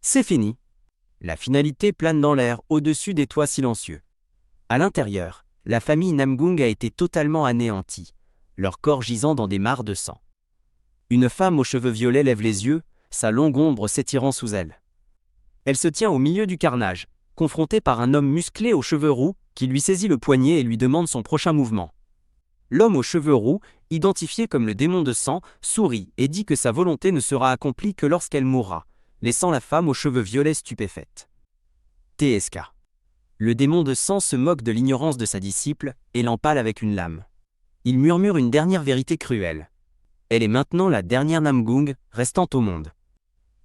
C'est fini. La finalité plane dans l'air, au-dessus des toits silencieux. À l'intérieur, la famille Namgung a été totalement anéantie, leur corps gisant dans des mares de sang. Une femme aux cheveux violets lève les yeux, sa longue ombre s'étirant sous elle. Elle se tient au milieu du carnage, confrontée par un homme musclé aux cheveux roux, qui lui saisit le poignet et lui demande son prochain mouvement. L'homme aux cheveux roux, identifié comme le démon de sang, sourit et dit que sa volonté ne sera accomplie que lorsqu'elle mourra, laissant la femme aux cheveux violets stupéfaite. TSK. Le démon de sang se moque de l'ignorance de sa disciple et l'empale avec une lame. Il murmure une dernière vérité cruelle. Elle est maintenant la dernière Namgung restant au monde.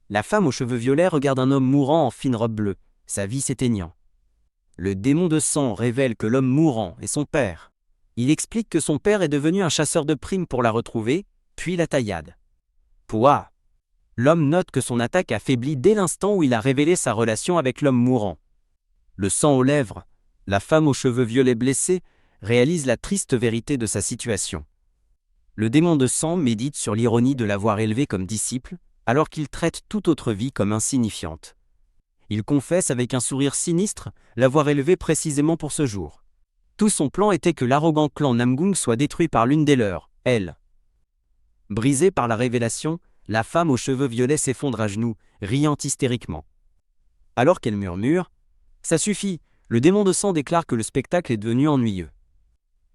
La femme aux cheveux violets regarde un homme mourant en fine robe bleue, sa vie s'éteignant. Le démon de sang révèle que l'homme mourant est son père. Il explique que son père est devenu un chasseur de primes pour la retrouver, puis la taillade. Pouah! L'homme note que son attaque a faibli dès l'instant où il a révélé sa relation avec l'homme mourant. Le sang aux lèvres, la femme aux cheveux violets blessée réalise la triste vérité de sa situation. Le démon de sang médite sur l'ironie de l'avoir élevé comme disciple, alors qu'il traite toute autre vie comme insignifiante. Il confesse avec un sourire sinistre l'avoir élevé précisément pour ce jour. Tout son plan était que l'arrogant clan Namgung soit détruit par l'une des leurs, elle. Brisée par la révélation, la femme aux cheveux violets s'effondre à genoux, riant hystériquement. Alors qu'elle murmure « Ça suffit !» le démon de sang déclare que le spectacle est devenu ennuyeux.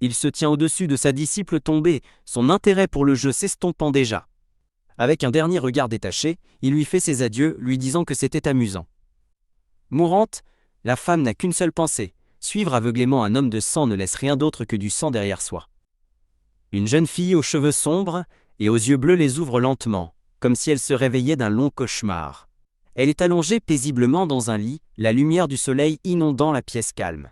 Il se tient au-dessus de sa disciple tombée, son intérêt pour le jeu s'estompant déjà. Avec un dernier regard détaché, il lui fait ses adieux, lui disant que c'était amusant. Mourante, la femme n'a qu'une seule pensée, suivre aveuglément un homme de sang ne laisse rien d'autre que du sang derrière soi. Une jeune fille aux cheveux sombres et aux yeux bleus les ouvre lentement, comme si elle se réveillait d'un long cauchemar. Elle est allongée paisiblement dans un lit, la lumière du soleil inondant la pièce calme.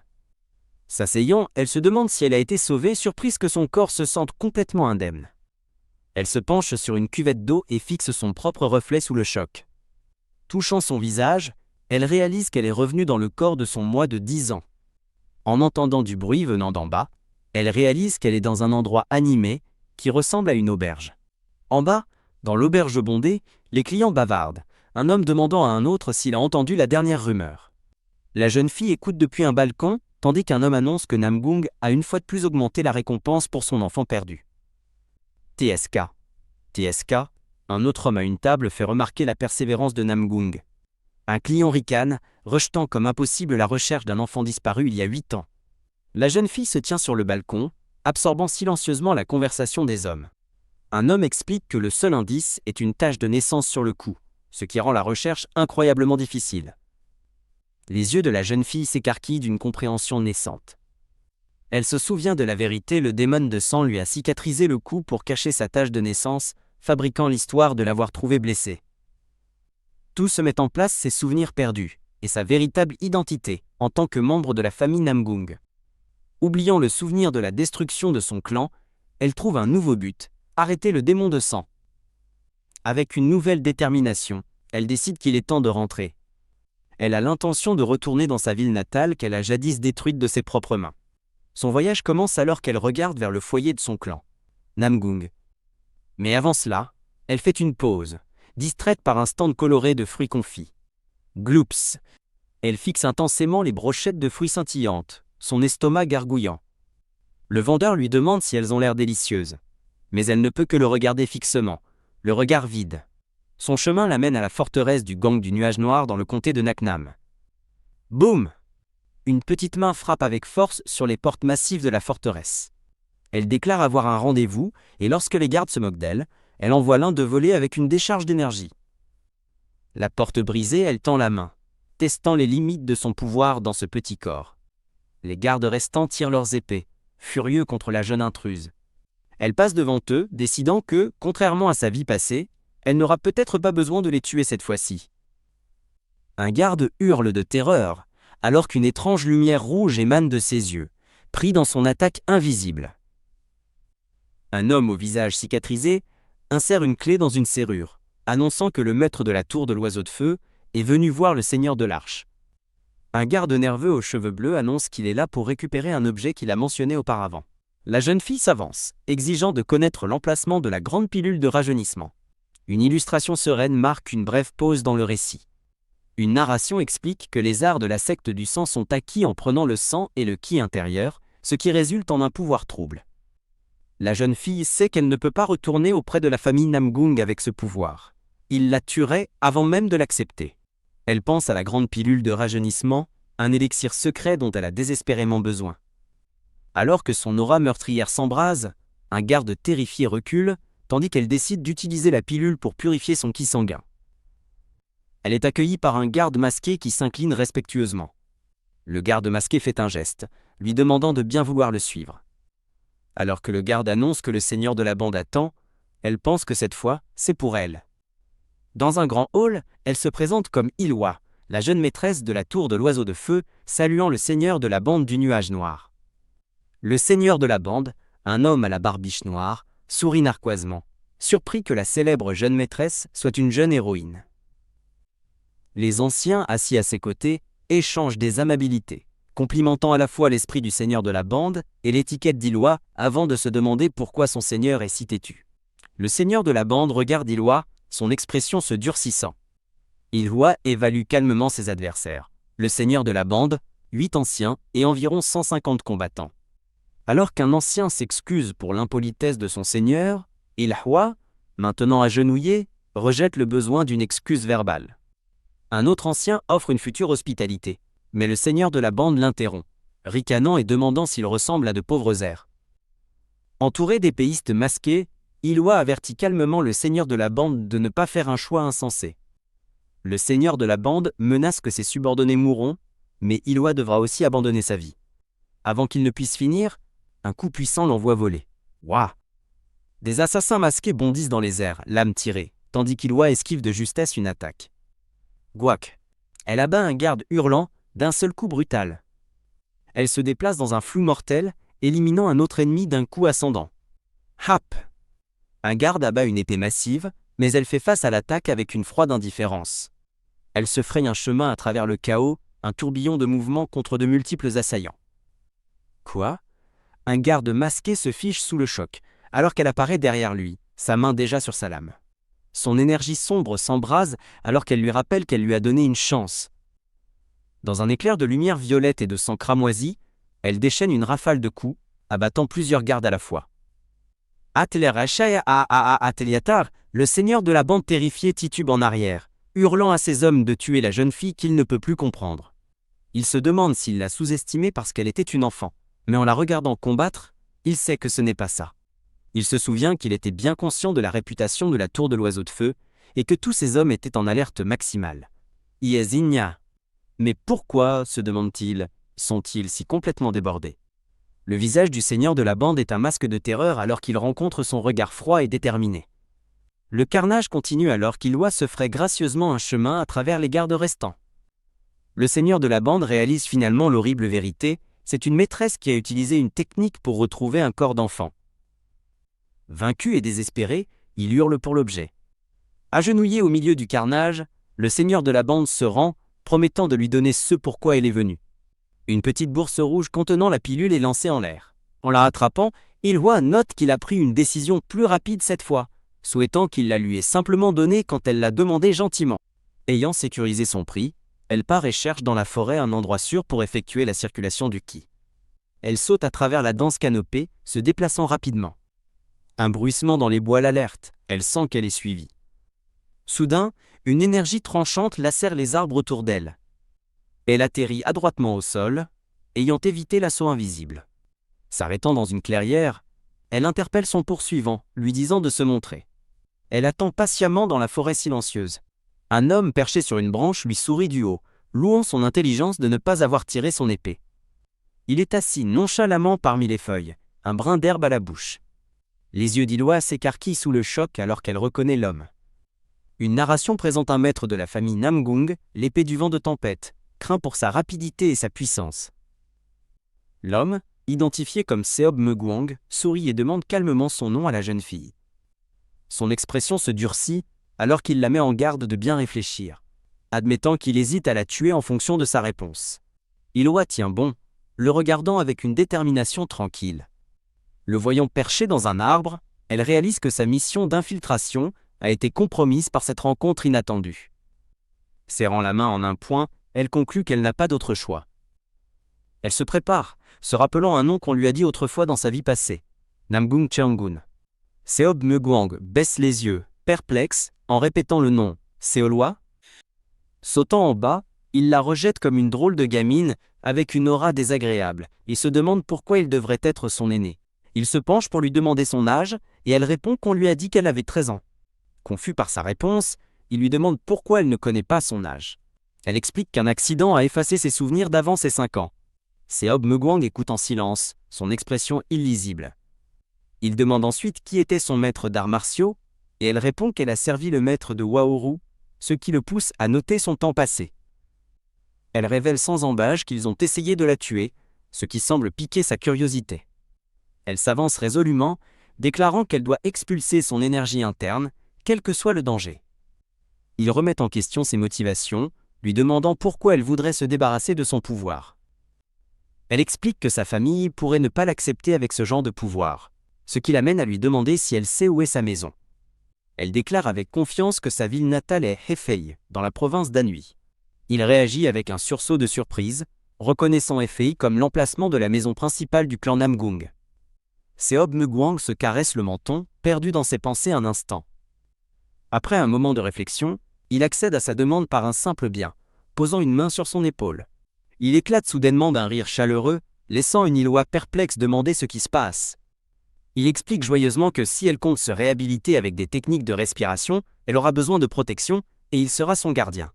S'asseyant, elle se demande si elle a été sauvée, surprise que son corps se sente complètement indemne. Elle se penche sur une cuvette d'eau et fixe son propre reflet sous le choc. Touchant son visage, elle réalise qu'elle est revenue dans le corps de son moi de 10 ans. En entendant du bruit venant d'en bas, elle réalise qu'elle est dans un endroit animé qui ressemble à une auberge. En bas, dans l'auberge bondée, les clients bavardent, un homme demandant à un autre s'il a entendu la dernière rumeur. La jeune fille écoute depuis un balcon, tandis qu'un homme annonce que Namgung a une fois de plus augmenté la récompense pour son enfant perdu. TSK. TSK, un autre homme à une table fait remarquer la persévérance de Namgung. Un client ricane, rejetant comme impossible la recherche d'un enfant disparu il y a 8 ans. La jeune fille se tient sur le balcon, absorbant silencieusement la conversation des hommes. Un homme explique que le seul indice est une tache de naissance sur le cou, ce qui rend la recherche incroyablement difficile. Les yeux de la jeune fille s'écarquillent d'une compréhension naissante. Elle se souvient de la vérité, le démon de sang lui a cicatrisé le cou pour cacher sa tache de naissance, fabriquant l'histoire de l'avoir trouvée blessée. Tout se met en place, ses souvenirs perdus, et sa véritable identité, en tant que membre de la famille Namgung. Oubliant le souvenir de la destruction de son clan, elle trouve un nouveau but, arrêter le démon de sang. Avec une nouvelle détermination, elle décide qu'il est temps de rentrer. Elle a l'intention de retourner dans sa ville natale qu'elle a jadis détruite de ses propres mains. Son voyage commence alors qu'elle regarde vers le foyer de son clan, Namgung. Mais avant cela, elle fait une pause, distraite par un stand coloré de fruits confits. Gloops. Elle fixe intensément les brochettes de fruits scintillantes, son estomac gargouillant. Le vendeur lui demande si elles ont l'air délicieuses. Mais elle ne peut que le regarder fixement, le regard vide. Son chemin l'amène à la forteresse du gang du nuage noir dans le comté de Naknam. Boum! Une petite main frappe avec force sur les portes massives de la forteresse. Elle déclare avoir un rendez-vous, et lorsque les gardes se moquent d'elle, elle envoie l'un de voler avec une décharge d'énergie. La porte brisée, elle tend la main, testant les limites de son pouvoir dans ce petit corps. Les gardes restants tirent leurs épées, furieux contre la jeune intruse. Elle passe devant eux, décidant que, contrairement à sa vie passée, elle n'aura peut-être pas besoin de les tuer cette fois-ci. Un garde hurle de terreur, alors qu'une étrange lumière rouge émane de ses yeux, pris dans son attaque invisible. Un homme au visage cicatrisé insère une clé dans une serrure, annonçant que le maître de la tour de l'oiseau de feu est venu voir le seigneur de l'Arche. Un garde nerveux aux cheveux bleus annonce qu'il est là pour récupérer un objet qu'il a mentionné auparavant. La jeune fille s'avance, exigeant de connaître l'emplacement de la grande pilule de rajeunissement. Une illustration sereine marque une brève pause dans le récit. Une narration explique que les arts de la secte du sang sont acquis en prenant le sang et le ki intérieur, ce qui résulte en un pouvoir trouble. La jeune fille sait qu'elle ne peut pas retourner auprès de la famille Namgung avec ce pouvoir. Il la tuerait avant même de l'accepter. Elle pense à la grande pilule de rajeunissement, un élixir secret dont elle a désespérément besoin. Alors que son aura meurtrière s'embrase, un garde terrifié recule, tandis qu'elle décide d'utiliser la pilule pour purifier son ki sanguin. Elle est accueillie par un garde masqué qui s'incline respectueusement. Le garde masqué fait un geste, lui demandant de bien vouloir le suivre. Alors que le garde annonce que le seigneur de la bande attend, elle pense que cette fois, c'est pour elle. Dans un grand hall, elle se présente comme Ilwa, la jeune maîtresse de la tour de l'oiseau de feu, saluant le seigneur de la bande du nuage noir. Le seigneur de la bande, un homme à la barbiche noire, sourit narquoisement, surpris que la célèbre jeune maîtresse soit une jeune héroïne. Les anciens, assis à ses côtés, échangent des amabilités, complimentant à la fois l'esprit du seigneur de la bande et l'étiquette d'Ilwa avant de se demander pourquoi son seigneur est si têtu. Le seigneur de la bande regarde Ilwa, son expression se durcissant. Ilwa évalue calmement ses adversaires. Le seigneur de la bande, 8 anciens et environ 150 combattants. Alors qu'un ancien s'excuse pour l'impolitesse de son seigneur, Ilwa, maintenant agenouillé, rejette le besoin d'une excuse verbale. Un autre ancien offre une future hospitalité, mais le seigneur de la bande l'interrompt, ricanant et demandant s'il ressemble à de pauvres airs. Entouré d'épéistes masqués, Ilwa avertit calmement le seigneur de la bande de ne pas faire un choix insensé. Le seigneur de la bande menace que ses subordonnés mourront, mais Ilwa devra aussi abandonner sa vie. Avant qu'il ne puisse finir, un coup puissant l'envoie voler. Ouah! Des assassins masqués bondissent dans les airs, lame tirée, tandis qu'Ilwa esquive de justesse une attaque. Gouac! Elle abat un garde hurlant, d'un seul coup brutal. Elle se déplace dans un flou mortel, éliminant un autre ennemi d'un coup ascendant. Hap! Un garde abat une épée massive, mais elle fait face à l'attaque avec une froide indifférence. Elle se fraye un chemin à travers le chaos, un tourbillon de mouvements contre de multiples assaillants. Quoi? Un garde masqué se fiche sous le choc, alors qu'elle apparaît derrière lui, sa main déjà sur sa lame. Son énergie sombre s'embrase alors qu'elle lui rappelle qu'elle lui a donné une chance. Dans un éclair de lumière violette et de sang cramoisi, elle déchaîne une rafale de coups, abattant plusieurs gardes à la fois. Ateliatar, le seigneur de la bande terrifié titube en arrière, hurlant à ses hommes de tuer la jeune fille qu'il ne peut plus comprendre. Il se demande s'il l'a sous-estimée parce qu'elle était une enfant, mais en la regardant combattre, il sait que ce n'est pas ça. Il se souvient qu'il était bien conscient de la réputation de la tour de l'oiseau de feu, et que tous ses hommes étaient en alerte maximale. Iesigna. Mais pourquoi, se demande-t-il, sont-ils si complètement débordés? Le visage du seigneur de la bande est un masque de terreur alors qu'il rencontre son regard froid et déterminé. Le carnage continue alors qu'Ilwa se ferait gracieusement un chemin à travers les gardes restants. Le seigneur de la bande réalise finalement l'horrible vérité, c'est une maîtresse qui a utilisé une technique pour retrouver un corps d'enfant. Vaincu et désespéré, il hurle pour l'objet. Agenouillé au milieu du carnage, le seigneur de la bande se rend, promettant de lui donner ce pourquoi il est venu. Une petite bourse rouge contenant la pilule est lancée en l'air. En la attrapant, Ilwa note qu'il a pris une décision plus rapide cette fois, souhaitant qu'il la lui ait simplement donnée quand elle l'a demandé gentiment. Ayant sécurisé son prix, elle part et cherche dans la forêt un endroit sûr pour effectuer la circulation du ki. Elle saute à travers la dense canopée, se déplaçant rapidement. Un bruissement dans les bois l'alerte, elle sent qu'elle est suivie. Soudain, une énergie tranchante lacère les arbres autour d'elle. Elle atterrit adroitement au sol, ayant évité l'assaut invisible. S'arrêtant dans une clairière, elle interpelle son poursuivant, lui disant de se montrer. Elle attend patiemment dans la forêt silencieuse. Un homme perché sur une branche lui sourit du haut, louant son intelligence de ne pas avoir tiré son épée. Il est assis nonchalamment parmi les feuilles, un brin d'herbe à la bouche. Les yeux d'Ilwa s'écarquillent sous le choc alors qu'elle reconnaît l'homme. Une narration présente un maître de la famille Namgung, l'épée du vent de tempête, craint pour sa rapidité et sa puissance. L'homme, identifié comme Seob Meguang, sourit et demande calmement son nom à la jeune fille. Son expression se durcit alors qu'il la met en garde de bien réfléchir, admettant qu'il hésite à la tuer en fonction de sa réponse. Ilwa tient bon, le regardant avec une détermination tranquille. Le voyant perché dans un arbre, elle réalise que sa mission d'infiltration a été compromise par cette rencontre inattendue. Serrant la main en un point, elle conclut qu'elle n'a pas d'autre choix. Elle se prépare, se rappelant un nom qu'on lui a dit autrefois dans sa vie passée. Namgung Cheongun. Seob Meguang baisse les yeux, perplexe, en répétant le nom. Séolois. Sautant en bas, il la rejette comme une drôle de gamine, avec une aura désagréable, et se demande pourquoi il devrait être son aîné. Il se penche pour lui demander son âge, et elle répond qu'on lui a dit qu'elle avait 13 ans. Confus par sa réponse, il lui demande pourquoi elle ne connaît pas son âge. Elle explique qu'un accident a effacé ses souvenirs d'avant ses 5 ans. Seob Meguang écoute en silence, son expression illisible. Il demande ensuite qui était son maître d'arts martiaux, et elle répond qu'elle a servi le maître de Waoru, ce qui le pousse à noter son temps passé. Elle révèle sans embâche qu'ils ont essayé de la tuer, ce qui semble piquer sa curiosité. Elle s'avance résolument, déclarant qu'elle doit expulser son énergie interne, quel que soit le danger. Il remet en question ses motivations, lui demandant pourquoi elle voudrait se débarrasser de son pouvoir. Elle explique que sa famille pourrait ne pas l'accepter avec ce genre de pouvoir, ce qui l'amène à lui demander si elle sait où est sa maison. Elle déclare avec confiance que sa ville natale est Hefei, dans la province d'Anhui. Il réagit avec un sursaut de surprise, reconnaissant Hefei comme l'emplacement de la maison principale du clan Namgung. Seob Meguang se caresse le menton, perdu dans ses pensées un instant. Après un moment de réflexion, il accède à sa demande par un simple bien, posant une main sur son épaule. Il éclate soudainement d'un rire chaleureux, laissant Uniloa perplexe demander ce qui se passe. Il explique joyeusement que si elle compte se réhabiliter avec des techniques de respiration, elle aura besoin de protection, et il sera son gardien.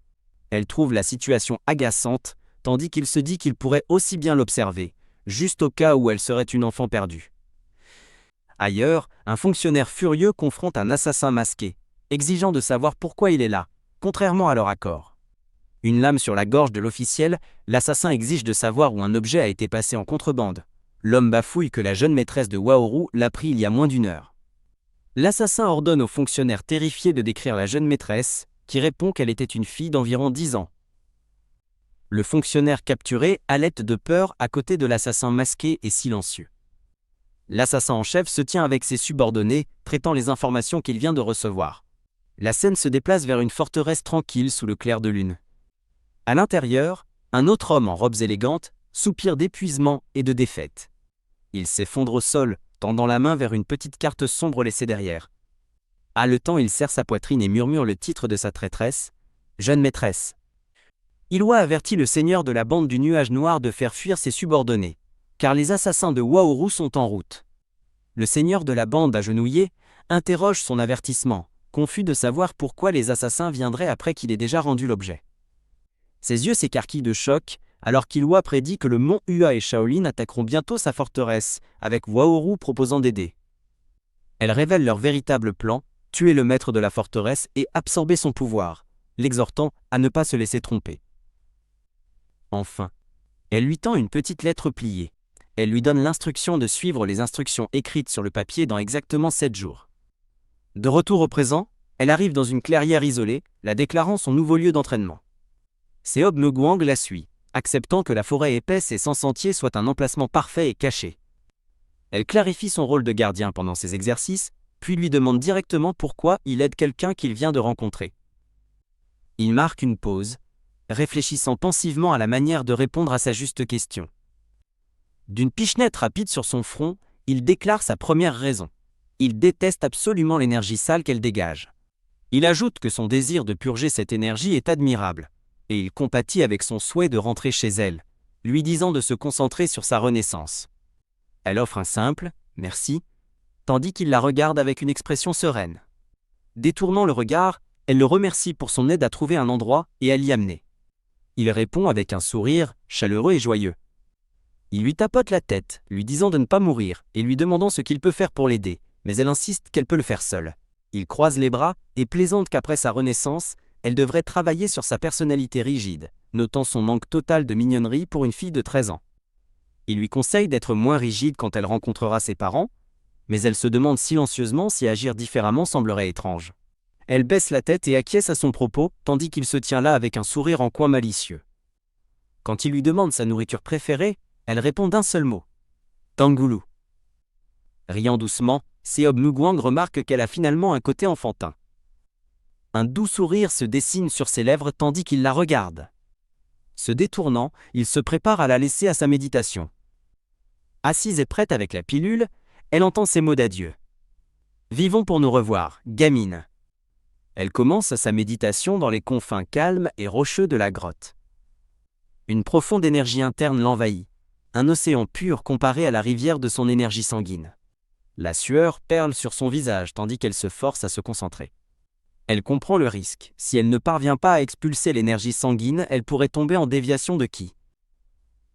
Elle trouve la situation agaçante, tandis qu'il se dit qu'il pourrait aussi bien l'observer, juste au cas où elle serait une enfant perdue. Ailleurs, un fonctionnaire furieux confronte un assassin masqué, exigeant de savoir pourquoi il est là, contrairement à leur accord. Une lame sur la gorge de l'officiel, l'assassin exige de savoir où un objet a été passé en contrebande. L'homme bafouille que la jeune maîtresse de Waoru l'a pris il y a moins d'1 heure. L'assassin ordonne au fonctionnaire terrifié de décrire la jeune maîtresse, qui répond qu'elle était une fille d'environ 10 ans. Le fonctionnaire capturé halète de peur à côté de l'assassin masqué et silencieux. L'assassin en chef se tient avec ses subordonnés, traitant les informations qu'il vient de recevoir. La scène se déplace vers une forteresse tranquille sous le clair de lune. À l'intérieur, un autre homme en robes élégantes soupire d'épuisement et de défaite. Il s'effondre au sol, tendant la main vers une petite carte sombre laissée derrière. Haletant, il serre sa poitrine et murmure le titre de sa traîtresse, « Jeune maîtresse ». Iloa avertit le seigneur de la bande du nuage noir de faire fuir ses subordonnés, car les assassins de Waoru sont en route. Le seigneur de la bande agenouillé interroge son avertissement, confus de savoir pourquoi les assassins viendraient après qu'il ait déjà rendu l'objet. Ses yeux s'écarquillent de choc, alors qu'Iloa prédit que le mont Ua et Shaolin attaqueront bientôt sa forteresse, avec Waoru proposant d'aider. Elle révèle leur véritable plan, tuer le maître de la forteresse et absorber son pouvoir, l'exhortant à ne pas se laisser tromper. Enfin, elle lui tend une petite lettre pliée. Elle lui donne l'instruction de suivre les instructions écrites sur le papier dans exactement 7 jours. De retour au présent, elle arrive dans une clairière isolée, la déclarant son nouveau lieu d'entraînement. Seob Meguang la suit, acceptant que la forêt épaisse et sans sentier soit un emplacement parfait et caché. Elle clarifie son rôle de gardien pendant ses exercices, puis lui demande directement pourquoi il aide quelqu'un qu'il vient de rencontrer. Il marque une pause, réfléchissant pensivement à la manière de répondre à sa juste question. D'une pichenette rapide sur son front, il déclare sa première raison. Il déteste absolument l'énergie sale qu'elle dégage. Il ajoute que son désir de purger cette énergie est admirable, et il compatit avec son souhait de rentrer chez elle, lui disant de se concentrer sur sa renaissance. Elle offre un simple « merci », tandis qu'il la regarde avec une expression sereine. Détournant le regard, elle le remercie pour son aide à trouver un endroit et à l'y amener. Il répond avec un sourire, chaleureux et joyeux. Il lui tapote la tête, lui disant de ne pas mourir, et lui demandant ce qu'il peut faire pour l'aider, mais elle insiste qu'elle peut le faire seule. Il croise les bras, et plaisante qu'après sa renaissance, elle devrait travailler sur sa personnalité rigide, notant son manque total de mignonnerie pour une fille de 13 ans. Il lui conseille d'être moins rigide quand elle rencontrera ses parents, mais elle se demande silencieusement si agir différemment semblerait étrange. Elle baisse la tête et acquiesce à son propos, tandis qu'il se tient là avec un sourire en coin malicieux. Quand il lui demande sa nourriture préférée, elle répond d'un seul mot. Tangulu. Riant doucement, Seob Meguang remarque qu'elle a finalement un côté enfantin. Un doux sourire se dessine sur ses lèvres tandis qu'il la regarde. Se détournant, il se prépare à la laisser à sa méditation. Assise et prête avec la pilule, elle entend ces mots d'adieu. « Vivons pour nous revoir, gamine !» Elle commence sa méditation dans les confins calmes et rocheux de la grotte. Une profonde énergie interne l'envahit, un océan pur comparé à la rivière de son énergie sanguine. La sueur perle sur son visage tandis qu'elle se force à se concentrer. Elle comprend le risque. Si elle ne parvient pas à expulser l'énergie sanguine, elle pourrait tomber en déviation de ki.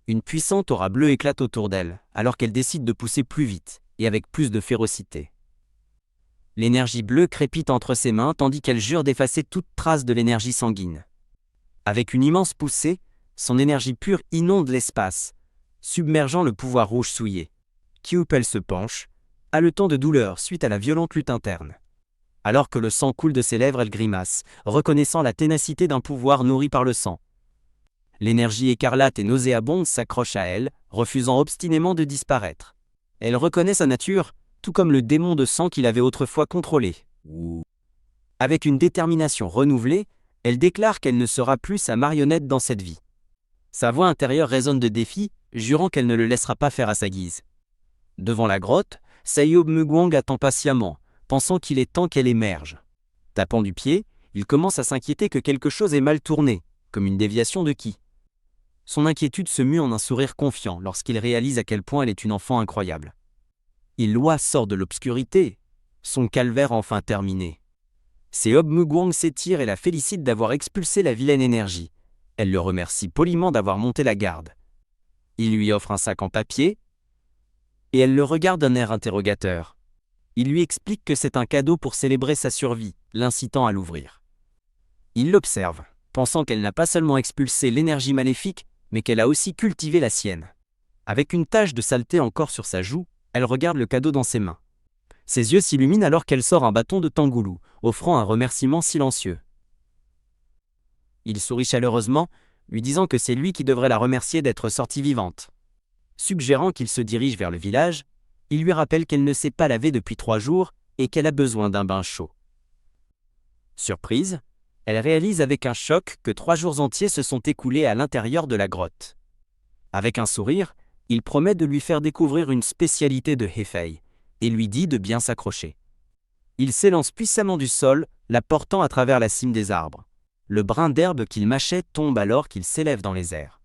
Une puissante aura bleue éclate autour d'elle, alors qu'elle décide de pousser plus vite et avec plus de férocité. L'énergie bleue crépite entre ses mains tandis qu'elle jure d'effacer toute trace de l'énergie sanguine. Avec une immense poussée, son énergie pure inonde l'espace, submergeant le pouvoir rouge souillé. Kyupel se penche, haletant de douleur suite à la violente lutte interne. Alors que le sang coule de ses lèvres, elle grimace, reconnaissant la ténacité d'un pouvoir nourri par le sang. L'énergie écarlate et nauséabonde s'accroche à elle, refusant obstinément de disparaître. Elle reconnaît sa nature, tout comme le démon de sang qu'il avait autrefois contrôlé. Avec une détermination renouvelée, elle déclare qu'elle ne sera plus sa marionnette dans cette vie. Sa voix intérieure résonne de défi, jurant qu'elle ne le laissera pas faire à sa guise. Devant la grotte, Sayob Mugwang attend patiemment, pensant qu'il est temps qu'elle émerge. Tapant du pied, il commence à s'inquiéter que quelque chose est mal tourné, comme une déviation de ki. Son inquiétude se mue en un sourire confiant lorsqu'il réalise à quel point elle est une enfant incroyable. Ilwa sort de l'obscurité, son calvaire enfin terminé. Seob Mugwang s'étire et la félicite d'avoir expulsé la vilaine énergie. Elle le remercie poliment d'avoir monté la garde. Il lui offre un sac en papier et elle le regarde d'un air interrogateur. Il lui explique que c'est un cadeau pour célébrer sa survie, l'incitant à l'ouvrir. Il l'observe, pensant qu'elle n'a pas seulement expulsé l'énergie maléfique, mais qu'elle a aussi cultivé la sienne. Avec une tache de saleté encore sur sa joue, elle regarde le cadeau dans ses mains. Ses yeux s'illuminent alors qu'elle sort un bâton de Tangoulou, offrant un remerciement silencieux. Il sourit chaleureusement, lui disant que c'est lui qui devrait la remercier d'être sortie vivante. Suggérant qu'il se dirige vers le village, il lui rappelle qu'elle ne s'est pas lavée depuis 3 jours et qu'elle a besoin d'un bain chaud. Surprise, elle réalise avec un choc que 3 jours entiers se sont écoulés à l'intérieur de la grotte. Avec un sourire, il promet de lui faire découvrir une spécialité de Hefei et lui dit de bien s'accrocher. Il s'élance puissamment du sol, la portant à travers la cime des arbres. Le brin d'herbe qu'il mâchait tombe alors qu'il s'élève dans les airs.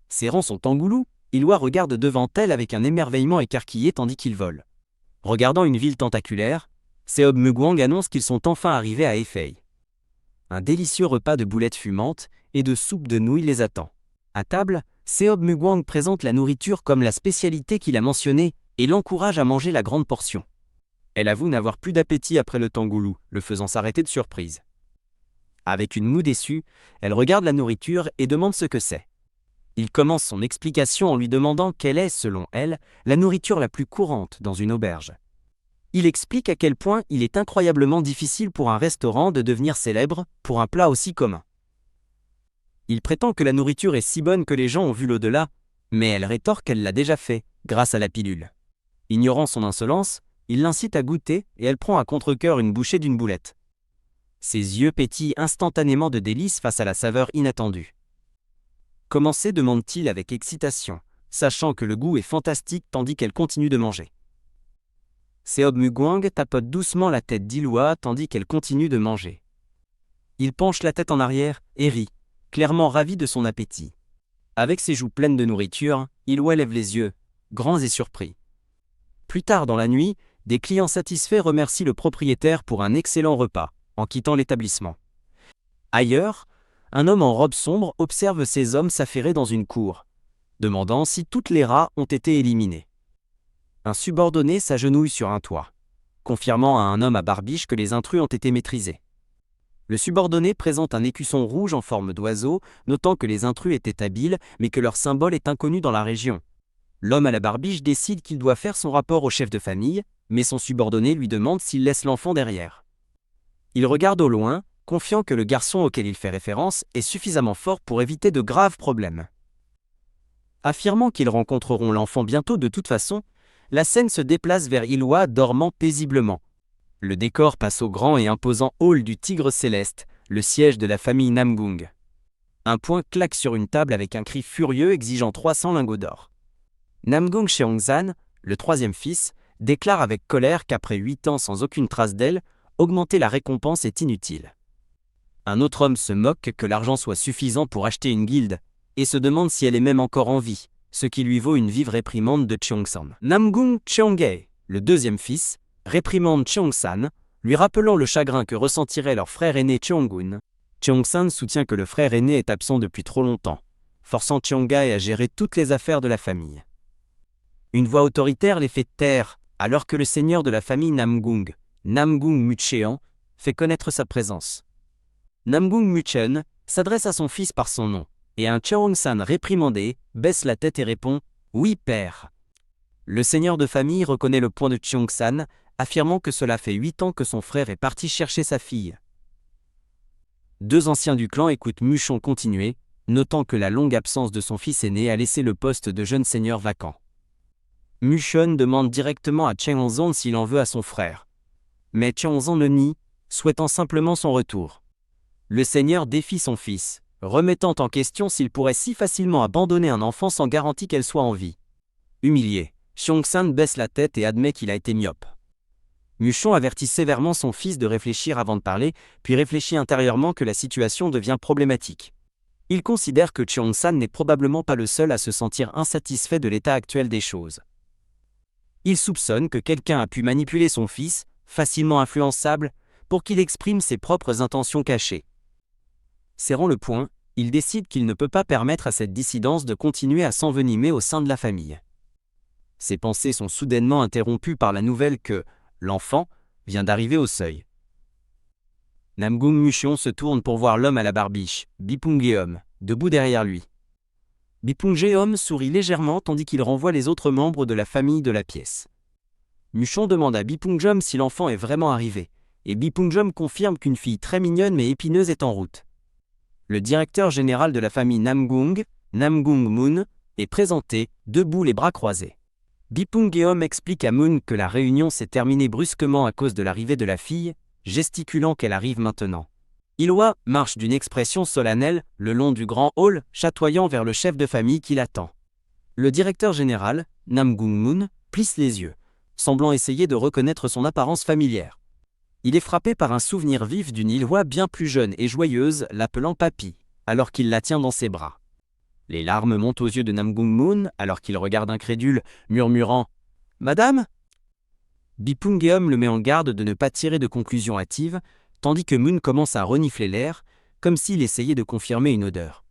Serrant son tangoulou, Ilwa regarde devant elle avec un émerveillement écarquillé tandis qu'il vole. Regardant une ville tentaculaire, Seob Mugwang annonce qu'ils sont enfin arrivés à Hefei. Un délicieux repas de boulettes fumantes et de soupe de nouilles les attend. À table, Seob Mugwang présente la nourriture comme la spécialité qu'il a mentionnée et l'encourage à manger la grande portion. Elle avoue n'avoir plus d'appétit après le tangoulou, le faisant s'arrêter de surprise. Avec une moue déçue, elle regarde la nourriture et demande ce que c'est. Il commence son explication en lui demandant quelle est, selon elle, la nourriture la plus courante dans une auberge. Il explique à quel point il est incroyablement difficile pour un restaurant de devenir célèbre pour un plat aussi commun. Il prétend que la nourriture est si bonne que les gens ont vu l'au-delà, mais elle rétorque qu'elle l'a déjà fait, grâce à la pilule. Ignorant son insolence, il l'incite à goûter et elle prend à contre-cœur une bouchée d'une boulette. Ses yeux pétillent instantanément de délice face à la saveur inattendue. « Commencez » demande-t-il avec excitation, sachant que le goût est fantastique tandis qu'elle continue de manger. Seob Mugwang tapote doucement la tête d'Ilwa tandis qu'elle continue de manger. Il penche la tête en arrière et rit, clairement ravi de son appétit. Avec ses joues pleines de nourriture, Ilwa lève les yeux, grands et surpris. Plus tard dans la nuit, des clients satisfaits remercient le propriétaire pour un excellent repas, en quittant l'établissement. Ailleurs, un homme en robe sombre observe ces hommes s'affairer dans une cour, demandant si toutes les rats ont été éliminés. Un subordonné s'agenouille sur un toit, confirmant à un homme à barbiche que les intrus ont été maîtrisés. Le subordonné présente un écusson rouge en forme d'oiseau, notant que les intrus étaient habiles, mais que leur symbole est inconnu dans la région. L'homme à la barbiche décide qu'il doit faire son rapport au chef de famille, mais son subordonné lui demande s'il laisse l'enfant derrière. Il regarde au loin, confiant que le garçon auquel il fait référence est suffisamment fort pour éviter de graves problèmes. Affirmant qu'ils rencontreront l'enfant bientôt de toute façon, la scène se déplace vers Ilwa dormant paisiblement. Le décor passe au grand et imposant hall du Tigre Céleste, le siège de la famille Namgung. Un poing claque sur une table avec un cri furieux exigeant 300 lingots d'or. Namgung Cheongsan, le troisième fils, déclare avec colère qu'après 8 ans sans aucune trace d'elle, augmenter la récompense est inutile. Un autre homme se moque que l'argent soit suffisant pour acheter une guilde, et se demande si elle est même encore en vie, ce qui lui vaut une vive réprimande de Cheongsan. Namgung Cheonghae, le deuxième fils, réprimande Cheongsan, lui rappelant le chagrin que ressentirait leur frère aîné Cheonggun. Cheongsan soutient que le frère aîné est absent depuis trop longtemps, forçant Cheonghae à gérer toutes les affaires de la famille. Une voix autoritaire les fait taire, alors que le seigneur de la famille Namgung, Namgung Mucheon, fait connaître sa présence. Namgung Mucheon s'adresse à son fils par son nom, et un Cheongsan réprimandé baisse la tête et répond « Oui, père ». Le seigneur de famille reconnaît le point de Cheongsan, affirmant que cela fait 8 ans que son frère est parti chercher sa fille. Deux anciens du clan écoutent Mucheon continuer, notant que la longue absence de son fils aîné a laissé le poste de jeune seigneur vacant. Mucheon demande directement à Cheongsan s'il en veut à son frère. Mais Cheongsan le nie, souhaitant simplement son retour. Le seigneur défie son fils, remettant en question s'il pourrait si facilement abandonner un enfant sans garantie qu'elle soit en vie. Humilié, Cheongsan baisse la tête et admet qu'il a été myope. Mucheon avertit sévèrement son fils de réfléchir avant de parler, puis réfléchit intérieurement que la situation devient problématique. Il considère que Cheongsan n'est probablement pas le seul à se sentir insatisfait de l'état actuel des choses. Il soupçonne que quelqu'un a pu manipuler son fils, facilement influençable, pour qu'il exprime ses propres intentions cachées. Serrant le poing, il décide qu'il ne peut pas permettre à cette dissidence de continuer à s'envenimer au sein de la famille. Ses pensées sont soudainement interrompues par la nouvelle que l'enfant vient d'arriver au seuil. Namgung Mucheon se tourne pour voir l'homme à la barbiche, Bipunggeom, debout derrière lui. Bipunggeom sourit légèrement tandis qu'il renvoie les autres membres de la famille de la pièce. Mucheon demande à Bipunggeom si l'enfant est vraiment arrivé, et Bipunggeom confirme qu'une fille très mignonne mais épineuse est en route. Le directeur général de la famille Namgung, Namgung Moon, est présenté, debout les bras croisés. Bipunggeom explique à Moon que la réunion s'est terminée brusquement à cause de l'arrivée de la fille, gesticulant qu'elle arrive maintenant. Ilwa marche d'une expression solennelle le long du grand hall, chatoyant vers le chef de famille qui l'attend. Le directeur général, Namgung Moon, plisse les yeux, semblant essayer de reconnaître son apparence familière. Il est frappé par un souvenir vif d'une Ilwa bien plus jeune et joyeuse, l'appelant Papy, alors qu'il la tient dans ses bras. Les larmes montent aux yeux de Namgung Moon alors qu'il regarde incrédule, murmurant « Madame ?» Bipunggeom le met en garde de ne pas tirer de conclusions hâtives, tandis que Moon commence à renifler l'air, comme s'il essayait de confirmer une odeur.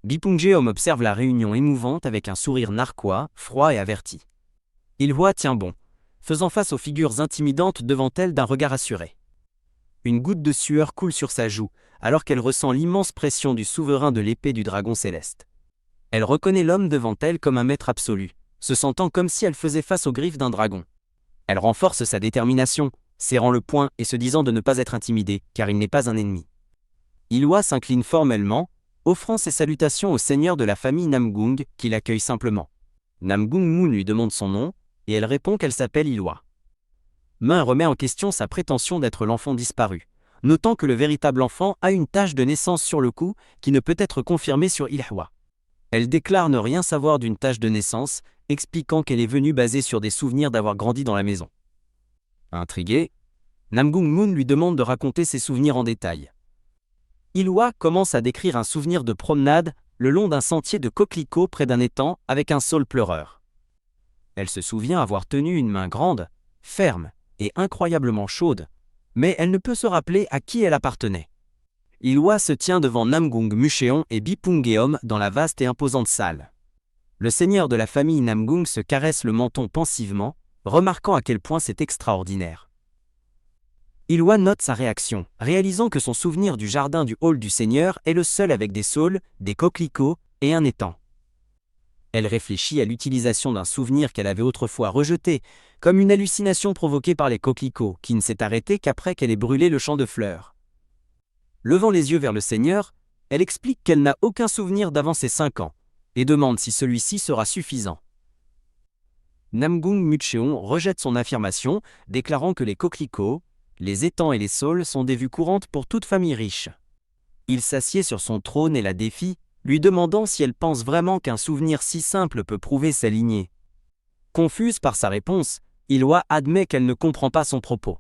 Bipunggeom observe la réunion émouvante avec un sourire narquois, froid et averti. Ilwa tient bon, faisant face aux figures intimidantes devant elle d'un regard assuré. Une goutte de sueur coule sur sa joue, alors qu'elle ressent l'immense pression du souverain de l'épée du dragon céleste. Elle reconnaît l'homme devant elle comme un maître absolu, se sentant comme si elle faisait face aux griffes d'un dragon. Elle renforce sa détermination, serrant le poing et se disant de ne pas être intimidée, car il n'est pas un ennemi. Ilwa s'incline formellement, offrant ses salutations au seigneur de la famille Namgung, qui l'accueille simplement. Namgung Moon lui demande son nom, et elle répond qu'elle s'appelle Ilwa. Min remet en question sa prétention d'être l'enfant disparu, notant que le véritable enfant a une tache de naissance sur le cou qui ne peut être confirmée sur Ilwa. Elle déclare ne rien savoir d'une tache de naissance, expliquant qu'elle est venue basée sur des souvenirs d'avoir grandi dans la maison. Intrigué, Namgung Moon lui demande de raconter ses souvenirs en détail. Ilwa commence à décrire un souvenir de promenade le long d'un sentier de coquelicots près d'un étang avec un saule pleureur. Elle se souvient avoir tenu une main grande, ferme et incroyablement chaude, mais elle ne peut se rappeler à qui elle appartenait. Ilwa se tient devant Namgung Mucheon et Bipunggeom dans la vaste et imposante salle. Le seigneur de la famille Namgung se caresse le menton pensivement, remarquant à quel point c'est extraordinaire. Ilwa note sa réaction, réalisant que son souvenir du jardin du hall du seigneur est le seul avec des saules, des coquelicots et un étang. Elle réfléchit à l'utilisation d'un souvenir qu'elle avait autrefois rejeté, comme une hallucination provoquée par les coquelicots, qui ne s'est arrêtée qu'après qu'elle ait brûlé le champ de fleurs. Levant les yeux vers le seigneur, elle explique qu'elle n'a aucun souvenir d'avant ses 5 ans, et demande si celui-ci sera suffisant. Namgung Mucheon rejette son affirmation, déclarant que les coquelicots, les étangs et les saules sont des vues courantes pour toute famille riche. Il s'assied sur son trône et la défie, lui demandant si elle pense vraiment qu'un souvenir si simple peut prouver sa lignée. Confuse par sa réponse, Ilhwa admet qu'elle ne comprend pas son propos.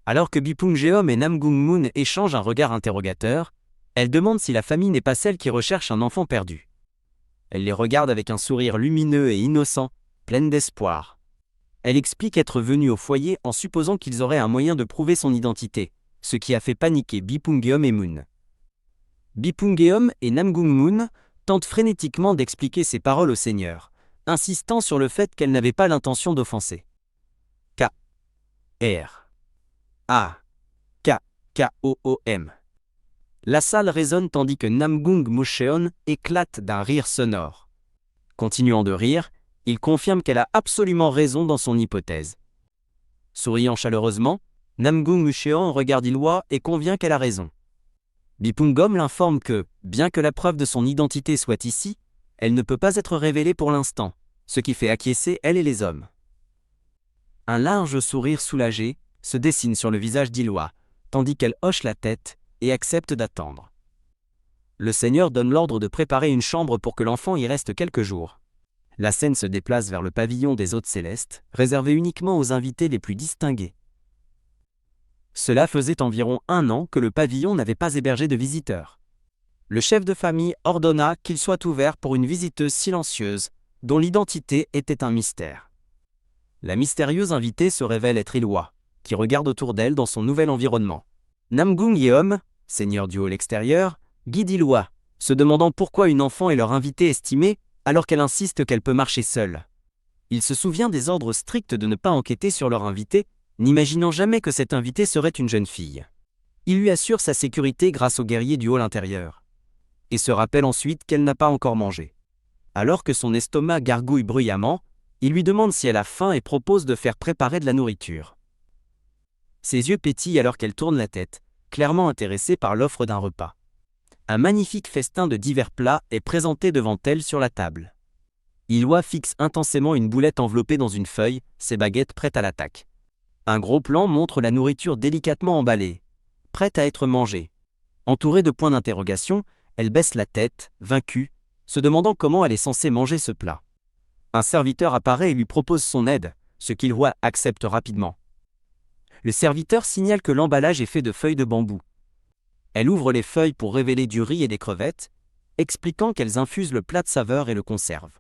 Alors que Bipungjeom et Namgung Moon échangent un regard interrogateur, elle demande si la famille n'est pas celle qui recherche un enfant perdu. Elle les regarde avec un sourire lumineux et innocent, pleine d'espoir. Elle explique être venue au foyer en supposant qu'ils auraient un moyen de prouver son identité, ce qui a fait paniquer Bipungjeom et Moon. Bipungjeom et Namgung Moon tentent frénétiquement d'expliquer ces paroles au Seigneur, insistant sur le fait qu'elle n'avait pas l'intention d'offenser. K-R-A-K-K-O-O-M. La salle résonne tandis que Namgung Mucheon éclate d'un rire sonore. Continuant de rire, il confirme qu'elle a absolument raison dans son hypothèse. Souriant chaleureusement, Namgung Mucheon regarde Ilhwa et convient qu'elle a raison. Bipungjeom l'informe que, bien que la preuve de son identité soit ici, elle ne peut pas être révélée pour l'instant, ce qui fait acquiescer elle et les hommes. Un large sourire soulagé se dessine sur le visage d'Ilhwa, tandis qu'elle hoche la tête et accepte d'attendre. Le Seigneur donne l'ordre de préparer une chambre pour que l'enfant y reste quelques jours. La scène se déplace vers le pavillon des hôtes célestes, réservé uniquement aux invités les plus distingués. Cela faisait environ 1 an que le pavillon n'avait pas hébergé de visiteurs. Le chef de famille ordonna qu'il soit ouvert pour une visiteuse silencieuse, dont l'identité était un mystère. La mystérieuse invitée se révèle être Ilhwa, qui regarde autour d'elle dans son nouvel environnement. Namgung Yeom, seigneur du hall extérieur, guide Ilhwa, se demandant pourquoi une enfant est leur invitée estimée alors qu'elle insiste qu'elle peut marcher seule. Il se souvient des ordres stricts de ne pas enquêter sur leur invitée, n'imaginant jamais que cette invitée serait une jeune fille. Il lui assure sa sécurité grâce aux guerriers du hall intérieur. Et se rappelle ensuite qu'elle n'a pas encore mangé. Alors que son estomac gargouille bruyamment, il lui demande si elle a faim et propose de faire préparer de la nourriture. Ses yeux pétillent alors qu'elle tourne la tête, clairement intéressée par l'offre d'un repas. Un magnifique festin de divers plats est présenté devant elle sur la table. Ilhwa fixe intensément une boulette enveloppée dans une feuille, ses baguettes prêtes à l'attaque. Un gros plan montre la nourriture délicatement emballée, prête à être mangée. Entourée de points d'interrogation, elle baisse la tête, vaincue, se demandant comment elle est censée manger ce plat. Un serviteur apparaît et lui propose son aide, ce qu'Ilhwa accepte rapidement. Le serviteur signale que l'emballage est fait de feuilles de bambou. Elle ouvre les feuilles pour révéler du riz et des crevettes, expliquant qu'elles infusent le plat de saveur et le conservent.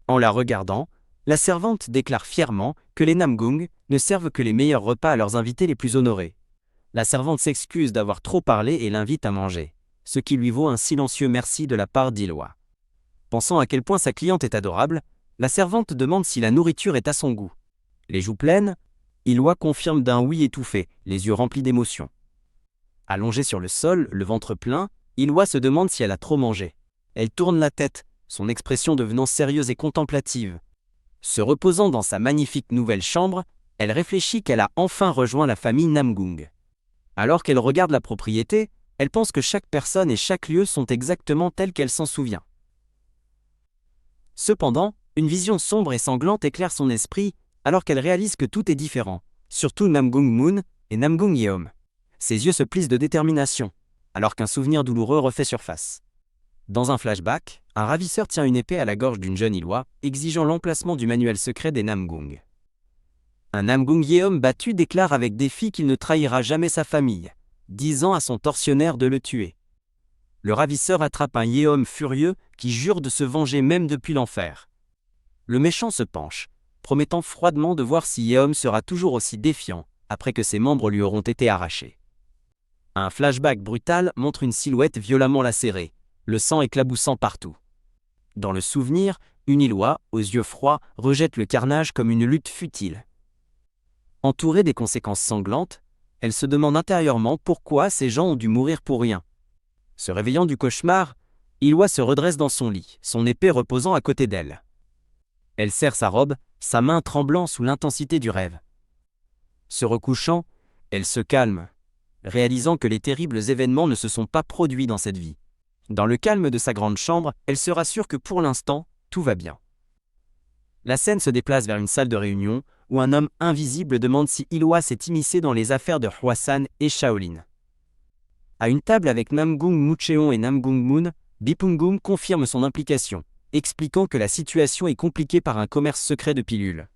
En la regardant, la servante déclare fièrement que les Namgung ne servent que les meilleurs repas à leurs invités les plus honorés. La servante s'excuse d'avoir trop parlé et l'invite à manger, ce qui lui vaut un silencieux merci de la part d'Ilhwa. Pensant à quel point sa cliente est adorable, la servante demande si la nourriture est à son goût. Les joues pleines, Ilhwa confirme d'un oui étouffé, les yeux remplis d'émotion. Allongée sur le sol, le ventre plein, Ilhwa se demande si elle a trop mangé. Elle tourne la tête, son expression devenant sérieuse et contemplative. Se reposant dans sa magnifique nouvelle chambre, elle réfléchit qu'elle a enfin rejoint la famille Namgung. Alors qu'elle regarde la propriété, elle pense que chaque personne et chaque lieu sont exactement tels qu'elle s'en souvient. Cependant, une vision sombre et sanglante éclaire son esprit alors qu'elle réalise que tout est différent, surtout Namgung Moon et Namgung Yeom. Ses yeux se plissent de détermination, alors qu'un souvenir douloureux refait surface. Dans un flashback, un ravisseur tient une épée à la gorge d'une jeune Ilhwa, exigeant l'emplacement du manuel secret des Namgung. Un Namgung Yeom battu déclare avec défi qu'il ne trahira jamais sa famille, disant à son tortionnaire de le tuer. Le ravisseur attrape un Yeom furieux qui jure de se venger même depuis l'enfer. Le méchant se penche, promettant froidement de voir si Yeom sera toujours aussi défiant après que ses membres lui auront été arrachés. Un flashback brutal montre une silhouette violemment lacérée, le sang éclaboussant partout. Dans le souvenir, une Ilhwa, aux yeux froids, rejette le carnage comme une lutte futile. Entourée des conséquences sanglantes, elle se demande intérieurement pourquoi ces gens ont dû mourir pour rien. Se réveillant du cauchemar, Ilhwa se redresse dans son lit, son épée reposant à côté d'elle. Elle serre sa robe, sa main tremblant sous l'intensité du rêve. Se recouchant, elle se calme, réalisant que les terribles événements ne se sont pas produits dans cette vie. Dans le calme de sa grande chambre, elle se rassure que pour l'instant, tout va bien. La scène se déplace vers une salle de réunion, où un homme invisible demande si Illwa s'est immiscé dans les affaires de Hwasan et Shaolin. À une table avec Namgung Mucheon et Namgung Moon, Bipungum confirme son implication, expliquant que la situation est compliquée par un commerce secret de pilules.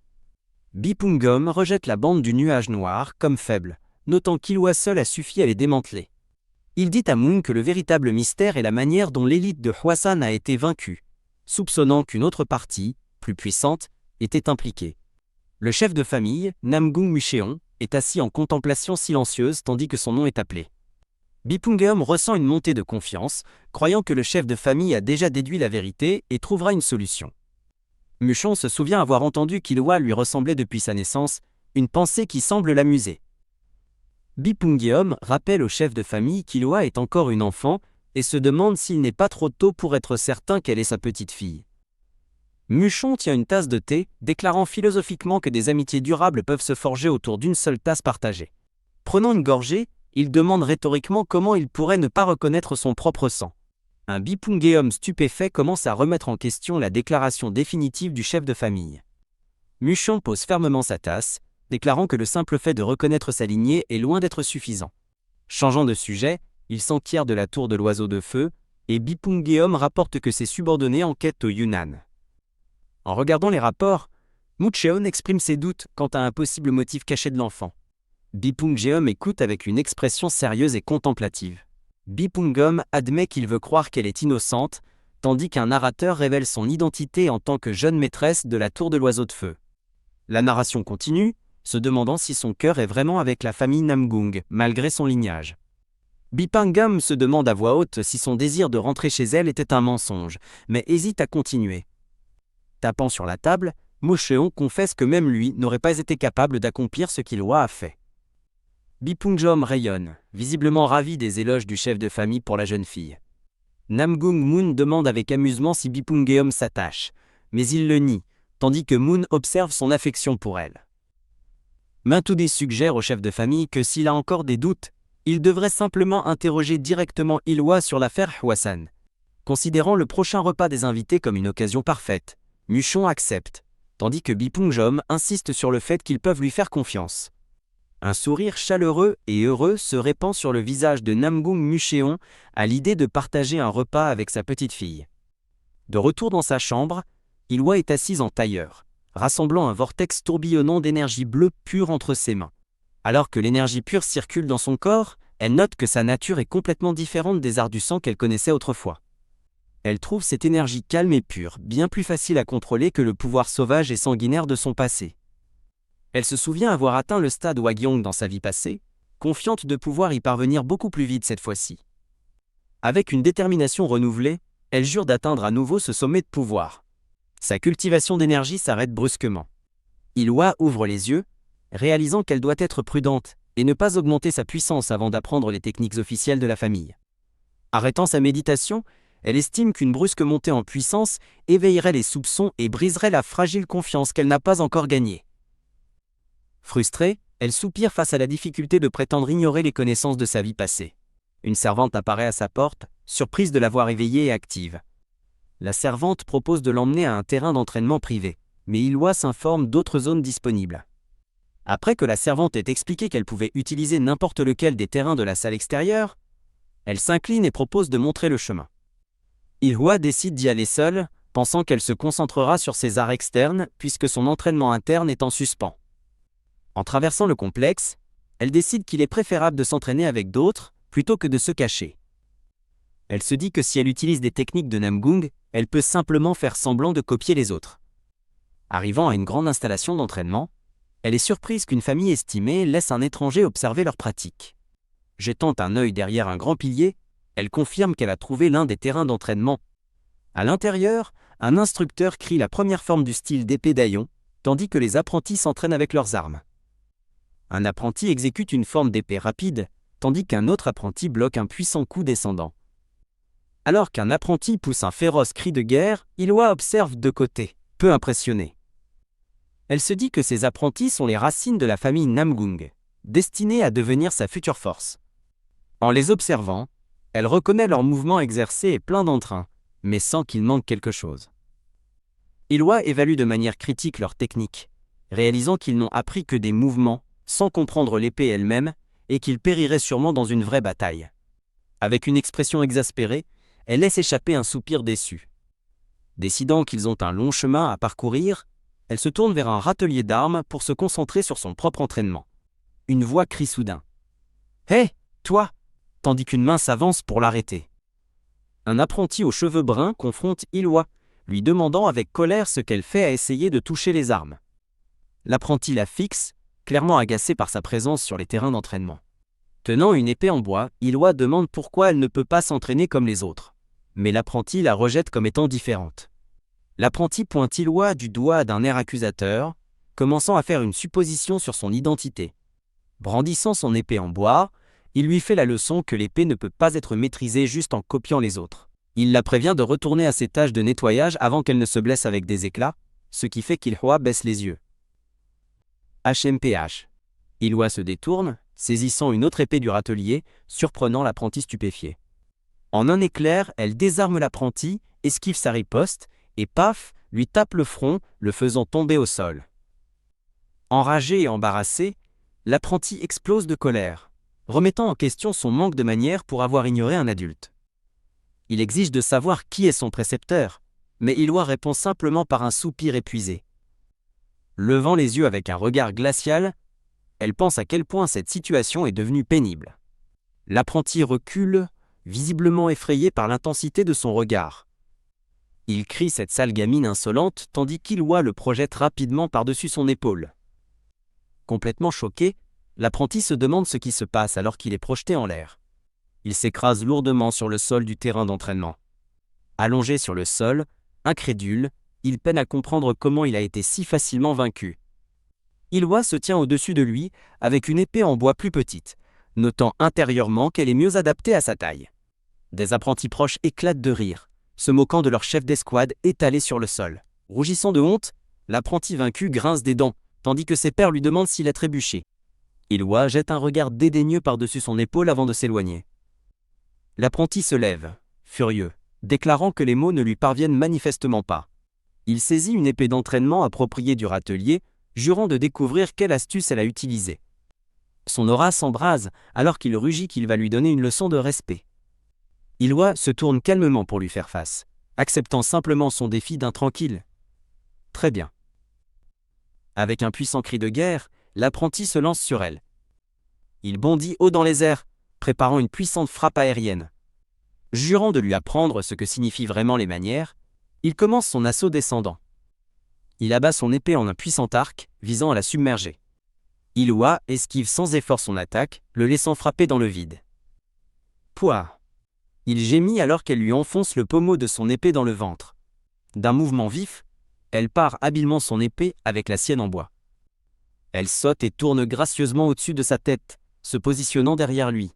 Bipungum rejette la bande du nuage noir comme faible, notant qu'Illwa seul a suffi à les démanteler. Il dit à Moon que le véritable mystère est la manière dont l'élite de Hwasan a été vaincue, soupçonnant qu'une autre partie, plus puissante, était impliquée. Le chef de famille, Namgung Mucheon, est assis en contemplation silencieuse tandis que son nom est appelé. Bipungum ressent une montée de confiance, croyant que le chef de famille a déjà déduit la vérité et trouvera une solution. Mucheon se souvient avoir entendu qu'Illwa lui ressemblait depuis sa naissance, une pensée qui semble l'amuser. Bipungum rappelle au chef de famille qu'Illwa est encore une enfant et se demande s'il n'est pas trop tôt pour être certain qu'elle est sa petite fille. Mucheon tient une tasse de thé, déclarant philosophiquement que des amitiés durables peuvent se forger autour d'une seule tasse partagée. Prenant une gorgée, il demande rhétoriquement comment il pourrait ne pas reconnaître son propre sang. Un Bipungum stupéfait commence à remettre en question la déclaration définitive du chef de famille. Mucheon pose fermement sa tasse, déclarant que le simple fait de reconnaître sa lignée est loin d'être suffisant. Changeant de sujet, il s'enquiert de la tour de l'oiseau de feu, et Bipungum rapporte que ses subordonnés enquêtent au Yunnan. En regardant les rapports, Mucheon exprime ses doutes quant à un possible motif caché de l'enfant. Bipungum écoute avec une expression sérieuse et contemplative. Bipungum admet qu'il veut croire qu'elle est innocente, tandis qu'un narrateur révèle son identité en tant que jeune maîtresse de la tour de l'oiseau de feu. La narration continue, se demandant si son cœur est vraiment avec la famille Namgung, malgré son lignage. Bipungum se demande à voix haute si son désir de rentrer chez elle était un mensonge, mais hésite à continuer. Tapant sur la table, Mucheon confesse que même lui n'aurait pas été capable d'accomplir ce qu'Illwa a fait. Bipungum rayonne, visiblement ravi des éloges du chef de famille pour la jeune fille. Namgung Moon demande avec amusement si Bipungum s'attache, mais il le nie, tandis que Moon observe son affection pour elle. Mintoude suggère au chef de famille que s'il a encore des doutes, il devrait simplement interroger directement Illwa sur l'affaire Hwasan. Considérant le prochain repas des invités comme une occasion parfaite, Mucheon accepte, tandis que Bipungum insiste sur le fait qu'ils peuvent lui faire confiance. Un sourire chaleureux et heureux se répand sur le visage de Namgung Mucheon à l'idée de partager un repas avec sa petite fille. De retour dans sa chambre, Illwa est assise en tailleur, rassemblant un vortex tourbillonnant d'énergie bleue pure entre ses mains. Alors que l'énergie pure circule dans son corps, elle note que sa nature est complètement différente des arts du sang qu'elle connaissait autrefois. Elle trouve cette énergie calme et pure, bien plus facile à contrôler que le pouvoir sauvage et sanguinaire de son passé. Elle se souvient avoir atteint le stade Hwagyong dans sa vie passée, confiante de pouvoir y parvenir beaucoup plus vite cette fois-ci. Avec une détermination renouvelée, elle jure d'atteindre à nouveau ce sommet de pouvoir. Sa cultivation d'énergie s'arrête brusquement. Illwa ouvre les yeux, réalisant qu'elle doit être prudente et ne pas augmenter sa puissance avant d'apprendre les techniques officielles de la famille. Arrêtant sa méditation, elle estime qu'une brusque montée en puissance éveillerait les soupçons et briserait la fragile confiance qu'elle n'a pas encore gagnée. Frustrée, elle soupire face à la difficulté de prétendre ignorer les connaissances de sa vie passée. Une servante apparaît à sa porte, surprise de la voir éveillée et active. La servante propose de l'emmener à un terrain d'entraînement privé, mais Illwa s'informe d'autres zones disponibles. Après que la servante ait expliqué qu'elle pouvait utiliser n'importe lequel des terrains de la salle extérieure, elle s'incline et propose de montrer le chemin. Illwa décide d'y aller seule, pensant qu'elle se concentrera sur ses arts externes puisque son entraînement interne est en suspens. En traversant le complexe, elle décide qu'il est préférable de s'entraîner avec d'autres, plutôt que de se cacher. Elle se dit que si elle utilise des techniques de Namgung, elle peut simplement faire semblant de copier les autres. Arrivant à une grande installation d'entraînement, elle est surprise qu'une famille estimée laisse un étranger observer leurs pratiques. Jetant un œil derrière un grand pilier, elle confirme qu'elle a trouvé l'un des terrains d'entraînement. À l'intérieur, un instructeur crie la première forme du style d'épée d'Aion, tandis que les apprentis s'entraînent avec leurs armes. Un apprenti exécute une forme d'épée rapide, tandis qu'un autre apprenti bloque un puissant coup descendant. Alors qu'un apprenti pousse un féroce cri de guerre, Illwa observe de côté, peu impressionnée. Elle se dit que ces apprentis sont les racines de la famille Namgung, destinés à devenir sa future force. En les observant, elle reconnaît leurs mouvements exercés et pleins d'entrain, mais sans qu'il manque quelque chose. Illwa évalue de manière critique leur technique, réalisant qu'ils n'ont appris que des mouvements, sans comprendre l'épée elle-même, et qu'ils périraient sûrement dans une vraie bataille. Avec une expression exaspérée, elle laisse échapper un soupir déçu. Décidant qu'ils ont un long chemin à parcourir, elle se tourne vers un râtelier d'armes pour se concentrer sur son propre entraînement. Une voix crie soudain. « Hé, toi !» tandis qu'une main s'avance pour l'arrêter. Un apprenti aux cheveux bruns confronte Illwa, lui demandant avec colère ce qu'elle fait à essayer de toucher les armes. L'apprenti la fixe, clairement agacé par sa présence sur les terrains d'entraînement. Tenant une épée en bois, Illwa demande pourquoi elle ne peut pas s'entraîner comme les autres. Mais l'apprenti la rejette comme étant différente. L'apprenti pointe Illwa du doigt d'un air accusateur, commençant à faire une supposition sur son identité. Brandissant son épée en bois, il lui fait la leçon que l'épée ne peut pas être maîtrisée juste en copiant les autres. Il la prévient de retourner à ses tâches de nettoyage avant qu'elle ne se blesse avec des éclats, ce qui fait qu'Illwa baisse les yeux. HMPH. Illwa se détourne, saisissant une autre épée du râtelier, surprenant l'apprenti stupéfié. En un éclair, elle désarme l'apprenti, esquive sa riposte, et paf, lui tape le front, le faisant tomber au sol. Enragé et embarrassé, l'apprenti explose de colère, remettant en question son manque de manières pour avoir ignoré un adulte. Il exige de savoir qui est son précepteur, mais Illwa répond simplement par un soupir épuisé. Levant les yeux avec un regard glacial, elle pense à quel point cette situation est devenue pénible. L'apprenti recule, visiblement effrayé par l'intensité de son regard. Il crie cette sale gamine insolente tandis qu'Illwa le projette rapidement par-dessus son épaule. Complètement choqué, l'apprenti se demande ce qui se passe alors qu'il est projeté en l'air. Il s'écrase lourdement sur le sol du terrain d'entraînement. Allongé sur le sol, incrédule, il peine à comprendre comment il a été si facilement vaincu. Illwa se tient au-dessus de lui avec une épée en bois plus petite, notant intérieurement qu'elle est mieux adaptée à sa taille. Des apprentis proches éclatent de rire, se moquant de leur chef d'escouade étalé sur le sol. Rougissant de honte, l'apprenti vaincu grince des dents, tandis que ses pairs lui demandent s'il est trébuché. Illwa jette un regard dédaigneux par-dessus son épaule avant de s'éloigner. L'apprenti se lève, furieux, déclarant que les mots ne lui parviennent manifestement pas. Il saisit une épée d'entraînement appropriée du râtelier, jurant de découvrir quelle astuce elle a utilisée. Son aura s'embrase alors qu'il rugit qu'il va lui donner une leçon de respect. Illwa se tourne calmement pour lui faire face, acceptant simplement son défi d'un tranquille. Très bien. Avec un puissant cri de guerre, l'apprenti se lance sur elle. Il bondit haut dans les airs, préparant une puissante frappe aérienne. Jurant de lui apprendre ce que signifient vraiment les manières, il commence son assaut descendant. Il abat son épée en un puissant arc, visant à la submerger. Illwa esquive sans effort son attaque, le laissant frapper dans le vide. Pouah! Il gémit alors qu'elle lui enfonce le pommeau de son épée dans le ventre. D'un mouvement vif, elle pare habilement son épée avec la sienne en bois. Elle saute et tourne gracieusement au-dessus de sa tête, se positionnant derrière lui.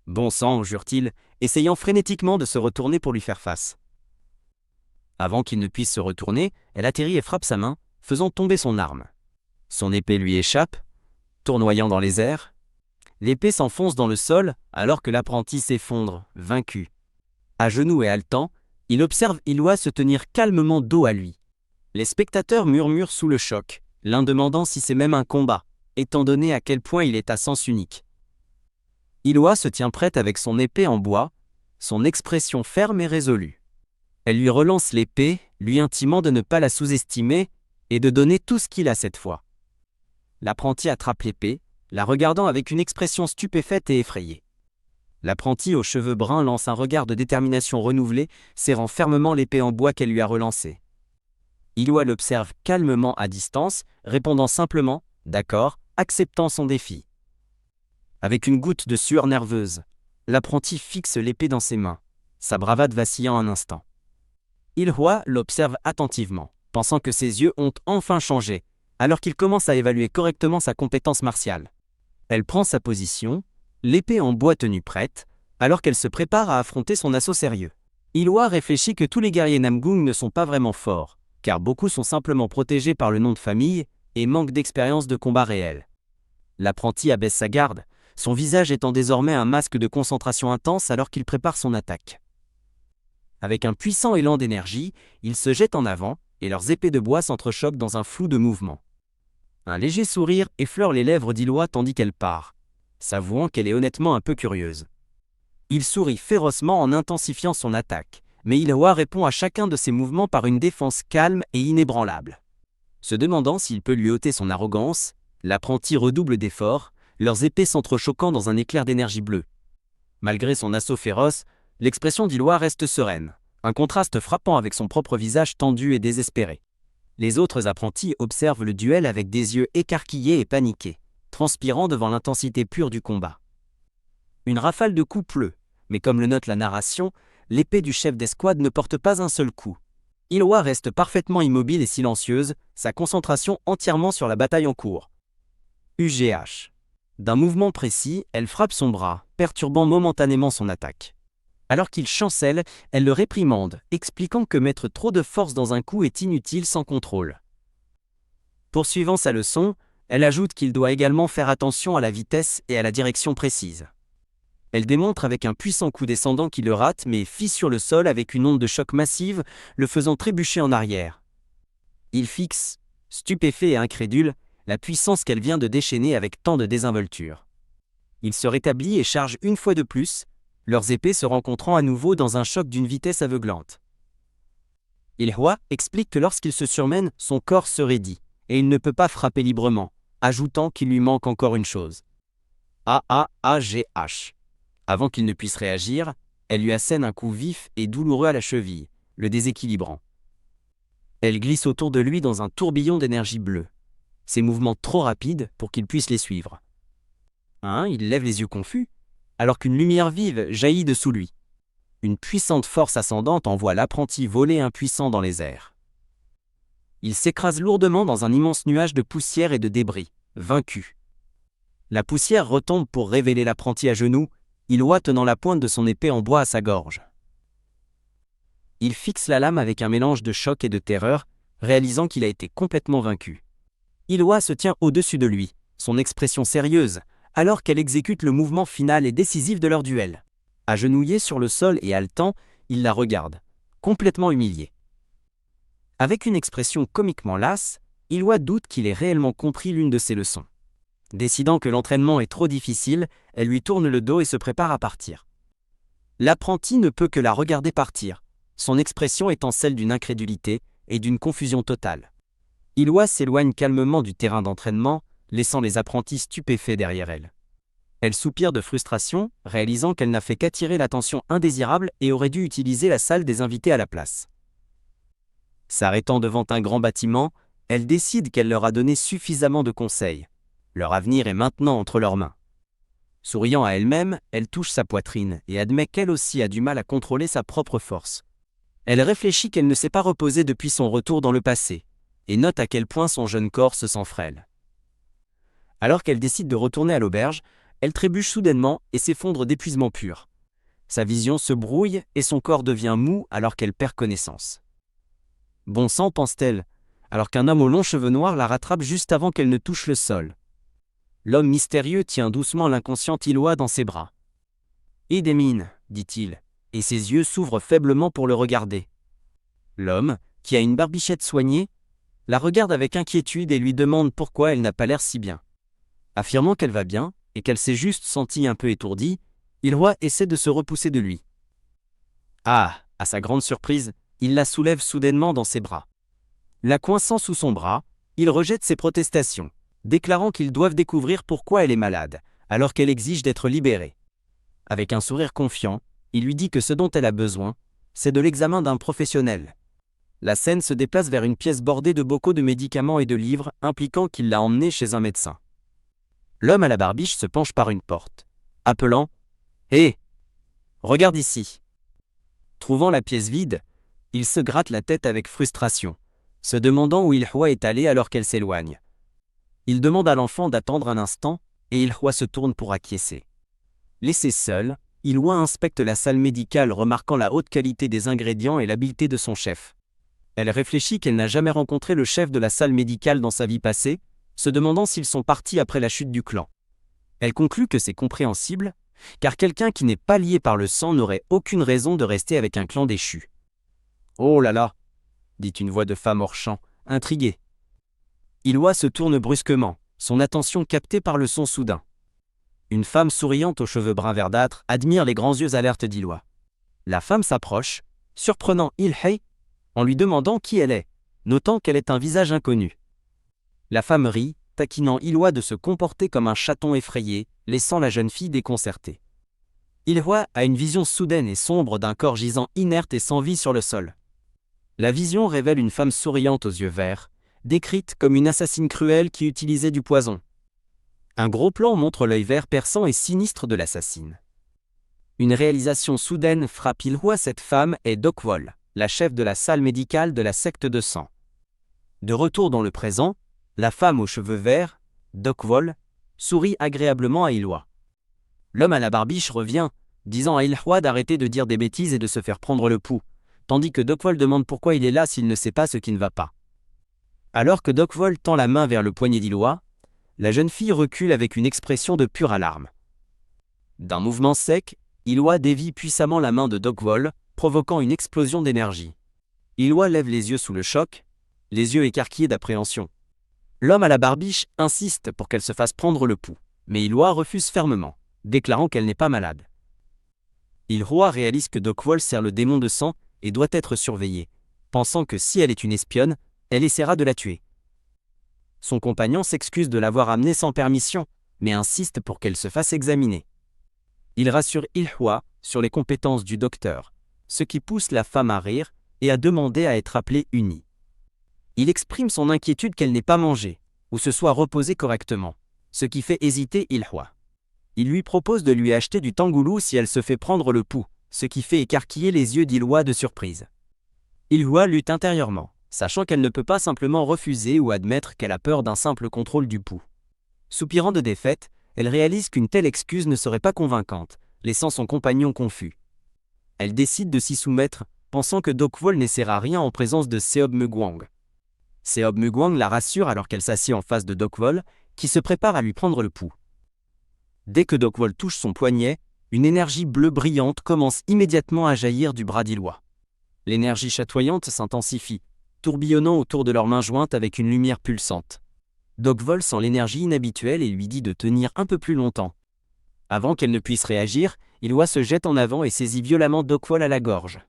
Bon sang, jure-t-il, essayant frénétiquement de se retourner pour lui faire face. Avant qu'il ne puisse se retourner, elle atterrit et frappe sa main, faisant tomber son arme. Son épée lui échappe, tournoyant dans les airs. L'épée s'enfonce dans le sol alors que l'apprenti s'effondre, vaincu. À genoux et haletant, il observe Illwa se tenir calmement dos à lui. Les spectateurs murmurent sous le choc, l'un demandant si c'est même un combat, étant donné à quel point il est à sens unique. Illwa se tient prête avec son épée en bois, son expression ferme et résolue. Elle lui relance l'épée, lui intimant de ne pas la sous-estimer et de donner tout ce qu'il a cette fois. L'apprenti attrape l'épée, la regardant avec une expression stupéfaite et effrayée. L'apprenti aux cheveux bruns lance un regard de détermination renouvelée, serrant fermement l'épée en bois qu'elle lui a relancée. Illwa l'observe calmement à distance, répondant simplement « D'accord », acceptant son défi. Avec une goutte de sueur nerveuse, l'apprenti fixe l'épée dans ses mains, sa bravade vacillant un instant. Illwa l'observe attentivement, pensant que ses yeux ont enfin changé, alors qu'il commence à évaluer correctement sa compétence martiale. Elle prend sa position, l'épée en bois tenue prête, alors qu'elle se prépare à affronter son assaut sérieux. Illwa réfléchit que tous les guerriers Namgung ne sont pas vraiment forts, car beaucoup sont simplement protégés par le nom de famille et manquent d'expérience de combat réel. L'apprenti abaisse sa garde, son visage étant désormais un masque de concentration intense alors qu'il prépare son attaque. Avec un puissant élan d'énergie, il se jette en avant, et leurs épées de bois s'entrechoquent dans un flou de mouvements. Un léger sourire effleure les lèvres d'Illwa tandis qu'elle part, s'avouant qu'elle est honnêtement un peu curieuse. Il sourit férocement en intensifiant son attaque, mais Illwa répond à chacun de ses mouvements par une défense calme et inébranlable. Se demandant s'il peut lui ôter son arrogance, l'apprenti redouble d'efforts, leurs épées s'entrechoquant dans un éclair d'énergie bleue. Malgré son assaut féroce, l'expression d'Illwa reste sereine, un contraste frappant avec son propre visage tendu et désespéré. Les autres apprentis observent le duel avec des yeux écarquillés et paniqués, transpirant devant l'intensité pure du combat. Une rafale de coups pleut, mais comme le note la narration, l'épée du chef d'escouade ne porte pas un seul coup. Illwa reste parfaitement immobile et silencieuse, sa concentration entièrement sur la bataille en cours. UGH. D'un mouvement précis, elle frappe son bras, perturbant momentanément son attaque. Alors qu'il chancelle, elle le réprimande, expliquant que mettre trop de force dans un coup est inutile sans contrôle. Poursuivant sa leçon, elle ajoute qu'il doit également faire attention à la vitesse et à la direction précise. Elle démontre avec un puissant coup descendant qui le rate mais fissure le sol avec une onde de choc massive, le faisant trébucher en arrière. Il fixe, stupéfait et incrédule, la puissance qu'elle vient de déchaîner avec tant de désinvolture. Il se rétablit et charge une fois de plus, leurs épées se rencontrant à nouveau dans un choc d'une vitesse aveuglante. Illwa explique que lorsqu'il se surmène, son corps se raidit, et il ne peut pas frapper librement, ajoutant qu'il lui manque encore une chose. AAAGH. Avant qu'il ne puisse réagir, elle lui assène un coup vif et douloureux à la cheville, le déséquilibrant. Elle glisse autour de lui dans un tourbillon d'énergie bleue, ses mouvements trop rapides pour qu'il puisse les suivre. Il lève les yeux confus, alors qu'une lumière vive jaillit dessous lui. Une puissante force ascendante envoie l'apprenti voler impuissant dans les airs. Il s'écrase lourdement dans un immense nuage de poussière et de débris, vaincu. La poussière retombe pour révéler l'apprenti à genoux, Illwa tenant la pointe de son épée en bois à sa gorge. Il fixe la lame avec un mélange de choc et de terreur, réalisant qu'il a été complètement vaincu. Illwa se tient au-dessus de lui, son expression sérieuse, alors qu'elle exécute le mouvement final et décisif de leur duel. Agenouillé sur le sol et haletant, il la regarde, complètement humilié. Avec une expression comiquement lasse, Illwa doute qu'il ait réellement compris l'une de ses leçons. Décidant que l'entraînement est trop difficile, elle lui tourne le dos et se prépare à partir. L'apprenti ne peut que la regarder partir, son expression étant celle d'une incrédulité et d'une confusion totale. Illwa s'éloigne calmement du terrain d'entraînement, laissant les apprentis stupéfaits derrière elle. Elle soupire de frustration, réalisant qu'elle n'a fait qu'attirer l'attention indésirable et aurait dû utiliser la salle des invités à la place. S'arrêtant devant un grand bâtiment, elle décide qu'elle leur a donné suffisamment de conseils. Leur avenir est maintenant entre leurs mains. Souriant à elle-même, elle touche sa poitrine et admet qu'elle aussi a du mal à contrôler sa propre force. Elle réfléchit qu'elle ne s'est pas reposée depuis son retour dans le passé, et note à quel point son jeune corps se sent frêle. Alors qu'elle décide de retourner à l'auberge, elle trébuche soudainement et s'effondre d'épuisement pur. Sa vision se brouille et son corps devient mou alors qu'elle perd connaissance. Bon sang, pense-t-elle, alors qu'un homme aux longs cheveux noirs la rattrape juste avant qu'elle ne touche le sol. L'homme mystérieux tient doucement l'inconsciente Illwa dans ses bras. « Edemine » dit-il, et ses yeux s'ouvrent faiblement pour le regarder. L'homme, qui a une barbichette soignée, la regarde avec inquiétude et lui demande pourquoi elle n'a pas l'air si bien. Affirmant qu'elle va bien, et qu'elle s'est juste sentie un peu étourdie, Illwa essaie de se repousser de lui. À sa grande surprise, il la soulève soudainement dans ses bras. La coinçant sous son bras, il rejette ses protestations, déclarant qu'ils doivent découvrir pourquoi elle est malade, alors qu'elle exige d'être libérée. Avec un sourire confiant, il lui dit que ce dont elle a besoin, c'est de l'examen d'un professionnel. La scène se déplace vers une pièce bordée de bocaux de médicaments et de livres, impliquant qu'il l'a emmenée chez un médecin. L'homme à la barbiche se penche par une porte, appelant « Hé, regarde ici !» Trouvant la pièce vide, il se gratte la tête avec frustration, se demandant où Illwa est allée alors qu'elle s'éloigne. Il demande à l'enfant d'attendre un instant, et Illwa se tourne pour acquiescer. Laissée seule, Illwa inspecte la salle médicale remarquant la haute qualité des ingrédients et l'habileté de son chef. Elle réfléchit qu'elle n'a jamais rencontré le chef de la salle médicale dans sa vie passée, se demandant s'ils sont partis après la chute du clan. Elle conclut que c'est compréhensible, car quelqu'un qui n'est pas lié par le sang n'aurait aucune raison de rester avec un clan déchu. Oh là là! dit une voix de femme hors champ, intriguée. Ilhwa se tourne brusquement, son attention captée par le son soudain. Une femme souriante aux cheveux bruns verdâtres admire les grands yeux alertes d'Ilhwa. La femme s'approche, surprenant Il-hei, en lui demandant qui elle est, notant qu'elle est un visage inconnu. La femme rit, taquinant Ilhwa de se comporter comme un chaton effrayé, laissant la jeune fille déconcertée. Ilhwa a une vision soudaine et sombre d'un corps gisant inerte et sans vie sur le sol. La vision révèle une femme souriante aux yeux verts, décrite comme une assassine cruelle qui utilisait du poison. Un gros plan montre l'œil vert perçant et sinistre de l'assassine. Une réalisation soudaine frappe Ilhwa. Cette femme est Dokwol, la chef de la salle médicale de la secte de sang. De retour dans le présent, la femme aux cheveux verts, Dokwol, sourit agréablement à Ilhwa. L'homme à la barbiche revient, disant à Ilhwa d'arrêter de dire des bêtises et de se faire prendre le pouls, tandis que Dokwol demande pourquoi il est là s'il ne sait pas ce qui ne va pas. Alors que Dokwol tend la main vers le poignet d'Ilhwa, la jeune fille recule avec une expression de pure alarme. D'un mouvement sec, Ilhwa dévie puissamment la main de Dokwol, provoquant une explosion d'énergie. Ilhwa lève les yeux sous le choc, les yeux écarquillés d'appréhension. L'homme à la barbiche insiste pour qu'elle se fasse prendre le pouls, mais Ilhwa refuse fermement, déclarant qu'elle n'est pas malade. Ilhwa réalise que Dokwol sert le démon de sang et doit être surveillée, pensant que si elle est une espionne, elle essaiera de la tuer. Son compagnon s'excuse de l'avoir amenée sans permission, mais insiste pour qu'elle se fasse examiner. Il rassure Ilhwa sur les compétences du docteur, ce qui pousse la femme à rire et à demander à être appelée Uni. Il exprime son inquiétude qu'elle n'ait pas mangé, ou se soit reposée correctement, ce qui fait hésiter Ilhwa. Il lui propose de lui acheter du tangoulou si elle se fait prendre le pouls, ce qui fait écarquiller les yeux d'Ilhwa de surprise. Ilhwa lutte intérieurement, sachant qu'elle ne peut pas simplement refuser ou admettre qu'elle a peur d'un simple contrôle du pouls. Soupirant de défaite, elle réalise qu'une telle excuse ne serait pas convaincante, laissant son compagnon confus. Elle décide de s'y soumettre, pensant que Dokwol n'essaiera rien en présence de Seob Mugwang. Seob Mugwang la rassure alors qu'elle s'assied en face de Dokwol, qui se prépare à lui prendre le pouls. Dès que Dokwol touche son poignet, une énergie bleue brillante commence immédiatement à jaillir du bras d'Ilhwa. L'énergie chatoyante s'intensifie, tourbillonnant autour de leurs mains jointes avec une lumière pulsante. Dokwol sent l'énergie inhabituelle et lui dit de tenir un peu plus longtemps. Avant qu'elle ne puisse réagir, Ilhwa se jette en avant et saisit violemment Dokwol à la gorge.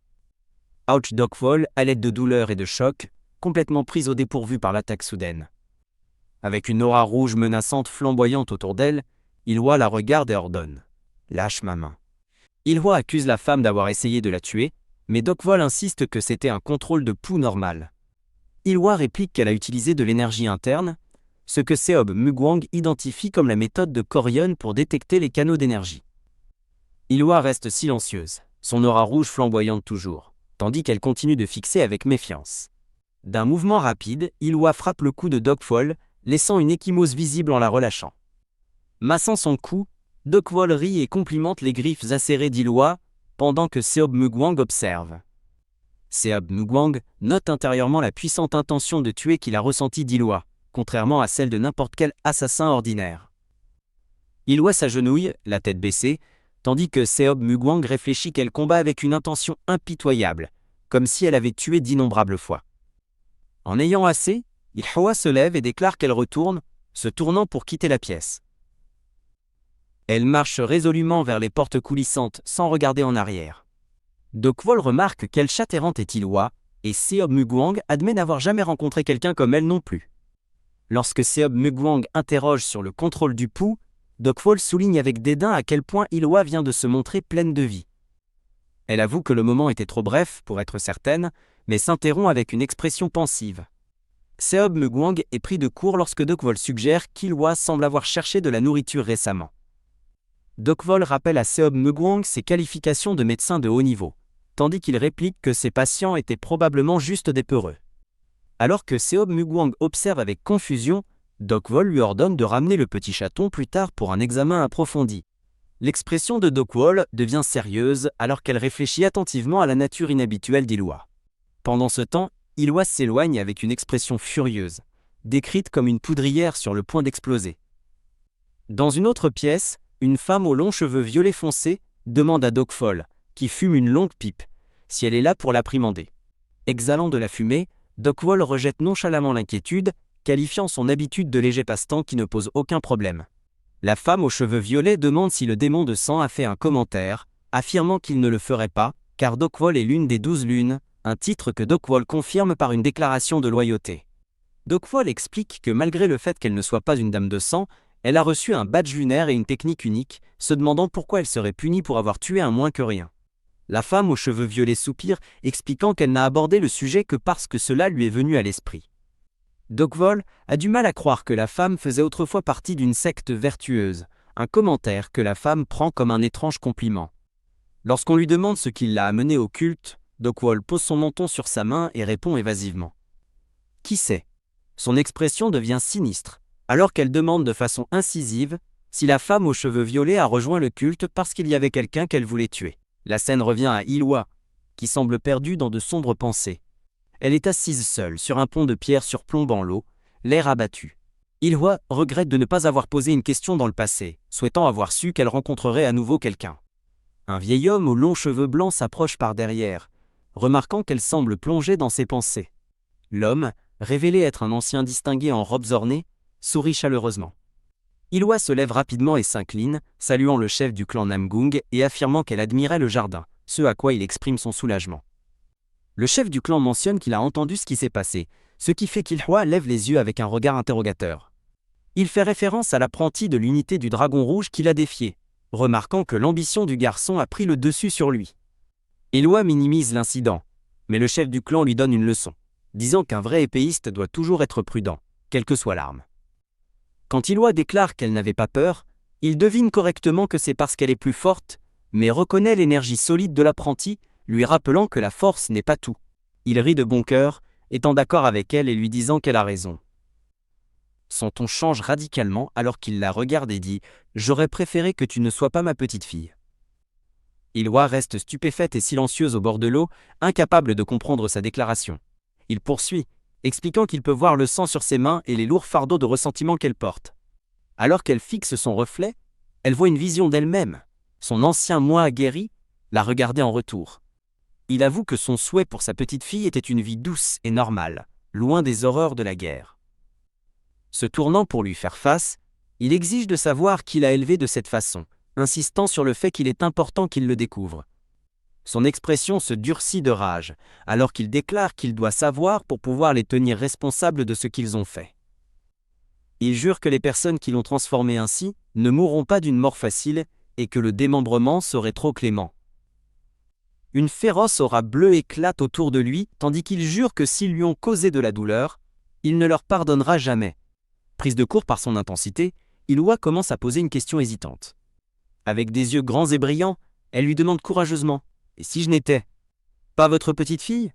Ouch! Dokwol, à l'aide de douleur et de choc, complètement prise au dépourvu par l'attaque soudaine. Avec une aura rouge menaçante flamboyante autour d'elle, Ilhwa la regarde et ordonne « Lâche ma main ». Ilhwa accuse la femme d'avoir essayé de la tuer, mais Dokwol insiste que c'était un contrôle de pouls normal. Ilhwa réplique qu'elle a utilisé de l'énergie interne, ce que Seob Mugwang identifie comme la méthode de Koryon pour détecter les canaux d'énergie. Ilhwa reste silencieuse, son aura rouge flamboyante toujours, tandis qu'elle continue de fixer avec méfiance. D'un mouvement rapide, Ilhwa frappe le cou de Dokwol, laissant une ecchymose visible en la relâchant. Massant son cou, Dokwol rit et complimente les griffes acérées d'Ilhwa, pendant que Seob Mugwang observe. Seob Mugwang note intérieurement la puissante intention de tuer qu'il a ressentie d'Ilhwa, contrairement à celle de n'importe quel assassin ordinaire. Ilhwa s'agenouille, la tête baissée, tandis que Seob Mugwang réfléchit qu'elle combat avec une intention impitoyable, comme si elle avait tué d'innombrables fois. En ayant assez, Ilhwa se lève et déclare qu'elle retourne, se tournant pour quitter la pièce. Elle marche résolument vers les portes coulissantes sans regarder en arrière. Dokwol remarque quelle chatte errante est Ilhwa, et Seob Mugwang admet n'avoir jamais rencontré quelqu'un comme elle non plus. Lorsque Seob Mugwang interroge sur le contrôle du pouls, Dokwol souligne avec dédain à quel point Ilhwa vient de se montrer pleine de vie. Elle avoue que le moment était trop bref pour être certaine, mais s'interrompt avec une expression pensive. Seob Mugwang est pris de court lorsque Dokwol suggère qu'Ilhwa semble avoir cherché de la nourriture récemment. Dokwol rappelle à Seob Mugwang ses qualifications de médecin de haut niveau, tandis qu'il réplique que ses patients étaient probablement juste des peureux. Alors que Seob Mugwang observe avec confusion, Dokwol lui ordonne de ramener le petit chaton plus tard pour un examen approfondi. L'expression de Dokwol devient sérieuse alors qu'elle réfléchit attentivement à la nature inhabituelle d'Ilhwa. Pendant ce temps, Ilhwa s'éloigne avec une expression furieuse, décrite comme une poudrière sur le point d'exploser. Dans une autre pièce, une femme aux longs cheveux violets foncés demande à Dokwol, qui fume une longue pipe, si elle est là pour l'apprimander. Exhalant de la fumée, Dockwall rejette nonchalamment l'inquiétude, qualifiant son habitude de léger passe-temps qui ne pose aucun problème. La femme aux cheveux violets demande si le démon de sang a fait un commentaire, affirmant qu'il ne le ferait pas, car Dockwall est l'une des 12 lunes, un titre que Dockwall confirme par une déclaration de loyauté. Dockwall explique que malgré le fait qu'elle ne soit pas une dame de sang, elle a reçu un badge lunaire et une technique unique, se demandant pourquoi elle serait punie pour avoir tué un moins que rien. La femme aux cheveux violets soupire, expliquant qu'elle n'a abordé le sujet que parce que cela lui est venu à l'esprit. Dockwall a du mal à croire que la femme faisait autrefois partie d'une secte vertueuse, un commentaire que la femme prend comme un étrange compliment. Lorsqu'on lui demande ce qui l'a amené au culte, Dockwall pose son menton sur sa main et répond évasivement. Qui sait ? Son expression devient sinistre, alors qu'elle demande de façon incisive si la femme aux cheveux violets a rejoint le culte parce qu'il y avait quelqu'un qu'elle voulait tuer. La scène revient à Illwa, qui semble perdue dans de sombres pensées. Elle est assise seule sur un pont de pierre surplombant l'eau, l'air abattu. Illwa regrette de ne pas avoir posé une question dans le passé, souhaitant avoir su qu'elle rencontrerait à nouveau quelqu'un. Un vieil homme aux longs cheveux blancs s'approche par derrière, remarquant qu'elle semble plongée dans ses pensées. L'homme, révélé être un ancien distingué en robes ornées, sourit chaleureusement. Illwa se lève rapidement et s'incline, saluant le chef du clan Namgung et affirmant qu'elle admirait le jardin, ce à quoi il exprime son soulagement. Le chef du clan mentionne qu'il a entendu ce qui s'est passé, ce qui fait qu'Illwa lève les yeux avec un regard interrogateur. Il fait référence à l'apprenti de l'unité du Dragon Rouge qu'il a défié, remarquant que l'ambition du garçon a pris le dessus sur lui. Illwa minimise l'incident, mais le chef du clan lui donne une leçon, disant qu'un vrai épéiste doit toujours être prudent, quelle que soit l'arme. Quand Illwa déclare qu'elle n'avait pas peur, il devine correctement que c'est parce qu'elle est plus forte, mais reconnaît l'énergie solide de l'apprenti, lui rappelant que la force n'est pas tout. Il rit de bon cœur, étant d'accord avec elle et lui disant qu'elle a raison. Son ton change radicalement alors qu'il la regarde et dit « J'aurais préféré que tu ne sois pas ma petite fille ». Illwa reste stupéfaite et silencieuse au bord de l'eau, incapable de comprendre sa déclaration. Il poursuit, expliquant qu'il peut voir le sang sur ses mains et les lourds fardeaux de ressentiment qu'elle porte. Alors qu'elle fixe son reflet, elle voit une vision d'elle-même, son ancien moi aguerri, la regarder en retour. Il avoue que son souhait pour sa petite fille était une vie douce et normale, loin des horreurs de la guerre. Se tournant pour lui faire face, il exige de savoir qui l'a élevé de cette façon, insistant sur le fait qu'il est important qu'il le découvre. Son expression se durcit de rage, alors qu'il déclare qu'il doit savoir pour pouvoir les tenir responsables de ce qu'ils ont fait. Il jure que les personnes qui l'ont transformé ainsi ne mourront pas d'une mort facile et que le démembrement serait trop clément. Une féroce aura bleue éclate autour de lui, tandis qu'il jure que s'ils lui ont causé de la douleur, il ne leur pardonnera jamais. Prise de court par son intensité, Illwa commence à poser une question hésitante. Avec des yeux grands et brillants, elle lui demande courageusement « Et si je n'étais pas votre petite fille ?»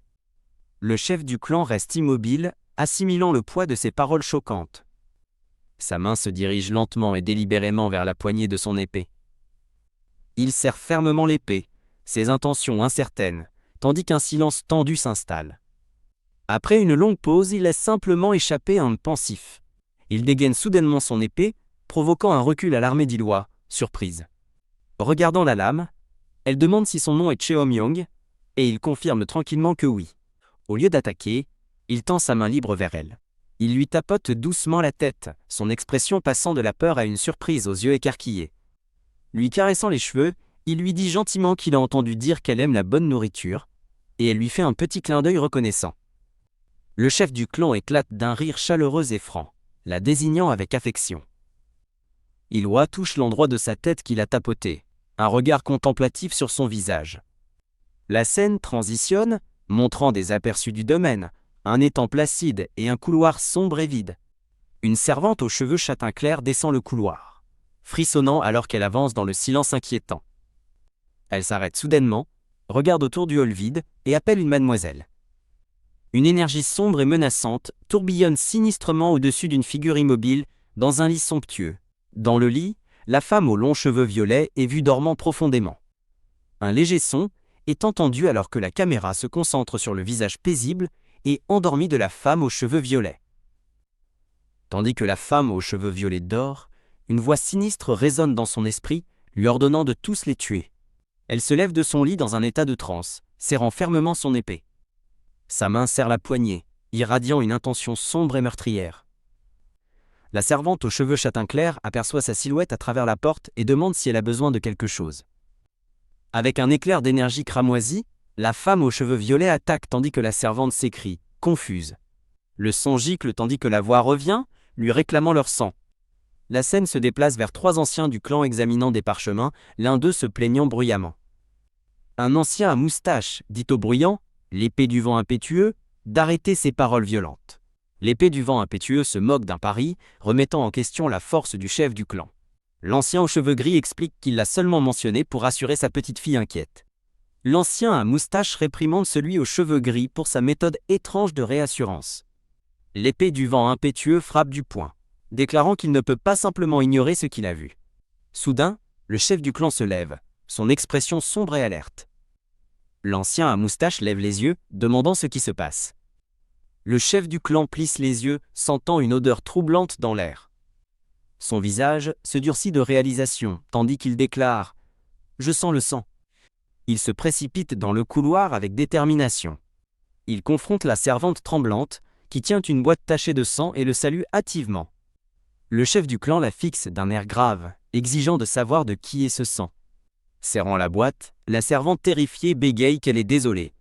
Le chef du clan reste immobile, assimilant le poids de ses paroles choquantes. Sa main se dirige lentement et délibérément vers la poignée de son épée. Il serre fermement l'épée, ses intentions incertaines, tandis qu'un silence tendu s'installe. Après une longue pause, il laisse simplement échapper un pensif. Il dégaine soudainement son épée, provoquant un recul à l'armée d'Illwa, surprise. Regardant la lame, elle demande si son nom est Cheomyong, et il confirme tranquillement que oui. Au lieu d'attaquer, il tend sa main libre vers elle. Il lui tapote doucement la tête, son expression passant de la peur à une surprise aux yeux écarquillés. Lui caressant les cheveux, il lui dit gentiment qu'il a entendu dire qu'elle aime la bonne nourriture, et elle lui fait un petit clin d'œil reconnaissant. Le chef du clan éclate d'un rire chaleureux et franc, la désignant avec affection. Illwa touche l'endroit de sa tête qu'il a tapoté, un regard contemplatif sur son visage. La scène transitionne, montrant des aperçus du domaine, un étang placide et un couloir sombre et vide. Une servante aux cheveux châtain clair descend le couloir, frissonnant alors qu'elle avance dans le silence inquiétant. Elle s'arrête soudainement, regarde autour du hall vide et appelle une mademoiselle. Une énergie sombre et menaçante tourbillonne sinistrement au-dessus d'une figure immobile dans un lit somptueux. Dans le lit, la femme aux longs cheveux violets est vue dormant profondément. Un léger son est entendu alors que la caméra se concentre sur le visage paisible et endormi de la femme aux cheveux violets. Tandis que la femme aux cheveux violets dort, une voix sinistre résonne dans son esprit, lui ordonnant de tous les tuer. Elle se lève de son lit dans un état de transe, serrant fermement son épée. Sa main serre la poignée, irradiant une intention sombre et meurtrière. La servante aux cheveux châtain clair aperçoit sa silhouette à travers la porte et demande si elle a besoin de quelque chose. Avec un éclair d'énergie cramoisie, la femme aux cheveux violets attaque tandis que la servante s'écrie, confuse. Le sang gicle tandis que la voix revient, lui réclamant leur sang. La scène se déplace vers 3 anciens du clan examinant des parchemins, l'un d'eux se plaignant bruyamment. Un ancien à moustache dit au bruyant, l'épée du vent impétueux, d'arrêter ces paroles violentes. L'épée du vent impétueux se moque d'un pari, remettant en question la force du chef du clan. L'ancien aux cheveux gris explique qu'il l'a seulement mentionné pour rassurer sa petite fille inquiète. L'ancien à moustache réprimande celui aux cheveux gris pour sa méthode étrange de réassurance. L'épée du vent impétueux frappe du poing, déclarant qu'il ne peut pas simplement ignorer ce qu'il a vu. Soudain, le chef du clan se lève, son expression sombre et alerte. L'ancien à moustache lève les yeux, demandant ce qui se passe. Le chef du clan plisse les yeux, sentant une odeur troublante dans l'air. Son visage se durcit de réalisation, tandis qu'il déclare « Je sens le sang ». Il se précipite dans le couloir avec détermination. Il confronte la servante tremblante, qui tient une boîte tachée de sang et le salue hâtivement. Le chef du clan la fixe d'un air grave, exigeant de savoir de qui est ce sang. Serrant la boîte, la servante terrifiée bégaye qu'elle est désolée.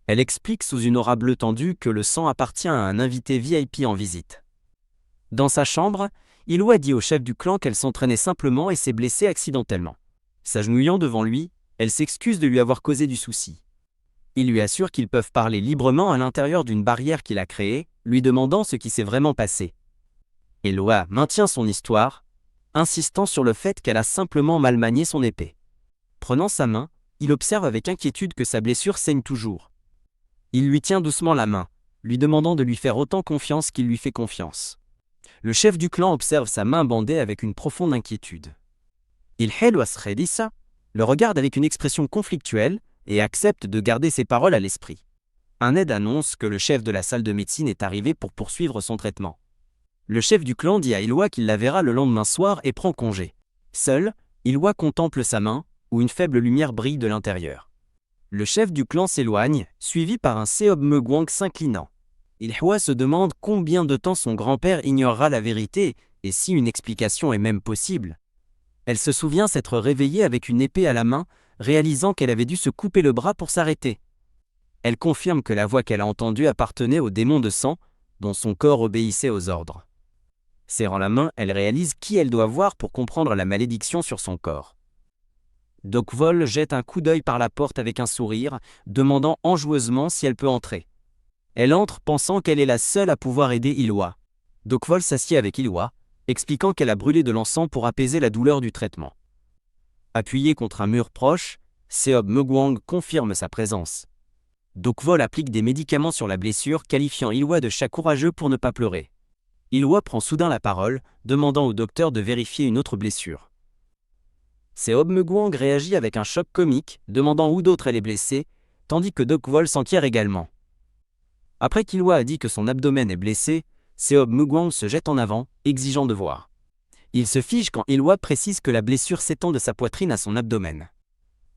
Elle explique sous une aura bleue tendue que le sang appartient à un invité VIP en visite. Dans sa chambre, Iloa dit au chef du clan qu'elle s'entraînait simplement et s'est blessée accidentellement. S'agenouillant devant lui, elle s'excuse de lui avoir causé du souci. Il lui assure qu'ils peuvent parler librement à l'intérieur d'une barrière qu'il a créée, lui demandant ce qui s'est vraiment passé. Iloa maintient son histoire, insistant sur le fait qu'elle a simplement mal manié son épée. Prenant sa main, il observe avec inquiétude que sa blessure saigne toujours. Il lui tient doucement la main, lui demandant de lui faire autant confiance qu'il lui fait confiance. Le chef du clan observe sa main bandée avec une profonde inquiétude. Il le regarde avec une expression conflictuelle et accepte de garder ses paroles à l'esprit. Un aide annonce que le chef de la salle de médecine est arrivé pour poursuivre son traitement. Le chef du clan dit à Iloa qu'il la verra le lendemain soir et prend congé. Seul, Iloa contemple sa main, où une faible lumière brille de l'intérieur. Le chef du clan s'éloigne, suivi par un Seob Megwang s'inclinant. Iloa se demande combien de temps son grand-père ignorera la vérité et si une explication est même possible. Elle se souvient s'être réveillée avec une épée à la main, réalisant qu'elle avait dû se couper le bras pour s'arrêter. Elle confirme que la voix qu'elle a entendue appartenait au démon de sang, dont son corps obéissait aux ordres. Serrant la main, elle réalise qui elle doit voir pour comprendre la malédiction sur son corps. Dokvol jette un coup d'œil par la porte avec un sourire, demandant enjoueusement si elle peut entrer. Elle entre pensant qu'elle est la seule à pouvoir aider Iloa. Dokvol s'assied avec Iloa, expliquant qu'elle a brûlé de l'encens pour apaiser la douleur du traitement. Appuyé contre un mur proche, Seob Megwang confirme sa présence. Dokvol applique des médicaments sur la blessure, qualifiant Iloa de chat courageux pour ne pas pleurer. Iloa prend soudain la parole, demandant au docteur de vérifier une autre blessure. Seob Megwang réagit avec un choc comique, demandant où d'autre elle est blessée, tandis que Dokvol s'enquiert également. Après qu'Iloa a dit que son abdomen est blessé, Seob Megwang se jette en avant, exigeant de voir. Il se fige quand Iloa précise que la blessure s'étend de sa poitrine à son abdomen.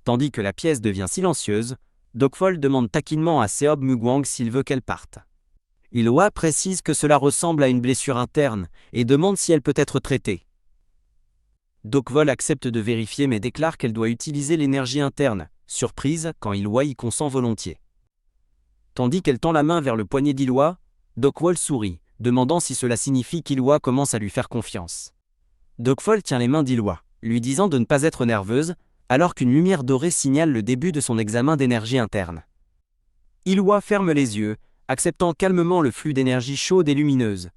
Tandis que la pièce devient silencieuse, Dokvol demande taquinement à Seob Megwang s'il veut qu'elle parte. Iloa précise que cela ressemble à une blessure interne et demande si elle peut être traitée. Dokvol accepte de vérifier mais déclare qu'elle doit utiliser l'énergie interne, surprise quand Iloa y consent volontiers. Tandis qu'elle tend la main vers le poignet d'Iloa, Dokvol sourit, demandant si cela signifie qu'Iloa commence à lui faire confiance. Dokvol tient les mains d'Iloa, lui disant de ne pas être nerveuse, alors qu'une lumière dorée signale le début de son examen d'énergie interne. Iloa ferme les yeux, acceptant calmement le flux d'énergie chaude et lumineuse.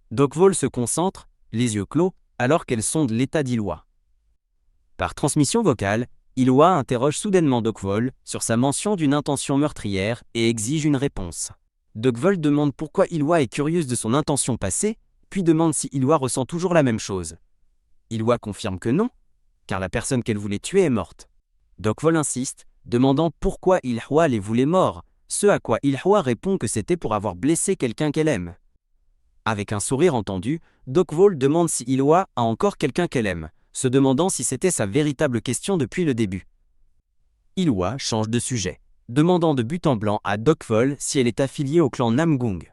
Dokvol se concentre, les yeux clos, alors qu'elle sonde l'état d'Iloa. Par transmission vocale, Iloa interroge soudainement Dokvol sur sa mention d'une intention meurtrière et exige une réponse. Dokvol demande pourquoi Iloa est curieuse de son intention passée, puis demande si Iloa ressent toujours la même chose. Iloa confirme que non, car la personne qu'elle voulait tuer est morte. Dokvol insiste, demandant pourquoi Iloa les voulait morts, ce à quoi Iloa répond que c'était pour avoir blessé quelqu'un qu'elle aime. Avec un sourire entendu, Dokvol demande si Iloa a encore quelqu'un qu'elle aime, se demandant si c'était sa véritable question depuis le début. Iloa change de sujet, demandant de but en blanc à Dokvol si elle est affiliée au clan Namgung.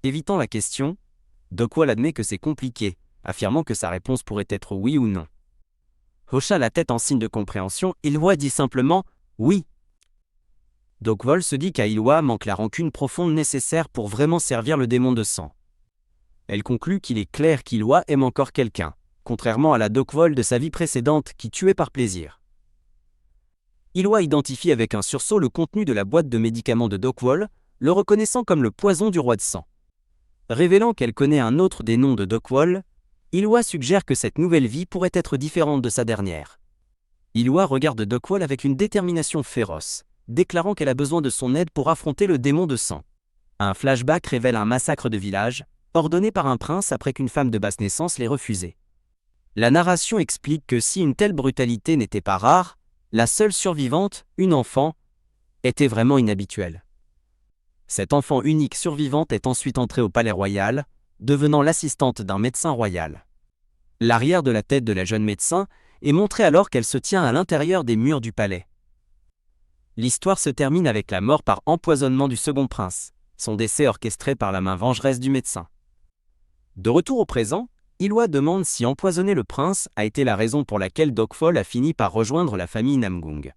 Évitant la question, Dockwall admet que c'est compliqué, affirmant que sa réponse pourrait être oui ou non. Hocha la tête en signe de compréhension, Illwa dit simplement « oui ». Dockwall se dit qu'à Illwa manque la rancune profonde nécessaire pour vraiment servir le démon de sang. Elle conclut qu'il est clair qu'Illwa aime encore quelqu'un, contrairement à la Dockwall de sa vie précédente qui tuait par plaisir. Illwa identifie avec un sursaut le contenu de la boîte de médicaments de Dockwall, le reconnaissant comme le poison du roi de sang. Révélant qu'elle connaît un autre des noms de Dockwall, Illwa suggère que cette nouvelle vie pourrait être différente de sa dernière. Illwa regarde Dockwall avec une détermination féroce, déclarant qu'elle a besoin de son aide pour affronter le démon de sang. Un flashback révèle un massacre de village, ordonné par un prince après qu'une femme de basse naissance l'ait refusé. La narration explique que si une telle brutalité n'était pas rare, la seule survivante, une enfant, était vraiment inhabituelle. Cette enfant unique survivante est ensuite entrée au palais royal, devenant l'assistante d'un médecin royal. L'arrière de la tête de la jeune médecin est montré alors qu'elle se tient à l'intérieur des murs du palais. L'histoire se termine avec la mort par empoisonnement du second prince, son décès orchestré par la main vengeresse du médecin. De retour au présent, Illwa demande si empoisonner le prince a été la raison pour laquelle Dockwall a fini par rejoindre la famille Namgung.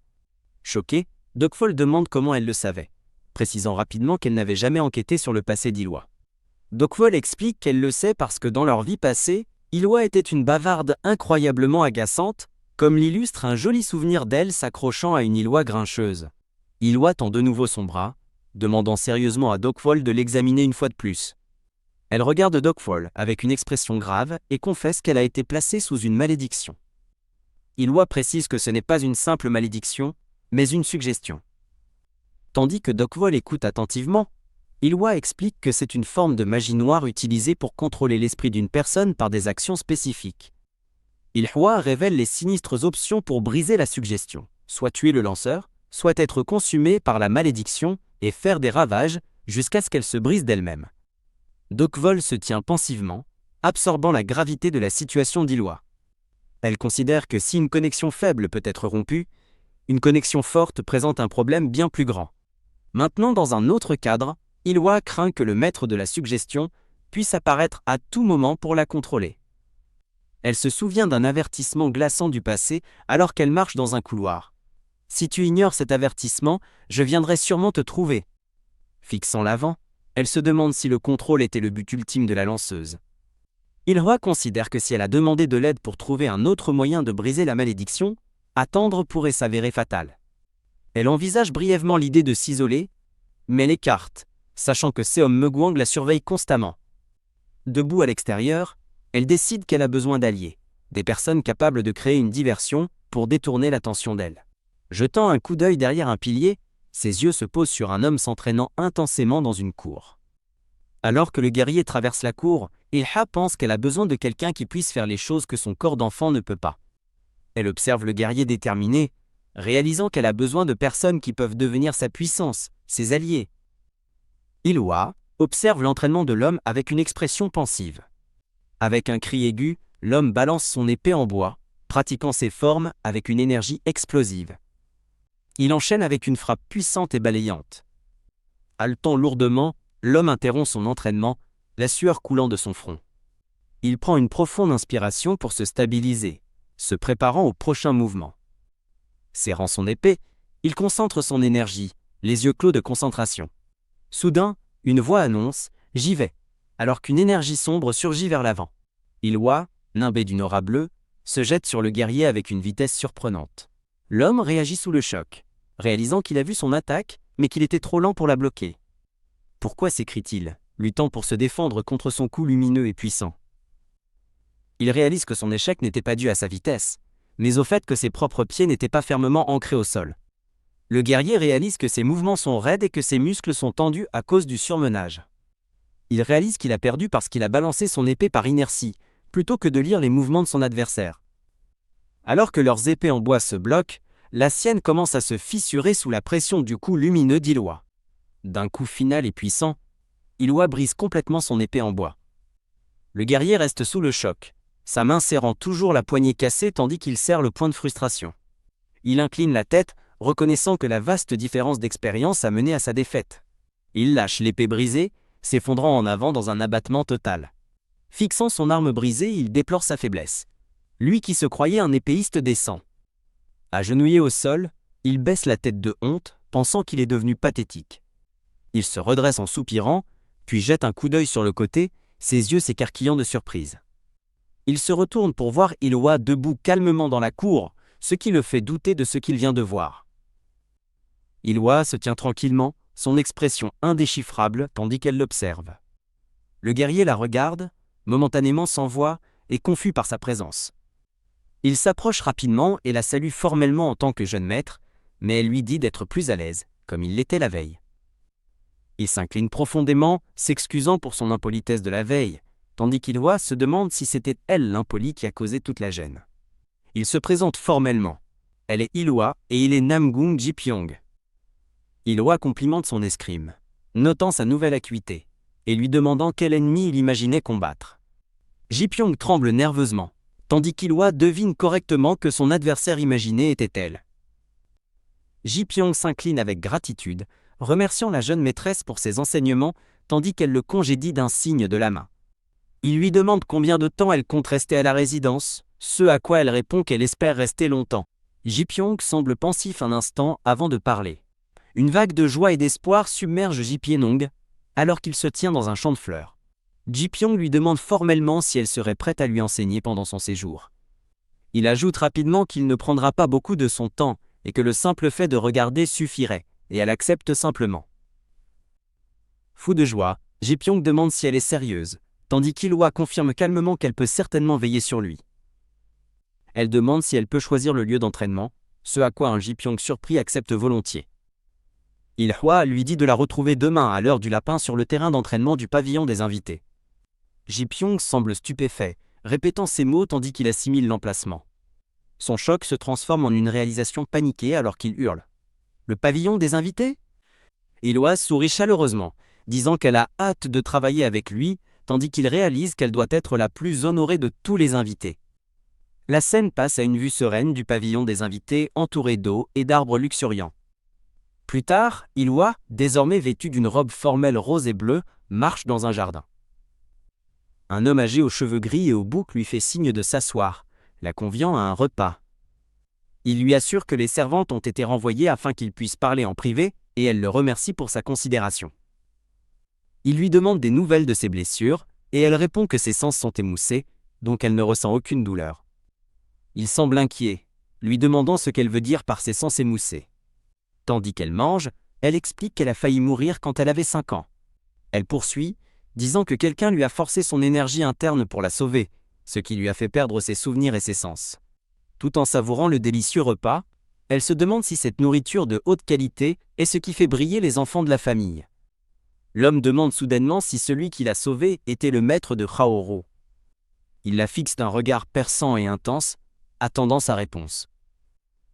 Choquée, Dockwall demande comment elle le savait, précisant rapidement qu'elle n'avait jamais enquêté sur le passé d'Illwa. Dockwall explique qu'elle le sait parce que dans leur vie passée, Illwa était une bavarde incroyablement agaçante, comme l'illustre un joli souvenir d'elle s'accrochant à une Illwa grincheuse. Illwa tend de nouveau son bras, demandant sérieusement à Dockwall de l'examiner une fois de plus. Elle regarde Dockwall avec une expression grave et confesse qu'elle a été placée sous une malédiction. Illwa précise que ce n'est pas une simple malédiction, mais une suggestion. Tandis que Dockwall écoute attentivement, Illwa explique que c'est une forme de magie noire utilisée pour contrôler l'esprit d'une personne par des actions spécifiques. Illwa révèle les sinistres options pour briser la suggestion, soit tuer le lanceur, soit être consumé par la malédiction et faire des ravages jusqu'à ce qu'elle se brise d'elle-même. Dockwall se tient pensivement, absorbant la gravité de la situation d'Illwa. Elle considère que si une connexion faible peut être rompue, une connexion forte présente un problème bien plus grand. Maintenant, dans un autre cadre, Illwa craint que le maître de la suggestion puisse apparaître à tout moment pour la contrôler. Elle se souvient d'un avertissement glaçant du passé alors qu'elle marche dans un couloir. « Si tu ignores cet avertissement, je viendrai sûrement te trouver. » Fixant l'avant, elle se demande si le contrôle était le but ultime de la lanceuse. Illwa considère que si elle a demandé de l'aide pour trouver un autre moyen de briser la malédiction, attendre pourrait s'avérer fatal. Elle envisage brièvement l'idée de s'isoler, mais l'écarte, sachant que Seom Meguang la surveille constamment. Debout à l'extérieur, elle décide qu'elle a besoin d'alliés, des personnes capables de créer une diversion pour détourner l'attention d'elle. Jetant un coup d'œil derrière un pilier, ses yeux se posent sur un homme s'entraînant intensément dans une cour. Alors que le guerrier traverse la cour, Ilha pense qu'elle a besoin de quelqu'un qui puisse faire les choses que son corps d'enfant ne peut pas. Elle observe le guerrier déterminé, réalisant qu'elle a besoin de personnes qui peuvent devenir sa puissance, ses alliés. Illwa observe l'entraînement de l'homme avec une expression pensive. Avec un cri aigu, l'homme balance son épée en bois, pratiquant ses formes avec une énergie explosive. Il enchaîne avec une frappe puissante et balayante. Haletant lourdement, l'homme interrompt son entraînement, la sueur coulant de son front. Il prend une profonde inspiration pour se stabiliser, se préparant au prochain mouvement. Serrant son épée, il concentre son énergie, les yeux clos de concentration. Soudain, une voix annonce « J'y vais », alors qu'une énergie sombre surgit vers l'avant. Illwa, nimbé d'une aura bleue, se jette sur le guerrier avec une vitesse surprenante. L'homme réagit sous le choc, réalisant qu'il a vu son attaque, mais qu'il était trop lent pour la bloquer. Pourquoi s'écrie-t-il, luttant pour se défendre contre son coup lumineux et puissant? Il réalise que son échec n'était pas dû à sa vitesse, mais au fait que ses propres pieds n'étaient pas fermement ancrés au sol. Le guerrier réalise que ses mouvements sont raides et que ses muscles sont tendus à cause du surmenage. Il réalise qu'il a perdu parce qu'il a balancé son épée par inertie, plutôt que de lire les mouvements de son adversaire. Alors que leurs épées en bois se bloquent, la sienne commence à se fissurer sous la pression du coup lumineux d'Illwa. D'un coup final et puissant, Illwa brise complètement son épée en bois. Le guerrier reste sous le choc, sa main serrant toujours la poignée cassée tandis qu'il serre le point de frustration. Il incline la tête, reconnaissant que la vaste différence d'expérience a mené à sa défaite. Il lâche l'épée brisée, s'effondrant en avant dans un abattement total. Fixant son arme brisée, il déplore sa faiblesse. Lui qui se croyait un épéiste descend. Agenouillé au sol, il baisse la tête de honte, pensant qu'il est devenu pathétique. Il se redresse en soupirant, puis jette un coup d'œil sur le côté, ses yeux s'écarquillant de surprise. Il se retourne pour voir Iloa debout calmement dans la cour, ce qui le fait douter de ce qu'il vient de voir. Iloa se tient tranquillement, son expression indéchiffrable tandis qu'elle l'observe. Le guerrier la regarde, momentanément sans voix et confus par sa présence. Il s'approche rapidement et la salue formellement en tant que jeune maître, mais elle lui dit d'être plus à l'aise, comme il l'était la veille. Il s'incline profondément, s'excusant pour son impolitesse de la veille, tandis qu'Iloa se demande si c'était elle l'impoli qui a causé toute la gêne. Il se présente formellement. Elle est Iloa et il est Namgung Jipyong. Iloa complimente son escrime, notant sa nouvelle acuité, et lui demandant quel ennemi il imaginait combattre. Jipyong tremble nerveusement, tandis qu'Iloa devine correctement que son adversaire imaginé était elle. Jipyong s'incline avec gratitude, remerciant la jeune maîtresse pour ses enseignements, tandis qu'elle le congédie d'un signe de la main. Il lui demande combien de temps elle compte rester à la résidence, ce à quoi elle répond qu'elle espère rester longtemps. Jipyong semble pensif un instant avant de parler. Une vague de joie et d'espoir submerge Jipyenong, alors qu'il se tient dans un champ de fleurs. Jipyong lui demande formellement si elle serait prête à lui enseigner pendant son séjour. Il ajoute rapidement qu'il ne prendra pas beaucoup de son temps, et que le simple fait de regarder suffirait, et elle accepte simplement. Fou de joie, Jipyong demande si elle est sérieuse, tandis qu'Iloa confirme calmement qu'elle peut certainement veiller sur lui. Elle demande si elle peut choisir le lieu d'entraînement, ce à quoi un Jipyong surpris accepte volontiers. Iloa lui dit de la retrouver demain à l'heure du lapin sur le terrain d'entraînement du pavillon des invités. Jipyong semble stupéfait, répétant ces mots tandis qu'il assimile l'emplacement. Son choc se transforme en une réalisation paniquée alors qu'il hurle. Le pavillon des invités ? Iloa sourit chaleureusement, disant qu'elle a hâte de travailler avec lui, tandis qu'il réalise qu'elle doit être la plus honorée de tous les invités. La scène passe à une vue sereine du pavillon des invités entouré d'eau et d'arbres luxuriants. Plus tard, Iloa, désormais vêtu d'une robe formelle rose et bleue, marche dans un jardin. Un homme âgé aux cheveux gris et aux boucles lui fait signe de s'asseoir, la conviant à un repas. Il lui assure que les servantes ont été renvoyées afin qu'il puisse parler en privé, et elle le remercie pour sa considération. Il lui demande des nouvelles de ses blessures, et elle répond que ses sens sont émoussés, donc elle ne ressent aucune douleur. Il semble inquiet, lui demandant ce qu'elle veut dire par ses sens émoussés. Tandis qu'elle mange, elle explique qu'elle a failli mourir quand elle avait 5 ans. Elle poursuit, disant que quelqu'un lui a forcé son énergie interne pour la sauver, ce qui lui a fait perdre ses souvenirs et ses sens. Tout en savourant le délicieux repas, elle se demande si cette nourriture de haute qualité est ce qui fait briller les enfants de la famille. L'homme demande soudainement si celui qui l'a sauvée était le maître de Haoro. Il la fixe d'un regard perçant et intense, attendant sa réponse.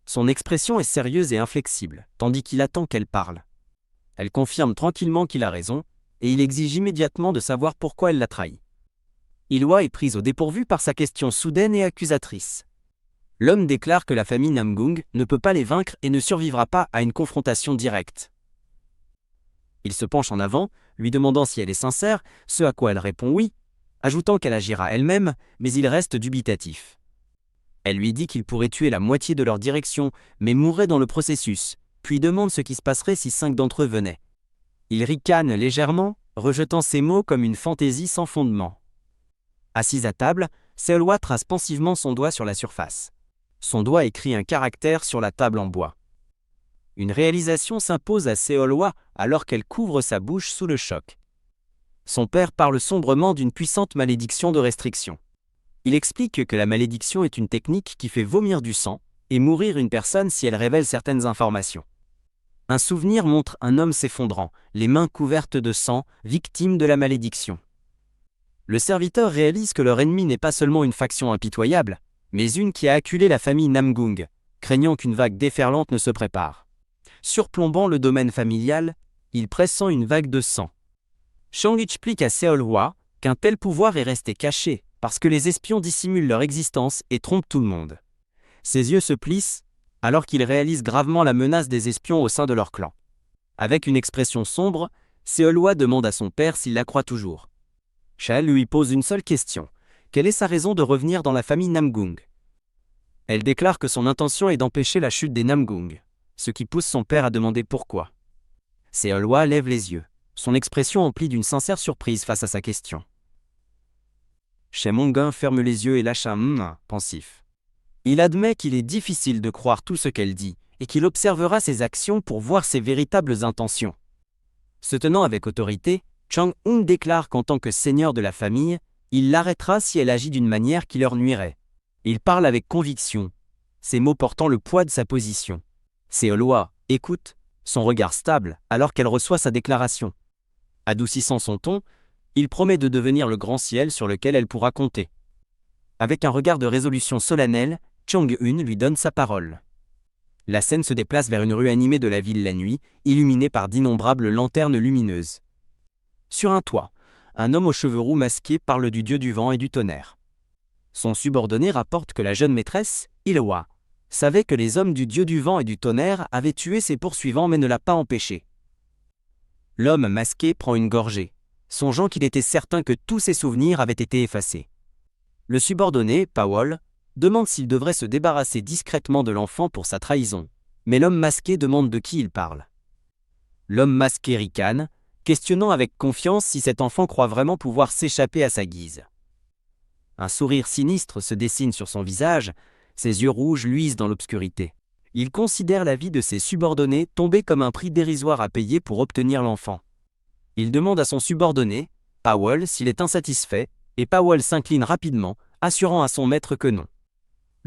Son expression est sérieuse et inflexible, tandis qu'il attend qu'elle parle. Elle confirme tranquillement qu'il a raison, et il exige immédiatement de savoir pourquoi elle l'a trahi. Iloa est prise au dépourvu par sa question soudaine et accusatrice. L'homme déclare que la famille Namgung ne peut pas les vaincre et ne survivra pas à une confrontation directe. Il se penche en avant, lui demandant si elle est sincère, ce à quoi elle répond oui, ajoutant qu'elle agira elle-même, mais il reste dubitatif. Elle lui dit qu'il pourrait tuer la moitié de leur direction, mais mourrait dans le processus, puis demande ce qui se passerait si 5 d'entre eux venaient. Il ricane légèrement, rejetant ces mots comme une fantaisie sans fondement. Assise à table, Seolwa trace pensivement son doigt sur la surface. Son doigt écrit un caractère sur la table en bois. Une réalisation s'impose à Seolwa alors qu'elle couvre sa bouche sous le choc. Son père parle sombrement d'une puissante malédiction de restriction. Il explique que la malédiction est une technique qui fait vomir du sang et mourir une personne si elle révèle certaines informations. Un souvenir montre un homme s'effondrant, les mains couvertes de sang, victime de la malédiction. Le serviteur réalise que leur ennemi n'est pas seulement une faction impitoyable, mais une qui a acculé la famille Namgung, craignant qu'une vague déferlante ne se prépare. Surplombant le domaine familial, il pressent une vague de sang. Chang explique à Seolwa qu'un tel pouvoir est resté caché, parce que les espions dissimulent leur existence et trompent tout le monde. Ses yeux se plissent, alors qu'il réalise gravement la menace des espions au sein de leur clan. Avec une expression sombre, Seolhwa demande à son père s'il la croit toujours. Chae lui pose une seule question. Quelle est sa raison de revenir dans la famille Namgung? Elle déclare que son intention est d'empêcher la chute des Namgung, ce qui pousse son père à demander pourquoi. Seolhwa lève les yeux, son expression emplie d'une sincère surprise face à sa question. Chae Mong-un ferme les yeux et lâche un pensif. Il admet qu'il est difficile de croire tout ce qu'elle dit et qu'il observera ses actions pour voir ses véritables intentions. Se tenant avec autorité, Chang-un déclare qu'en tant que seigneur de la famille, il l'arrêtera si elle agit d'une manière qui leur nuirait. Il parle avec conviction, ses mots portant le poids de sa position. Seolhwa écoute, son regard stable, alors qu'elle reçoit sa déclaration. Adoucissant son ton, il promet de devenir le grand ciel sur lequel elle pourra compter. Avec un regard de résolution solennelle, Chang-un lui donne sa parole. La scène se déplace vers une rue animée de la ville la nuit, illuminée par d'innombrables lanternes lumineuses. Sur un toit, un homme aux cheveux roux masqués parle du dieu du vent et du tonnerre. Son subordonné rapporte que la jeune maîtresse, Ilhwa, savait que les hommes du dieu du vent et du tonnerre avaient tué ses poursuivants mais ne l'a pas empêché. L'homme masqué prend une gorgée, songeant qu'il était certain que tous ses souvenirs avaient été effacés. Le subordonné, Powell, demande s'il devrait se débarrasser discrètement de l'enfant pour sa trahison, mais l'homme masqué demande de qui il parle. L'homme masqué ricane, questionnant avec confiance si cet enfant croit vraiment pouvoir s'échapper à sa guise. Un sourire sinistre se dessine sur son visage, ses yeux rouges luisent dans l'obscurité. Il considère la vie de ses subordonnés tombée comme un prix dérisoire à payer pour obtenir l'enfant. Il demande à son subordonné, Powell, s'il est insatisfait, et Powell s'incline rapidement, assurant à son maître que non.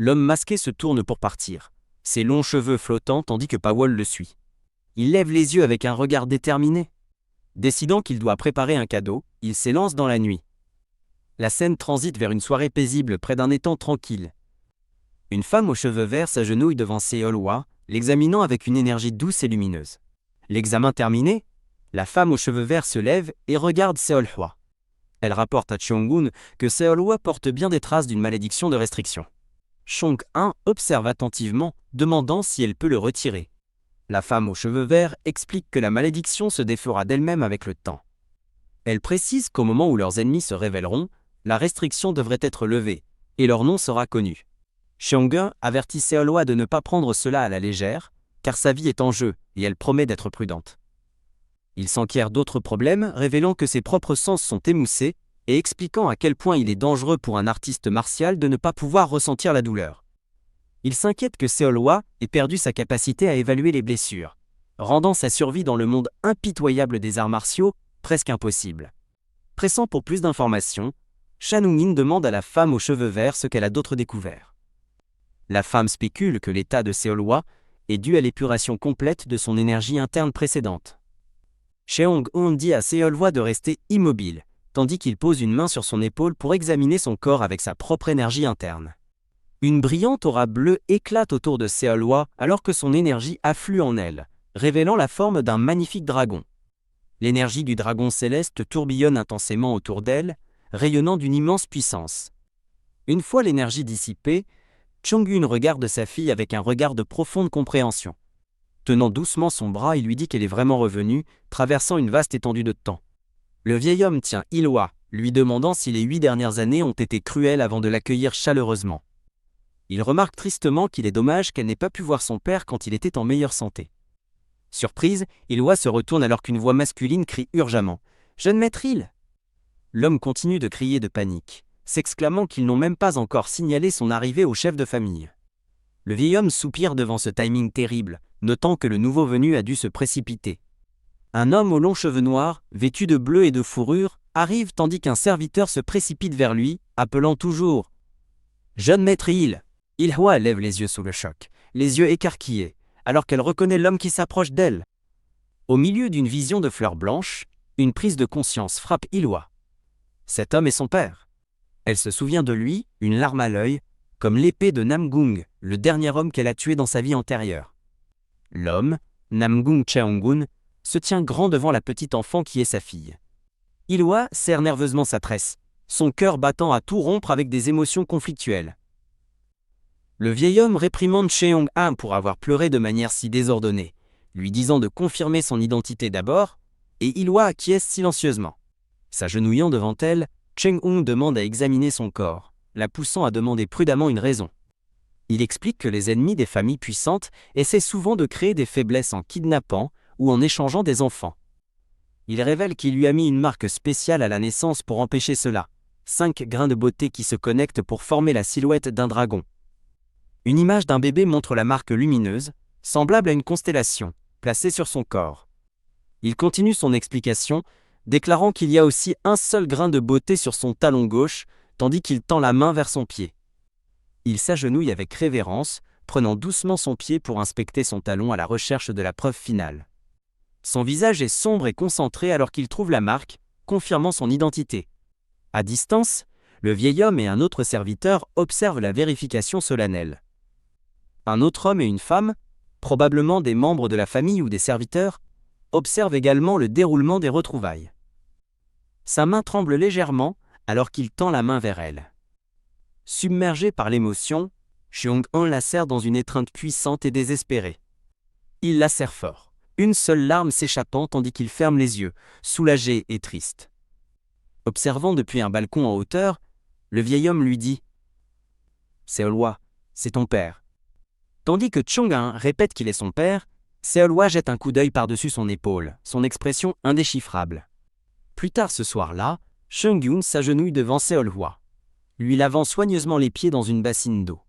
L'homme masqué se tourne pour partir, ses longs cheveux flottant tandis que Powell le suit. Il lève les yeux avec un regard déterminé. Décidant qu'il doit préparer un cadeau, il s'élance dans la nuit. La scène transite vers une soirée paisible près d'un étang tranquille. Une femme aux cheveux verts s'agenouille devant Seolhwa, l'examinant avec une énergie douce et lumineuse. L'examen terminé, la femme aux cheveux verts se lève et regarde Seolhwa. Elle rapporte à Chang-un que Seolhwa porte bien des traces d'une malédiction de restriction. Chang-un observe attentivement, demandant si elle peut le retirer. La femme aux cheveux verts explique que la malédiction se défera d'elle-même avec le temps. Elle précise qu'au moment où leurs ennemis se révéleront, la restriction devrait être levée, et leur nom sera connu. Chang-un avertit Seolhwa de ne pas prendre cela à la légère, car sa vie est en jeu, et elle promet d'être prudente. Il s'enquiert d'autres problèmes, révélant que ses propres sens sont émoussés, et expliquant à quel point il est dangereux pour un artiste martial de ne pas pouvoir ressentir la douleur. Il s'inquiète que Seolhwa ait perdu sa capacité à évaluer les blessures, rendant sa survie dans le monde impitoyable des arts martiaux presque impossible. Pressant pour plus d'informations, Shanungin demande à la femme aux cheveux verts ce qu'elle a d'autre découvert. La femme spécule que l'état de Seolhwa est dû à l'épuration complète de son énergie interne précédente. Cheong-un dit à Seolhwa de rester immobile, tandis qu'il pose une main sur son épaule pour examiner son corps avec sa propre énergie interne. Une brillante aura bleue éclate autour de Seolhwa alors que son énergie afflue en elle, révélant la forme d'un magnifique dragon. L'énergie du dragon céleste tourbillonne intensément autour d'elle, rayonnant d'une immense puissance. Une fois l'énergie dissipée, Chang-un regarde sa fille avec un regard de profonde compréhension. Tenant doucement son bras, il lui dit qu'elle est vraiment revenue, traversant une vaste étendue de temps. Le vieil homme tient Ilhwa, lui demandant si les 8 dernières années ont été cruelles avant de l'accueillir chaleureusement. Il remarque tristement qu'il est dommage qu'elle n'ait pas pu voir son père quand il était en meilleure santé. Surprise, Ilhwa se retourne alors qu'une voix masculine crie urgemment « Jeune maître Il !» L'homme continue de crier de panique, s'exclamant qu'ils n'ont même pas encore signalé son arrivée au chef de famille. Le vieil homme soupire devant ce timing terrible, notant que le nouveau venu a dû se précipiter. Un homme aux longs cheveux noirs, vêtu de bleu et de fourrure, arrive tandis qu'un serviteur se précipite vers lui, appelant toujours « Jeune maître Il !» Ilhwa lève les yeux sous le choc, les yeux écarquillés, alors qu'elle reconnaît l'homme qui s'approche d'elle. Au milieu d'une vision de fleurs blanches, une prise de conscience frappe Ilhwa. Cet homme est son père. Elle se souvient de lui, une larme à l'œil, comme l'épée de Namgung, le dernier homme qu'elle a tué dans sa vie antérieure. L'homme, Namgung Cheong-un, se tient grand devant la petite enfant qui est sa fille. Ilhwa serre nerveusement sa tresse, son cœur battant à tout rompre avec des émotions conflictuelles. Le vieil homme réprimande Cheong-un pour avoir pleuré de manière si désordonnée, lui disant de confirmer son identité d'abord, et Ilwa acquiesce silencieusement. S'agenouillant devant elle, Cheng-Hung demande à examiner son corps, la poussant à demander prudemment une raison. Il explique que les ennemis des familles puissantes essaient souvent de créer des faiblesses en kidnappant ou en échangeant des enfants. Il révèle qu'il lui a mis une marque spéciale à la naissance pour empêcher cela, 5 grains de beauté qui se connectent pour former la silhouette d'un dragon. Une image d'un bébé montre la marque lumineuse, semblable à une constellation, placée sur son corps. Il continue son explication, déclarant qu'il y a aussi un seul grain de beauté sur son talon gauche, tandis qu'il tend la main vers son pied. Il s'agenouille avec révérence, prenant doucement son pied pour inspecter son talon à la recherche de la preuve finale. Son visage est sombre et concentré alors qu'il trouve la marque, confirmant son identité. À distance, le vieil homme et un autre serviteur observent la vérification solennelle. Un autre homme et une femme, probablement des membres de la famille ou des serviteurs, observent également le déroulement des retrouvailles. Sa main tremble légèrement alors qu'il tend la main vers elle. Submergé par l'émotion, Cheong-un la serre dans une étreinte puissante et désespérée. Il la serre fort, une seule larme s'échappant tandis qu'il ferme les yeux, soulagé et triste. Observant depuis un balcon en hauteur, le vieil homme lui dit « Seolwa, c'est ton père. » Tandis que Chong-un répète qu'il est son père, Seolwa jette un coup d'œil par-dessus son épaule, son expression indéchiffrable. Plus tard ce soir-là, Cheung-un s'agenouille devant Seolwa, lui lavant soigneusement les pieds dans une bassine d'eau.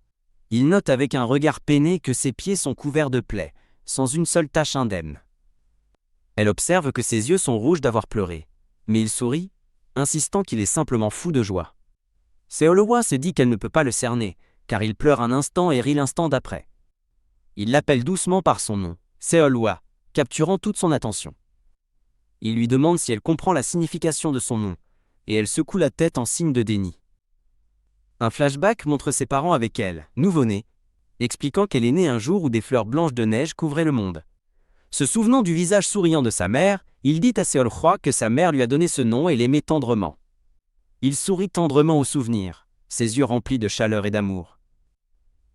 Il note avec un regard peiné que ses pieds sont couverts de plaies, sans une seule tache indemne. Elle observe que ses yeux sont rouges d'avoir pleuré, mais il sourit, insistant qu'il est simplement fou de joie. Seolwa se dit qu'elle ne peut pas le cerner, car il pleure un instant et rit l'instant d'après. Il l'appelle doucement par son nom, Seolwa, capturant toute son attention. Il lui demande si elle comprend la signification de son nom, et elle secoue la tête en signe de déni. Un flashback montre ses parents avec elle, nouveau-née, expliquant qu'elle est née un jour où des fleurs blanches de neige couvraient le monde. Se souvenant du visage souriant de sa mère, il dit à Seolwa que sa mère lui a donné ce nom et l'aimait tendrement. Il sourit tendrement au souvenir, ses yeux remplis de chaleur et d'amour.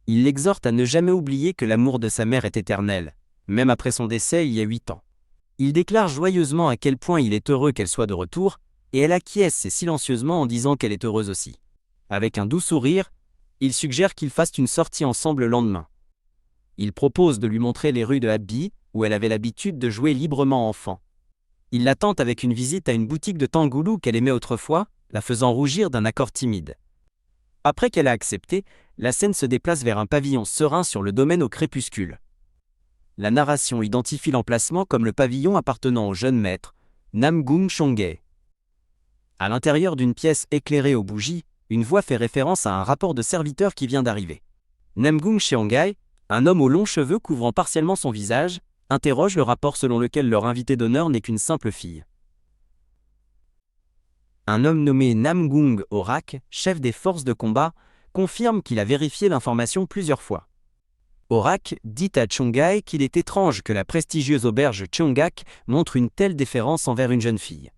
Il l'exhorte à ne jamais oublier que l'amour de sa mère est éternel, même après son décès il y a 8 ans. Il déclare joyeusement à quel point il est heureux qu'elle soit de retour, et elle acquiesce silencieusement en disant qu'elle est heureuse aussi. Avec un doux sourire, il suggère qu'ils fassent une sortie ensemble le lendemain. Il propose de lui montrer les rues de Habbi, où elle avait l'habitude de jouer librement enfant. Il la tente avec une visite à une boutique de Tangulu qu'elle aimait autrefois, la faisant rougir d'un accord timide. Après qu'elle a accepté, la scène se déplace vers un pavillon serein sur le domaine au crépuscule. La narration identifie l'emplacement comme le pavillon appartenant au jeune maître, Namgung Cheongae. À l'intérieur d'une pièce éclairée aux bougies, une voix fait référence à un rapport de serviteur qui vient d'arriver. Namgung Cheongae, un homme aux longs cheveux couvrant partiellement son visage, interroge le rapport selon lequel leur invité d'honneur n'est qu'une simple fille. Un homme nommé Namgung Horak, chef des forces de combat, confirme qu'il a vérifié l'information plusieurs fois. Horak dit à Cheongae qu'il est étrange que la prestigieuse auberge Cheongak montre une telle déférence envers une jeune fille.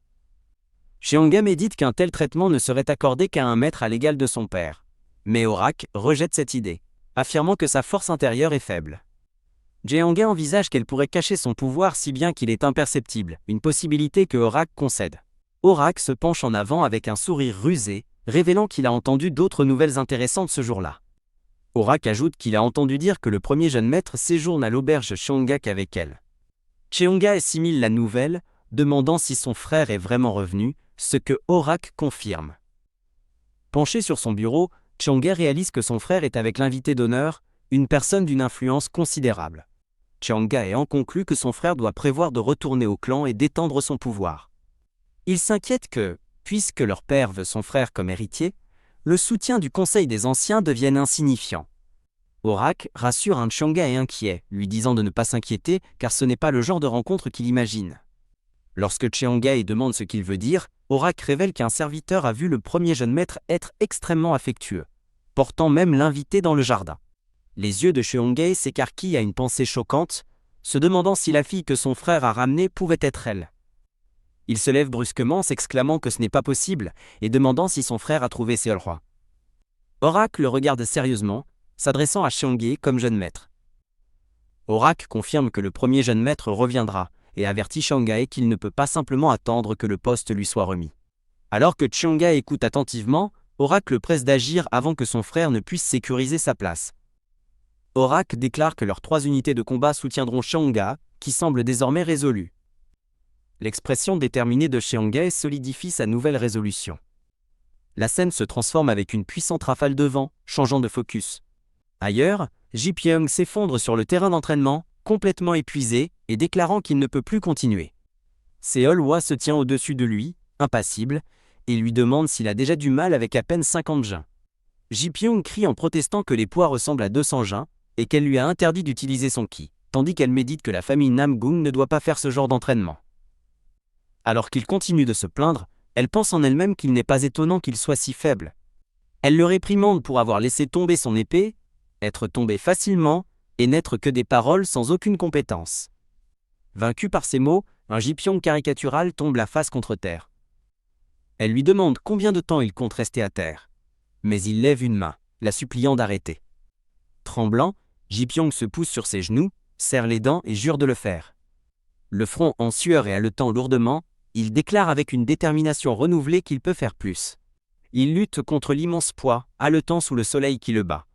Cheongae médite qu'un tel traitement ne serait accordé qu'à un maître à l'égal de son père. Mais Horak rejette cette idée, affirmant que sa force intérieure est faible. Cheongae envisage qu'elle pourrait cacher son pouvoir si bien qu'il est imperceptible, une possibilité que Horak concède. Horak se penche en avant avec un sourire rusé, révélant qu'il a entendu d'autres nouvelles intéressantes ce jour-là. Horak ajoute qu'il a entendu dire que le premier jeune maître séjourne à l'auberge Cheongak avec elle. Cheongae assimile la nouvelle, demandant si son frère est vraiment revenu, ce que Horak confirme. Penché sur son bureau, Cheongae réalise que son frère est avec l'invité d'honneur, une personne d'une influence considérable. Cheongae en conclut que son frère doit prévoir de retourner au clan et d'étendre son pouvoir. Il s'inquiète que, puisque leur père veut son frère comme héritier, le soutien du Conseil des Anciens devienne insignifiant. Horak rassure un Cheongae inquiet, lui disant de ne pas s'inquiéter car ce n'est pas le genre de rencontre qu'il imagine. Lorsque Cheongae demande ce qu'il veut dire, Horak révèle qu'un serviteur a vu le premier jeune maître être extrêmement affectueux, portant même l'invité dans le jardin. Les yeux de Cheongae s'écarquillent à une pensée choquante, se demandant si la fille que son frère a ramenée pouvait être elle. Il se lève brusquement, s'exclamant que ce n'est pas possible, et demandant si son frère a trouvé Seolwa. Horak le regarde sérieusement, s'adressant à Cheongae comme jeune maître. Horak confirme que le premier jeune maître reviendra, et avertit Xiang'an qu'il ne peut pas simplement attendre que le poste lui soit remis. Alors que Xiang'an écoute attentivement, Oracle presse d'agir avant que son frère ne puisse sécuriser sa place. Oracle déclare que leurs 3 unités de combat soutiendront Xiang'an, qui semble désormais résolu. L'expression déterminée de Xiang'an solidifie sa nouvelle résolution. La scène se transforme avec une puissante rafale de vent, changeant de focus. Ailleurs, Ji Pyong s'effondre sur le terrain d'entraînement, complètement épuisé, et déclarant qu'il ne peut plus continuer. Seol-hwa se tient au-dessus de lui, impassible, et lui demande s'il a déjà du mal avec à peine 50 jins. Ji Pyong crie en protestant que les poids ressemblent à 200 jins, et qu'elle lui a interdit d'utiliser son ki, tandis qu'elle médite que la famille Namgung ne doit pas faire ce genre d'entraînement. Alors qu'il continue de se plaindre, elle pense en elle-même qu'il n'est pas étonnant qu'il soit si faible. Elle le réprimande pour avoir laissé tomber son épée, être tombé facilement, et n'être que des paroles sans aucune compétence. Vaincu par ces mots, un Ji Pyong caricatural tombe la face contre terre. Elle lui demande combien de temps il compte rester à terre. Mais il lève une main, la suppliant d'arrêter. Tremblant, Ji Pyong se pousse sur ses genoux, serre les dents et jure de le faire. Le front en sueur et haletant lourdement, il déclare avec une détermination renouvelée qu'il peut faire plus. Il lutte contre l'immense poids, haletant sous le soleil qui le bat.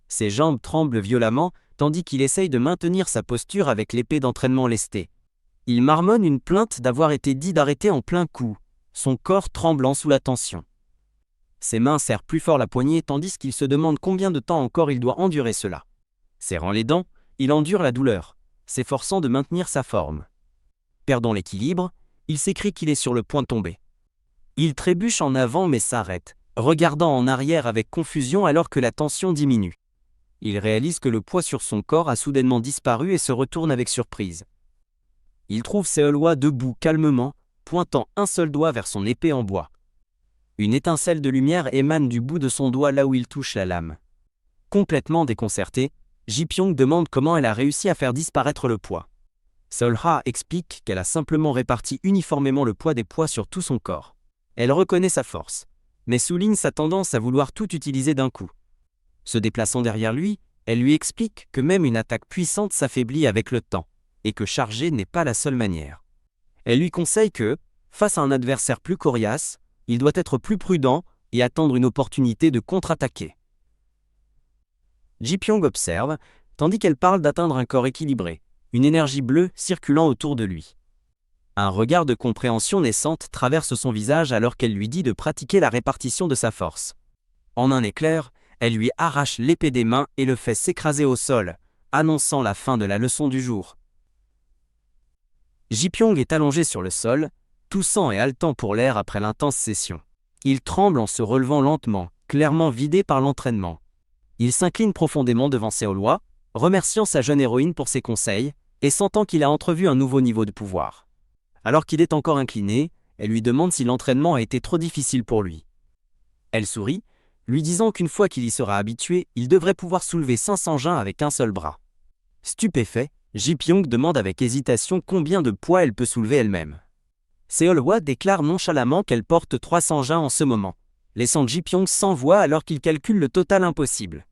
Ses jambes tremblent violemment, tandis qu'il essaye de maintenir sa posture avec l'épée d'entraînement lestée. Il marmonne une plainte d'avoir été dit d'arrêter en plein coup, son corps tremblant sous la tension. Ses mains serrent plus fort la poignée tandis qu'il se demande combien de temps encore il doit endurer cela. Serrant les dents, il endure la douleur, s'efforçant de maintenir sa forme. Perdant l'équilibre, il s'écrie qu'il est sur le point de tomber. Il trébuche en avant mais s'arrête, regardant en arrière avec confusion alors que la tension diminue. Il réalise que le poids sur son corps a soudainement disparu et se retourne avec surprise. Il trouve Seol-hwa debout calmement, pointant un seul doigt vers son épée en bois. Une étincelle de lumière émane du bout de son doigt là où il touche la lame. Complètement déconcerté, Ji Pyong demande comment elle a réussi à faire disparaître le poids. Seol-hwa explique qu'elle a simplement réparti uniformément le poids des poids sur tout son corps. Elle reconnaît sa force, mais souligne sa tendance à vouloir tout utiliser d'un coup. Se déplaçant derrière lui, elle lui explique que même une attaque puissante s'affaiblit avec le temps, et que charger n'est pas la seule manière. Elle lui conseille que, face à un adversaire plus coriace, il doit être plus prudent et attendre une opportunité de contre-attaquer. Ji Pyong observe, tandis qu'elle parle d'atteindre un corps équilibré, une énergie bleue circulant autour de lui. Un regard de compréhension naissante traverse son visage alors qu'elle lui dit de pratiquer la répartition de sa force. En un éclair, elle lui arrache l'épée des mains et le fait s'écraser au sol, annonçant la fin de la leçon du jour. Ji Pyong est allongé sur le sol, toussant et haletant pour l'air après l'intense session. Il tremble en se relevant lentement, clairement vidé par l'entraînement. Il s'incline profondément devant Seol-hwa, remerciant sa jeune héroïne pour ses conseils, et sentant qu'il a entrevu un nouveau niveau de pouvoir. Alors qu'il est encore incliné, elle lui demande si l'entraînement a été trop difficile pour lui. Elle sourit, lui disant qu'une fois qu'il y sera habitué, il devrait pouvoir soulever 500 jins avec un seul bras. Stupéfait, Ji Pyong demande avec hésitation combien de poids elle peut soulever elle-même. Seol-hwa déclare nonchalamment qu'elle porte 300 jins en ce moment, laissant Ji Pyong sans voix alors qu'il calcule le total impossible.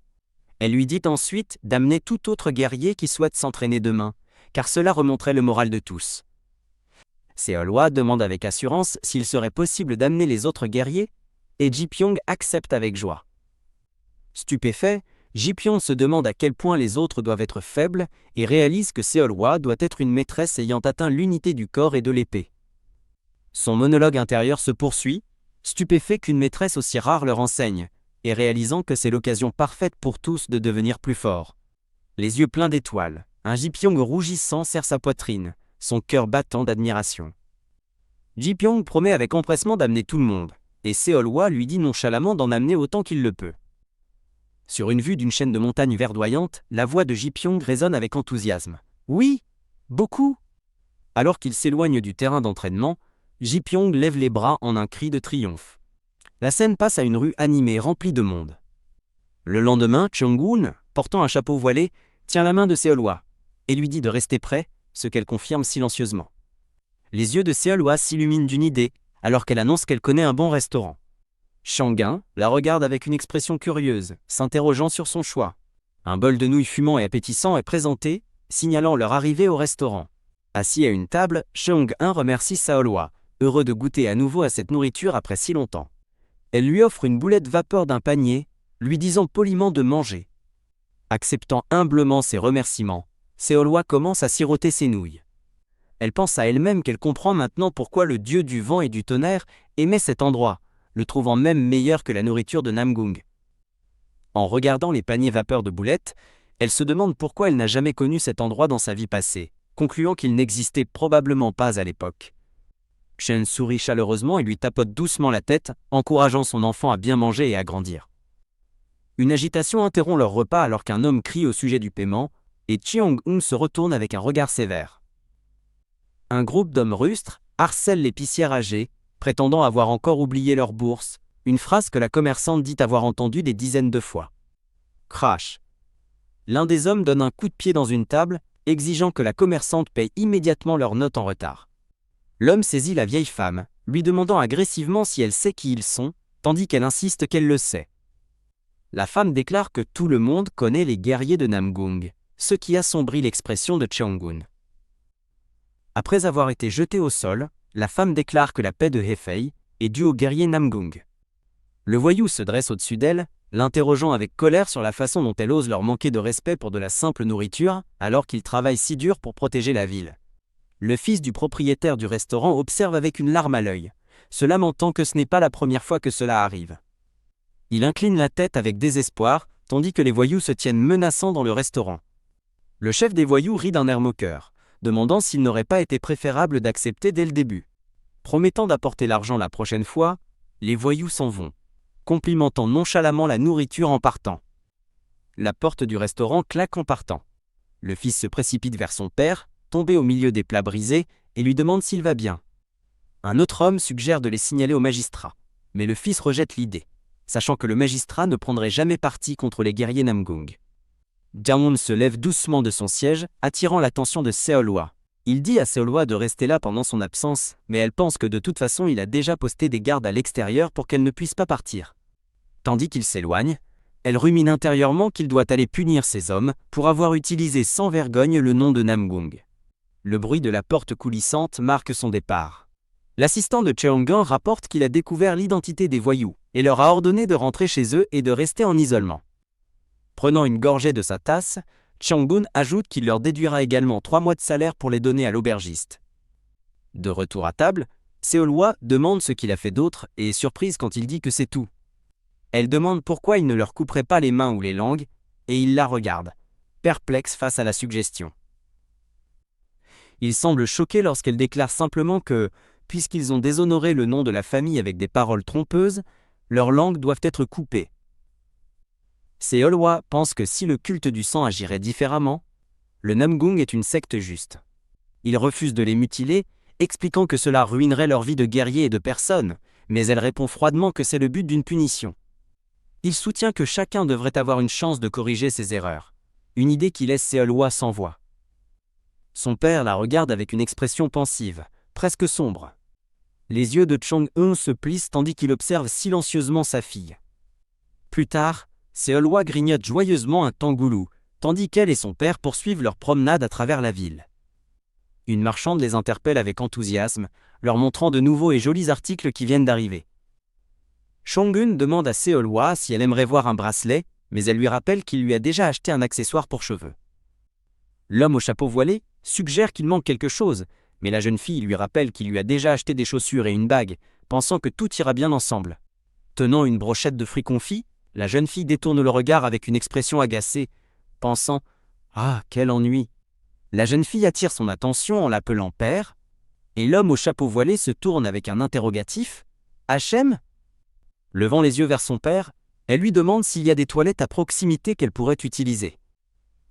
Elle lui dit ensuite d'amener tout autre guerrier qui souhaite s'entraîner demain, car cela remonterait le moral de tous. Seol-hwa demande avec assurance s'il serait possible d'amener les autres guerriers, et Ji Pyong accepte avec joie. Stupéfait, Ji Pyong se demande à quel point les autres doivent être faibles et réalise que Seol-hwa doit être une maîtresse ayant atteint l'unité du corps et de l'épée. Son monologue intérieur se poursuit, stupéfait qu'une maîtresse aussi rare leur enseigne, et réalisant que c'est l'occasion parfaite pour tous de devenir plus forts. Les yeux pleins d'étoiles, un Ji Pyong rougissant serre sa poitrine, son cœur battant d'admiration. Ji Pyong promet avec empressement d'amener tout le monde, et Seol-hwa lui dit nonchalamment d'en amener autant qu'il le peut. Sur une vue d'une chaîne de montagnes verdoyantes, la voix de Ji Pyong résonne avec enthousiasme. « Oui, beaucoup !» Alors qu'il s'éloigne du terrain d'entraînement, Ji Pyong lève les bras en un cri de triomphe. La scène passe à une rue animée remplie de monde. Le lendemain, Cheong-gun, portant un chapeau voilé, tient la main de Seol-hwa et lui dit de rester prêt, ce qu'elle confirme silencieusement. Les yeux de Seol-hwa s'illuminent d'une idée, alors qu'elle annonce qu'elle connaît un bon restaurant. Xiang'an la regarde avec une expression curieuse, s'interrogeant sur son choix. Un bol de nouilles fumant et appétissant est présenté, signalant leur arrivée au restaurant. Assis à une table, Cheong-un remercie Saolwa, heureux de goûter à nouveau à cette nourriture après si longtemps. Elle lui offre une boulette vapeur d'un panier, lui disant poliment de manger. Acceptant humblement ses remerciements, Saolwa commence à siroter ses nouilles. Elle pense à elle-même qu'elle comprend maintenant pourquoi le dieu du vent et du tonnerre aimait cet endroit, le trouvant même meilleur que la nourriture de Namgung. En regardant les paniers vapeur de boulettes, elle se demande pourquoi elle n'a jamais connu cet endroit dans sa vie passée, concluant qu'il n'existait probablement pas à l'époque. Chen sourit chaleureusement et lui tapote doucement la tête, encourageant son enfant à bien manger et à grandir. Une agitation interrompt leur repas alors qu'un homme crie au sujet du paiement, et Cheong-un se retourne avec un regard sévère. Un groupe d'hommes rustres harcèle l'épicière âgée, prétendant avoir encore oublié leur bourse, une phrase que la commerçante dit avoir entendue des dizaines de fois. Crash. L'un des hommes donne un coup de pied dans une table, exigeant que la commerçante paye immédiatement leur note en retard. L'homme saisit la vieille femme, lui demandant agressivement si elle sait qui ils sont, tandis qu'elle insiste qu'elle le sait. La femme déclare que tout le monde connaît les guerriers de Namgung, ce qui assombrit l'expression de Cheong-un. Après avoir été jetée au sol, la femme déclare que la paix de Hefei est due au guerrier Namgung. Le voyou se dresse au-dessus d'elle, l'interrogeant avec colère sur la façon dont elle ose leur manquer de respect pour de la simple nourriture, alors qu'ils travaillent si dur pour protéger la ville. Le fils du propriétaire du restaurant observe avec une larme à l'œil, se lamentant que ce n'est pas la première fois que cela arrive. Il incline la tête avec désespoir, tandis que les voyous se tiennent menaçants dans le restaurant. Le chef des voyous rit d'un air moqueur, demandant s'il n'aurait pas été préférable d'accepter dès le début. Promettant d'apporter l'argent la prochaine fois, les voyous s'en vont, complimentant nonchalamment la nourriture en partant. La porte du restaurant claque en partant. Le fils se précipite vers son père, tombé au milieu des plats brisés, et lui demande s'il va bien. Un autre homme suggère de les signaler au magistrat, mais le fils rejette l'idée, sachant que le magistrat ne prendrait jamais parti contre les guerriers Namgung. Jamun se lève doucement de son siège, attirant l'attention de Saolwa. Il dit à Saolwa de rester là pendant son absence, mais elle pense que de toute façon il a déjà posté des gardes à l'extérieur pour qu'elle ne puisse pas partir. Tandis qu'il s'éloigne, elle rumine intérieurement qu'il doit aller punir ces hommes pour avoir utilisé sans vergogne le nom de Namgung. Le bruit de la porte coulissante marque son départ. L'assistant de Cheong-un rapporte qu'il a découvert l'identité des voyous et leur a ordonné de rentrer chez eux et de rester en isolement. Prenant une gorgée de sa tasse, Cheong-un ajoute qu'il leur déduira également 3 mois de salaire pour les donner à l'aubergiste. De retour à table, Saolwa demande ce qu'il a fait d'autre et est surprise quand il dit que c'est tout. Elle demande pourquoi il ne leur couperait pas les mains ou les langues, et il la regarde, perplexe face à la suggestion. Il semble choqué lorsqu'elle déclare simplement que, puisqu'ils ont déshonoré le nom de la famille avec des paroles trompeuses, leurs langues doivent être coupées. Saolwa pense que si le culte du sang agirait différemment, le Namgung est une secte juste. Il refuse de les mutiler, expliquant que cela ruinerait leur vie de guerrier et de personne, mais elle répond froidement que c'est le but d'une punition. Il soutient que chacun devrait avoir une chance de corriger ses erreurs, une idée qui laisse Saolwa sans voix. Son père la regarde avec une expression pensive, presque sombre. Les yeux de Cheong-un se plissent tandis qu'il observe silencieusement sa fille. Plus tard, Saolwa grignote joyeusement un tangoulou, tandis qu'elle et son père poursuivent leur promenade à travers la ville. Une marchande les interpelle avec enthousiasme, leur montrant de nouveaux et jolis articles qui viennent d'arriver. Cheong-un demande à Saolwa si elle aimerait voir un bracelet, mais elle lui rappelle qu'il lui a déjà acheté un accessoire pour cheveux. L'homme au chapeau voilé suggère qu'il manque quelque chose, mais la jeune fille lui rappelle qu'il lui a déjà acheté des chaussures et une bague, pensant que tout ira bien ensemble. Tenant une brochette de fruits confits, la jeune fille détourne le regard avec une expression agacée, pensant « Ah, quel ennui !» La jeune fille attire son attention en l'appelant père, et l'homme au chapeau voilé se tourne avec un interrogatif « Hachem ?» Levant les yeux vers son père, elle lui demande s'il y a des toilettes à proximité qu'elle pourrait utiliser.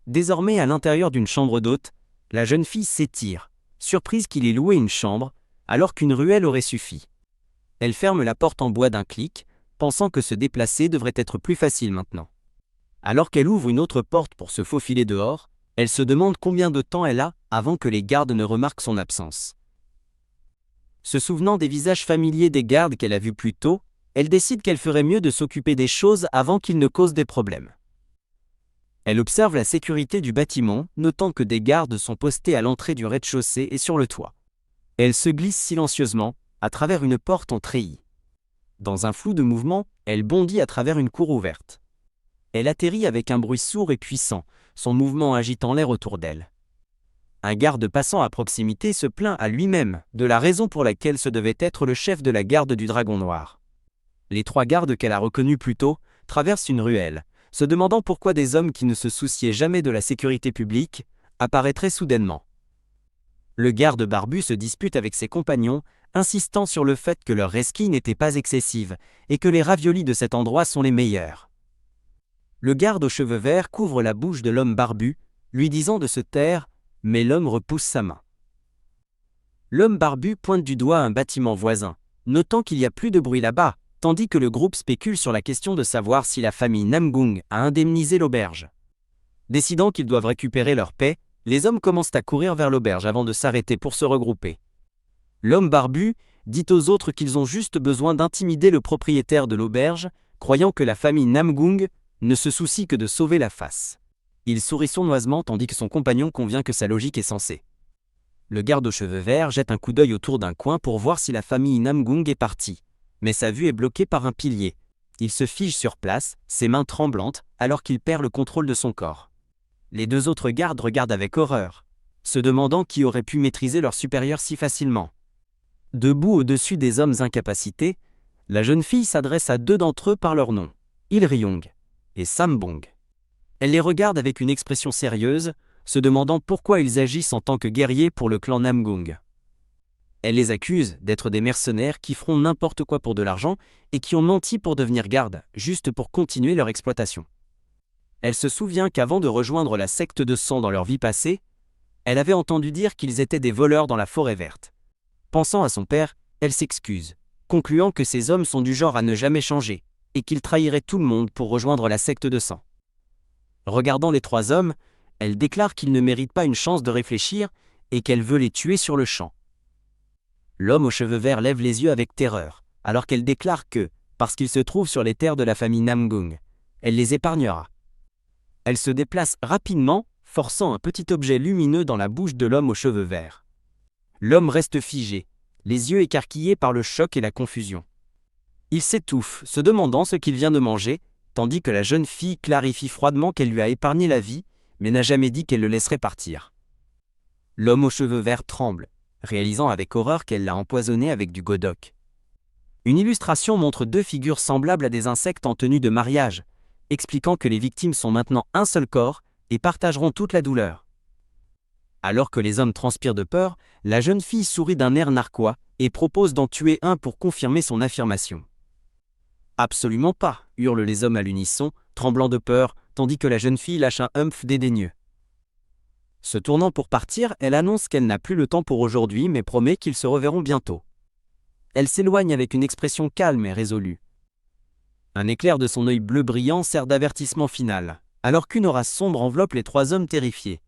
Désormais à l'intérieur d'une chambre d'hôte, la jeune fille s'étire, surprise qu'il ait loué une chambre, alors qu'une ruelle aurait suffi. Elle ferme la porte en bois d'un clic, pensant que se déplacer devrait être plus facile maintenant. Alors qu'elle ouvre une autre porte pour se faufiler dehors, elle se demande combien de temps elle a avant que les gardes ne remarquent son absence. Se souvenant des visages familiers des gardes qu'elle a vus plus tôt, elle décide qu'elle ferait mieux de s'occuper des choses avant qu'ils ne causent des problèmes. Elle observe la sécurité du bâtiment, notant que des gardes sont postés à l'entrée du rez-de-chaussée et sur le toit. Elle se glisse silencieusement, à travers une porte en treillis. Dans un flou de mouvement, elle bondit à travers une cour ouverte. Elle atterrit avec un bruit sourd et puissant, son mouvement agitant l'air autour d'elle. Un garde passant à proximité se plaint à lui-même de la raison pour laquelle ce devait être le chef de la garde du Dragon Noir. Les 3 gardes qu'elle a reconnus plus tôt traversent une ruelle, se demandant pourquoi des hommes qui ne se souciaient jamais de la sécurité publique apparaîtraient soudainement. Le garde barbu se dispute avec ses compagnons, insistant sur le fait que leur resquille n'était pas excessive et que les raviolis de cet endroit sont les meilleurs. Le garde aux cheveux verts couvre la bouche de l'homme barbu, lui disant de se taire, mais l'homme repousse sa main. L'homme barbu pointe du doigt un bâtiment voisin, notant qu'il y a plus de bruit là-bas, tandis que le groupe spécule sur la question de savoir si la famille Namgung a indemnisé l'auberge. Décidant qu'ils doivent récupérer leur paix, les hommes commencent à courir vers l'auberge avant de s'arrêter pour se regrouper. L'homme barbu dit aux autres qu'ils ont juste besoin d'intimider le propriétaire de l'auberge, croyant que la famille Namgung ne se soucie que de sauver la face. Il sourit sournoisement tandis que son compagnon convient que sa logique est sensée. Le garde aux cheveux verts jette un coup d'œil autour d'un coin pour voir si la famille Namgung est partie, mais sa vue est bloquée par un pilier. Il se fige sur place, ses mains tremblantes, alors qu'il perd le contrôle de son corps. Les 2 autres gardes regardent avec horreur, se demandant qui aurait pu maîtriser leur supérieur si facilement. Debout au-dessus des hommes incapacités, la jeune fille s'adresse à 2 d'entre eux par leur nom, Il-ryong et Sam-bong. Elle les regarde avec une expression sérieuse, se demandant pourquoi ils agissent en tant que guerriers pour le clan Namgung. Elle les accuse d'être des mercenaires qui feront n'importe quoi pour de l'argent et qui ont menti pour devenir gardes, juste pour continuer leur exploitation. Elle se souvient qu'avant de rejoindre la secte de sang dans leur vie passée, elle avait entendu dire qu'ils étaient des voleurs dans la forêt verte. Pensant à son père, elle s'excuse, concluant que ces hommes sont du genre à ne jamais changer, et qu'ils trahiraient tout le monde pour rejoindre la secte de sang. Regardant les 3 hommes, elle déclare qu'ils ne méritent pas une chance de réfléchir et qu'elle veut les tuer sur le champ. L'homme aux cheveux verts lève les yeux avec terreur, alors qu'elle déclare que, parce qu'ils se trouvent sur les terres de la famille Namgung, elle les épargnera. Elle se déplace rapidement, forçant un petit objet lumineux dans la bouche de l'homme aux cheveux verts. L'homme reste figé, les yeux écarquillés par le choc et la confusion. Il s'étouffe, se demandant ce qu'il vient de manger, tandis que la jeune fille clarifie froidement qu'elle lui a épargné la vie, mais n'a jamais dit qu'elle le laisserait partir. L'homme aux cheveux verts tremble, réalisant avec horreur qu'elle l'a empoisonné avec du godoc. Une illustration montre 2 figures semblables à des insectes en tenue de mariage, expliquant que les victimes sont maintenant un seul corps et partageront toute la douleur. Alors que les hommes transpirent de peur, la jeune fille sourit d'un air narquois et propose d'en tuer un pour confirmer son affirmation. Absolument pas, hurlent les hommes à l'unisson, tremblant de peur, tandis que la jeune fille lâche un humph dédaigneux. Se tournant pour partir, elle annonce qu'elle n'a plus le temps pour aujourd'hui mais promet qu'ils se reverront bientôt. Elle s'éloigne avec une expression calme et résolue. Un éclair de son œil bleu brillant sert d'avertissement final, alors qu'une aura sombre enveloppe les 3 hommes terrifiés.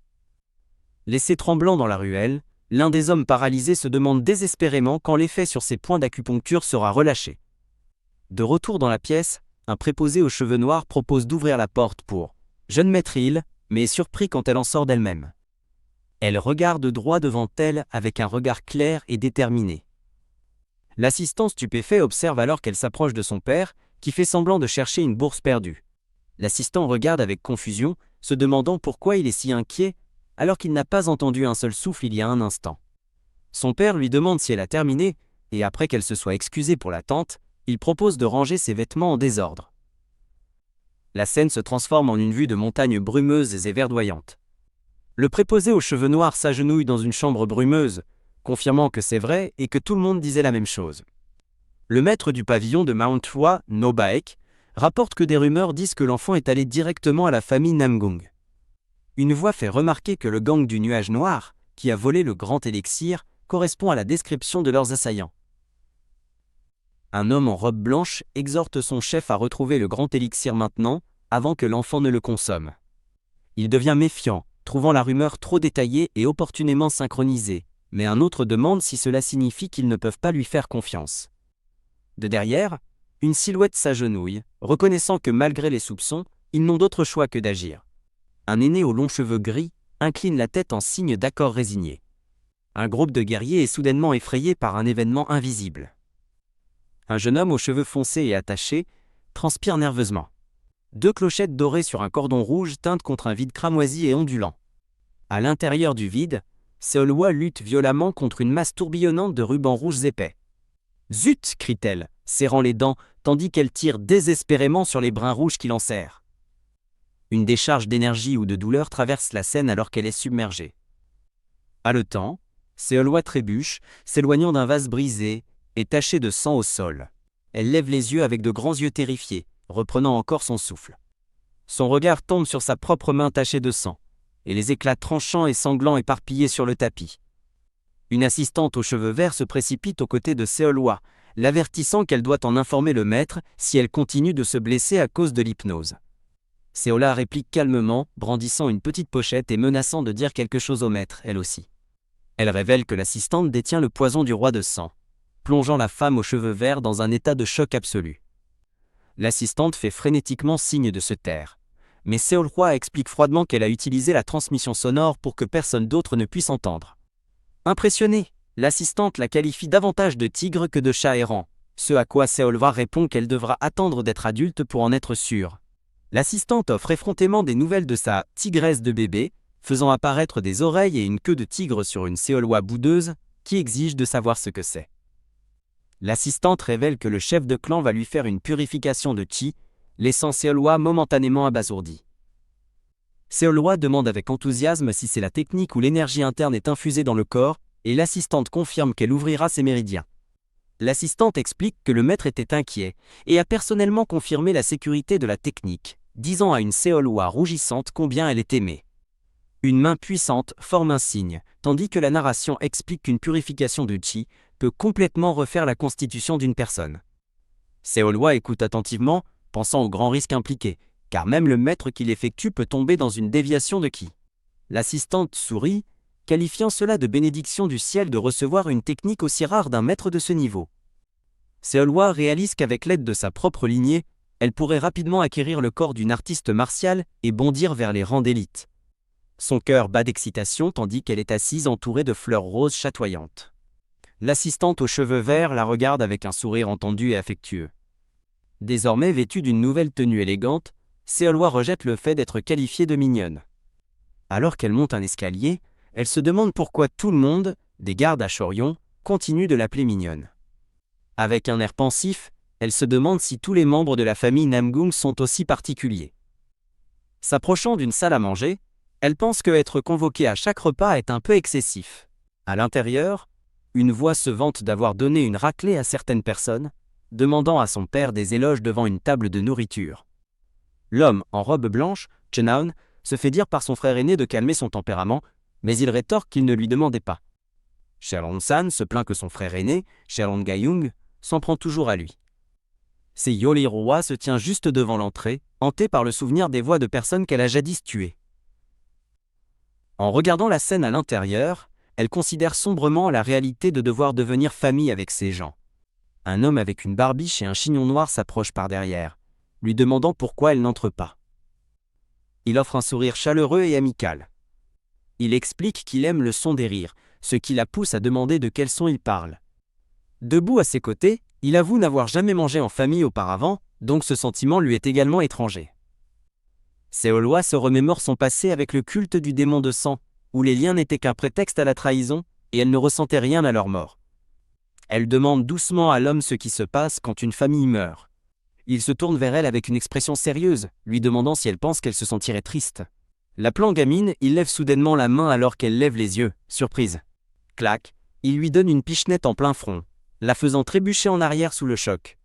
Laissés tremblants dans la ruelle, l'un des hommes paralysés se demande désespérément quand l'effet sur ses points d'acupuncture sera relâché. De retour dans la pièce, un préposé aux cheveux noirs propose d'ouvrir la porte pour « Jeune maître Il », mais est surpris quand elle en sort d'elle-même. Elle regarde droit devant elle avec un regard clair et déterminé. L'assistant stupéfait observe alors qu'elle s'approche de son père, qui fait semblant de chercher une bourse perdue. L'assistant regarde avec confusion, se demandant pourquoi il est si inquiet, alors qu'il n'a pas entendu un seul souffle il y a un instant. Son père lui demande si elle a terminé, et après qu'elle se soit excusée pour l'attente, il propose de ranger ses vêtements en désordre. La scène se transforme en une vue de montagnes brumeuses et verdoyantes. Le préposé aux cheveux noirs s'agenouille dans une chambre brumeuse, confirmant que c'est vrai et que tout le monde disait la même chose. Le maître du pavillon de Mount Hua, No Baek, rapporte que des rumeurs disent que l'enfant est allé directement à la famille Namgung. Une voix fait remarquer que le gang du nuage noir, qui a volé le grand élixir, correspond à la description de leurs assaillants. Un homme en robe blanche exhorte son chef à retrouver le grand élixir maintenant, avant que l'enfant ne le consomme. Il devient méfiant, trouvant la rumeur trop détaillée et opportunément synchronisée, mais un autre demande si cela signifie qu'ils ne peuvent pas lui faire confiance. De derrière, une silhouette s'agenouille, reconnaissant que malgré les soupçons, ils n'ont d'autre choix que d'agir. Un aîné aux longs cheveux gris incline la tête en signe d'accord résigné. Un groupe de guerriers est soudainement effrayé par un événement invisible. Un jeune homme aux cheveux foncés et attachés transpire nerveusement. Deux clochettes dorées sur un cordon rouge teintent contre un vide cramoisi et ondulant. À l'intérieur du vide, Seolwa lutte violemment contre une masse tourbillonnante de rubans rouges épais. « Zut !» crie-t-elle, serrant les dents, tandis qu'elle tire désespérément sur les brins rouges qui l'enserrent. Une décharge d'énergie ou de douleur traverse la scène alors qu'elle est submergée. Haletant, Seolwa trébuche, s'éloignant d'un vase brisé et taché de sang au sol. Elle lève les yeux avec de grands yeux terrifiés, reprenant encore son souffle. Son regard tombe sur sa propre main tachée de sang, et les éclats tranchants et sanglants éparpillés sur le tapis. Une assistante aux cheveux verts se précipite aux côtés de Seolwa, l'avertissant qu'elle doit en informer le maître si elle continue de se blesser à cause de l'hypnose. Seolwa réplique calmement, brandissant une petite pochette et menaçant de dire quelque chose au maître, elle aussi. Elle révèle que l'assistante détient le poison du roi de sang, plongeant la femme aux cheveux verts dans un état de choc absolu. L'assistante fait frénétiquement signe de se taire, mais Seolwa explique froidement qu'elle a utilisé la transmission sonore pour que personne d'autre ne puisse entendre. Impressionnée, l'assistante la qualifie davantage de tigre que de chat errant, ce à quoi Seolwa répond qu'elle devra attendre d'être adulte pour en être sûre. L'assistante offre effrontément des nouvelles de sa « tigresse de bébé », faisant apparaître des oreilles et une queue de tigre sur une Seolwa boudeuse, qui exige de savoir ce que c'est. L'assistante révèle que le chef de clan va lui faire une purification de chi, laissant Seolwa momentanément abasourdi. Seolwa demande avec enthousiasme si c'est la technique ou l'énergie interne est infusée dans le corps, et l'assistante confirme qu'elle ouvrira ses méridiens. L'assistante explique que le maître était inquiet, et a personnellement confirmé la sécurité de la technique, disant à une Seolwa rougissante combien elle est aimée. Une main puissante forme un signe, tandis que la narration explique qu'une purification de chi peut complètement refaire la constitution d'une personne. Seolwa écoute attentivement, pensant aux grands risques impliqués, car même le maître qui l'effectue peut tomber dans une déviation de chi. L'assistante sourit, qualifiant cela de bénédiction du ciel de recevoir une technique aussi rare d'un maître de ce niveau. Seolwa réalise qu'avec l'aide de sa propre lignée, elle pourrait rapidement acquérir le corps d'une artiste martiale et bondir vers les rangs d'élite. Son cœur bat d'excitation tandis qu'elle est assise entourée de fleurs roses chatoyantes. L'assistante aux cheveux verts la regarde avec un sourire entendu et affectueux. Désormais vêtue d'une nouvelle tenue élégante, Seolwa rejette le fait d'être qualifiée de mignonne. Alors qu'elle monte un escalier, elle se demande pourquoi tout le monde, des gardes à Chorion, continue de l'appeler mignonne. Avec un air pensif, elle se demande si tous les membres de la famille Namgung sont aussi particuliers. S'approchant d'une salle à manger, elle pense que être convoquée à chaque repas est un peu excessif. À l'intérieur, une voix se vante d'avoir donné une raclée à certaines personnes, demandant à son père des éloges devant une table de nourriture. L'homme, en robe blanche, Chenaon, se fait dire par son frère aîné de calmer son tempérament, mais il rétorque qu'il ne lui demandait pas. Cheolon-san se plaint que son frère aîné, Cheolon Gayung, s'en prend toujours à lui. Yoli-Roa se tient juste devant l'entrée, hantée par le souvenir des voix de personnes qu'elle a jadis tuées. En regardant la scène à l'intérieur, elle considère sombrement la réalité de devoir devenir famille avec ces gens. Un homme avec une barbiche et un chignon noir s'approche par derrière, lui demandant pourquoi elle n'entre pas. Il offre un sourire chaleureux et amical. Il explique qu'il aime le son des rires, ce qui la pousse à demander de quel son il parle. Debout à ses côtés, il avoue n'avoir jamais mangé en famille auparavant, donc ce sentiment lui est également étranger. Seolwa se remémore son passé avec le culte du démon de sang, où les liens n'étaient qu'un prétexte à la trahison, et elle ne ressentait rien à leur mort. Elle demande doucement à l'homme ce qui se passe quand une famille meurt. Il se tourne vers elle avec une expression sérieuse, lui demandant si elle pense qu'elle se sentirait triste. L'appelant gamine, il lève soudainement la main alors qu'elle lève les yeux, surprise. Clac, il lui donne une pichenette en plein front, la faisant trébucher en arrière sous le choc.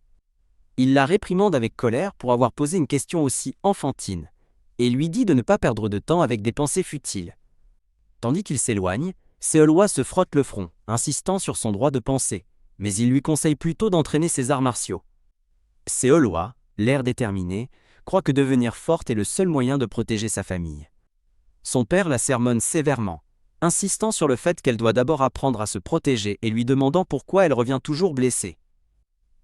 Il la réprimande avec colère pour avoir posé une question aussi enfantine, et lui dit de ne pas perdre de temps avec des pensées futiles. Tandis qu'il s'éloigne, Seolwa se frotte le front, insistant sur son droit de penser, mais il lui conseille plutôt d'entraîner ses arts martiaux. Seolwa, l'air déterminé, croit que devenir forte est le seul moyen de protéger sa famille. Son père la sermonne sévèrement, insistant sur le fait qu'elle doit d'abord apprendre à se protéger et lui demandant pourquoi elle revient toujours blessée.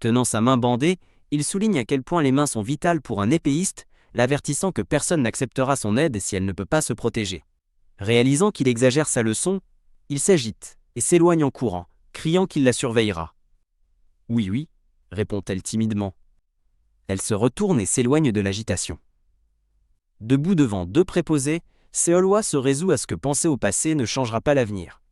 Tenant sa main bandée, il souligne à quel point les mains sont vitales pour un épéiste, l'avertissant que personne n'acceptera son aide si elle ne peut pas se protéger. Réalisant qu'il exagère sa leçon, il s'agite et s'éloigne en courant, criant qu'il la surveillera. « Oui, oui, répond-elle timidement. Elle se retourne et s'éloigne de l'agitation. Debout devant deux préposés, Seolhwa se résout à ce que penser au passé ne changera pas l'avenir.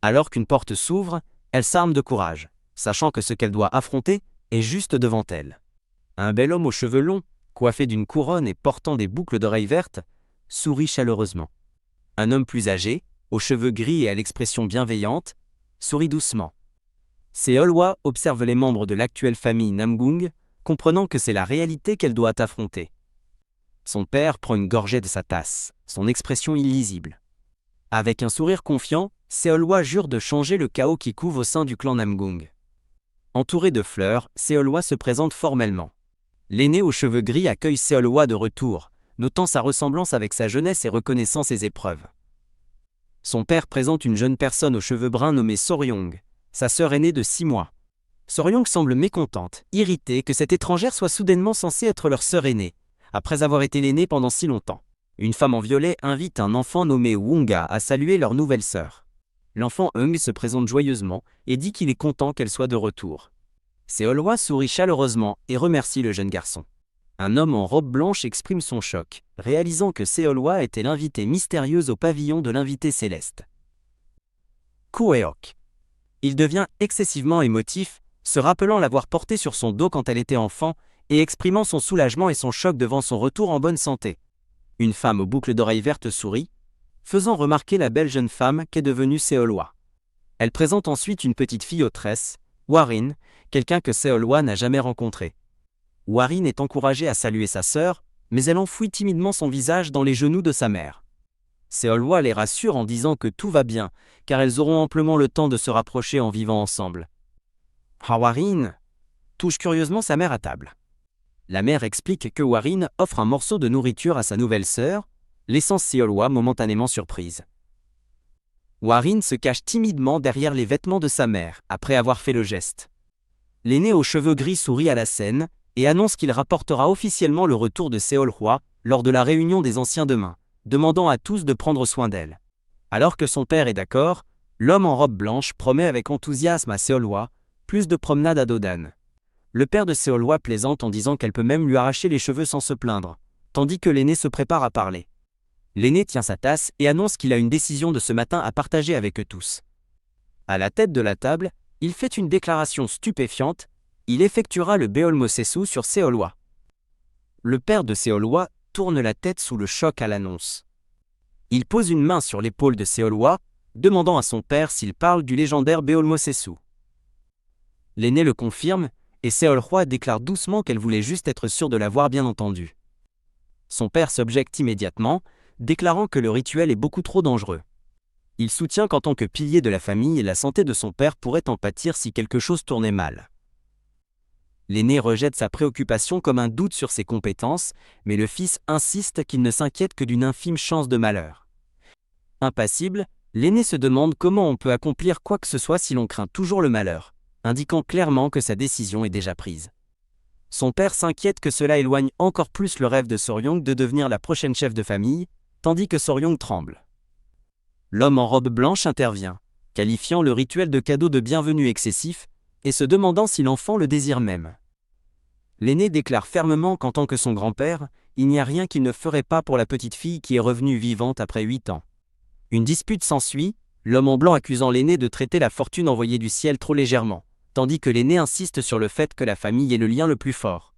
Alors qu'une porte s'ouvre, elle s'arme de courage, sachant que ce qu'elle doit affronter est juste devant elle. Un bel homme aux cheveux longs, coiffé d'une couronne et portant des boucles d'oreilles vertes, sourit chaleureusement. Un homme plus âgé, aux cheveux gris et à l'expression bienveillante, sourit doucement. Seolhwa observe les membres de l'actuelle famille Namgung, comprenant que c'est la réalité qu'elle doit affronter. Son père prend une gorgée de sa tasse, son expression illisible. Avec un sourire confiant, Seolhwa jure de changer le chaos qui couve au sein du clan Namgung. Entouré de fleurs, Seolhwa se présente formellement. L'aîné aux cheveux gris accueille Seolhwa de retour, notant sa ressemblance avec sa jeunesse et reconnaissant ses épreuves. Son père présente une jeune personne aux cheveux bruns nommée Soryong, sa sœur aînée de 6 mois. Soryong semble mécontente, irritée que cette étrangère soit soudainement censée être leur sœur aînée, après avoir été l'aînée pendant si longtemps. Une femme en violet invite un enfant nommé Wonga à saluer leur nouvelle sœur. L'enfant Hung se présente joyeusement et dit qu'il est content qu'elle soit de retour. Seolhwa sourit chaleureusement et remercie le jeune garçon. Un homme en robe blanche exprime son choc, réalisant que Seolhwa était l'invitée mystérieuse au pavillon de l'invité céleste. Kueok. Il devient excessivement émotif, se rappelant l'avoir portée sur son dos quand elle était enfant et exprimant son soulagement et son choc devant son retour en bonne santé. Une femme aux boucles d'oreilles vertes sourit, faisant remarquer la belle jeune femme qu'est devenue Seolhwa. Elle présente ensuite une petite fille aux tresses, Hwarin, quelqu'un que Seolhwa n'a jamais rencontré. Hwarin est encouragée à saluer sa sœur, mais elle enfouit timidement son visage dans les genoux de sa mère. Seolhwa les rassure en disant que tout va bien, car elles auront amplement le temps de se rapprocher en vivant ensemble. Hwarin touche curieusement sa mère à table. La mère explique que Hwarin offre un morceau de nourriture à sa nouvelle sœur, laissant Seolhwa momentanément surprise. Hwarin se cache timidement derrière les vêtements de sa mère, après avoir fait le geste. L'aîné aux cheveux gris sourit à la scène, et annonce qu'il rapportera officiellement le retour de Seolhwa lors de la réunion des anciens demain, demandant à tous de prendre soin d'elle. Alors que son père est d'accord, l'homme en robe blanche promet avec enthousiasme à Seolhwa plus de promenades à Dodan. Le père de Seolhwa plaisante en disant qu'elle peut même lui arracher les cheveux sans se plaindre, tandis que l'aîné se prépare à parler. L'aîné tient sa tasse et annonce qu'il a une décision de ce matin à partager avec eux tous. À la tête de la table, il fait une déclaration stupéfiante, il effectuera le Beolmosesu sur Seolhwa. Le père de Seolhwa tourne la tête sous le choc à l'annonce. Il pose une main sur l'épaule de Seolhwa, demandant à son père s'il parle du légendaire Beolmosesu. L'aîné le confirme, et Seolhwa déclare doucement qu'elle voulait juste être sûre de l'avoir bien entendu. Son père s'objecte immédiatement, déclarant que le rituel est beaucoup trop dangereux. Il soutient qu'en tant que pilier de la famille, la santé de son père pourrait en pâtir si quelque chose tournait mal. L'aîné rejette sa préoccupation comme un doute sur ses compétences, mais le fils insiste qu'il ne s'inquiète que d'une infime chance de malheur. Impassible, l'aîné se demande comment on peut accomplir quoi que ce soit si l'on craint toujours le malheur, indiquant clairement que sa décision est déjà prise. Son père s'inquiète que cela éloigne encore plus le rêve de Soryong de devenir la prochaine chef de famille, tandis que Soryong tremble. L'homme en robe blanche intervient, qualifiant le rituel de cadeau de bienvenue excessif, et se demandant si l'enfant le désire même. L'aîné déclare fermement qu'en tant que son grand-père, il n'y a rien qu'il ne ferait pas pour la petite fille qui est revenue vivante après 8 ans. Une dispute s'ensuit, l'homme en blanc accusant l'aîné de traiter la fortune envoyée du ciel trop légèrement, tandis que l'aîné insiste sur le fait que la famille est le lien le plus fort.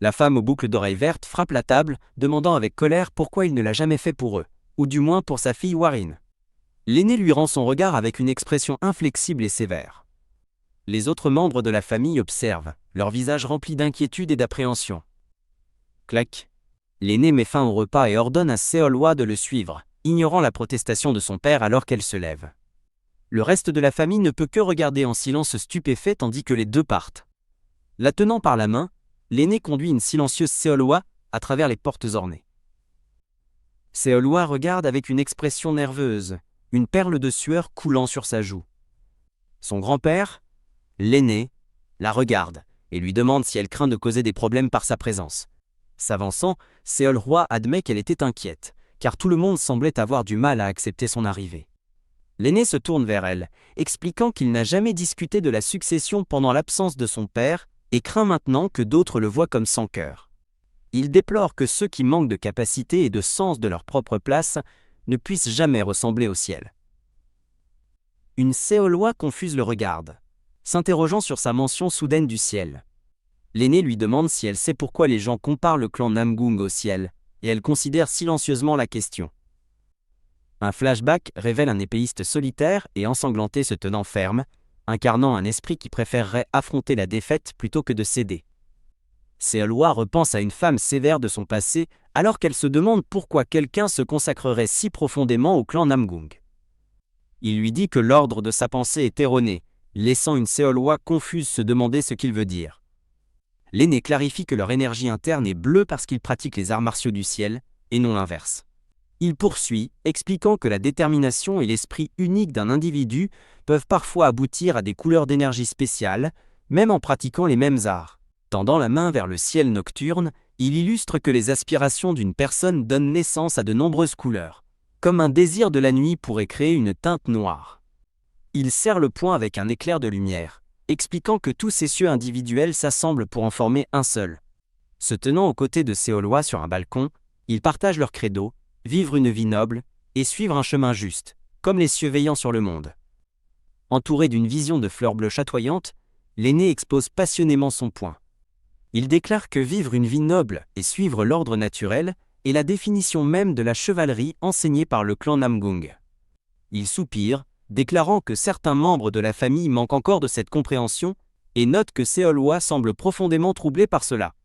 La femme aux boucles d'oreilles vertes frappe la table, demandant avec colère pourquoi il ne l'a jamais fait pour eux, ou du moins pour sa fille Hwarin. L'aîné lui rend son regard avec une expression inflexible et sévère. Les autres membres de la famille observent, leur visage rempli d'inquiétude et d'appréhension. Clac. L'aîné met fin au repas et ordonne à Seolhwa de le suivre, ignorant la protestation de son père alors qu'elle se lève. Le reste de la famille ne peut que regarder en silence stupéfait tandis que les deux partent. La tenant par la main, l'aîné conduit une silencieuse Seolhwa à travers les portes ornées. Seolhwa regarde avec une expression nerveuse, une perle de sueur coulant sur sa joue. Son grand-père, l'aîné, la regarde et lui demande si elle craint de causer des problèmes par sa présence. S'avançant, Seolhwa admet qu'elle était inquiète, car tout le monde semblait avoir du mal à accepter son arrivée. L'aîné se tourne vers elle, expliquant qu'il n'a jamais discuté de la succession pendant l'absence de son père et craint maintenant que d'autres le voient comme sans cœur. Il déplore que ceux qui manquent de capacité et de sens de leur propre place ne puissent jamais ressembler au ciel. Une Seolhwa confuse le regarde, s'interrogeant sur sa mention soudaine du ciel. L'aîné lui demande si elle sait pourquoi les gens comparent le clan Namgung au ciel, et elle considère silencieusement la question. Un flashback révèle un épéiste solitaire et ensanglanté se tenant ferme, incarnant un esprit qui préférerait affronter la défaite plutôt que de céder. Seolhwa repense à une femme sévère de son passé alors qu'elle se demande pourquoi quelqu'un se consacrerait si profondément au clan Namgung. Il lui dit que l'ordre de sa pensée est erroné, laissant une Seolhwa confuse se demander ce qu'il veut dire. L'aîné clarifie que leur énergie interne est bleue parce qu'ils pratiquent les arts martiaux du ciel, et non l'inverse. Il poursuit, expliquant que la détermination et l'esprit unique d'un individu peuvent parfois aboutir à des couleurs d'énergie spéciales, même en pratiquant les mêmes arts. Tendant la main vers le ciel nocturne, il illustre que les aspirations d'une personne donnent naissance à de nombreuses couleurs, comme un désir de la nuit pourrait créer une teinte noire. Il serre le poing avec un éclair de lumière, expliquant que tous ces cieux individuels s'assemblent pour en former un seul. Se tenant aux côtés de Seolhwa sur un balcon, ils partagent leur credo, vivre une vie noble et suivre un chemin juste, comme les cieux veillant sur le monde. Entouré d'une vision de fleurs bleues chatoyantes, l'aîné expose passionnément son point. Il déclare que vivre une vie noble et suivre l'ordre naturel est la définition même de la chevalerie enseignée par le clan Namgung. Il soupire, déclarant que certains membres de la famille manquent encore de cette compréhension, et note que Seolhwa semble profondément troublé par cela.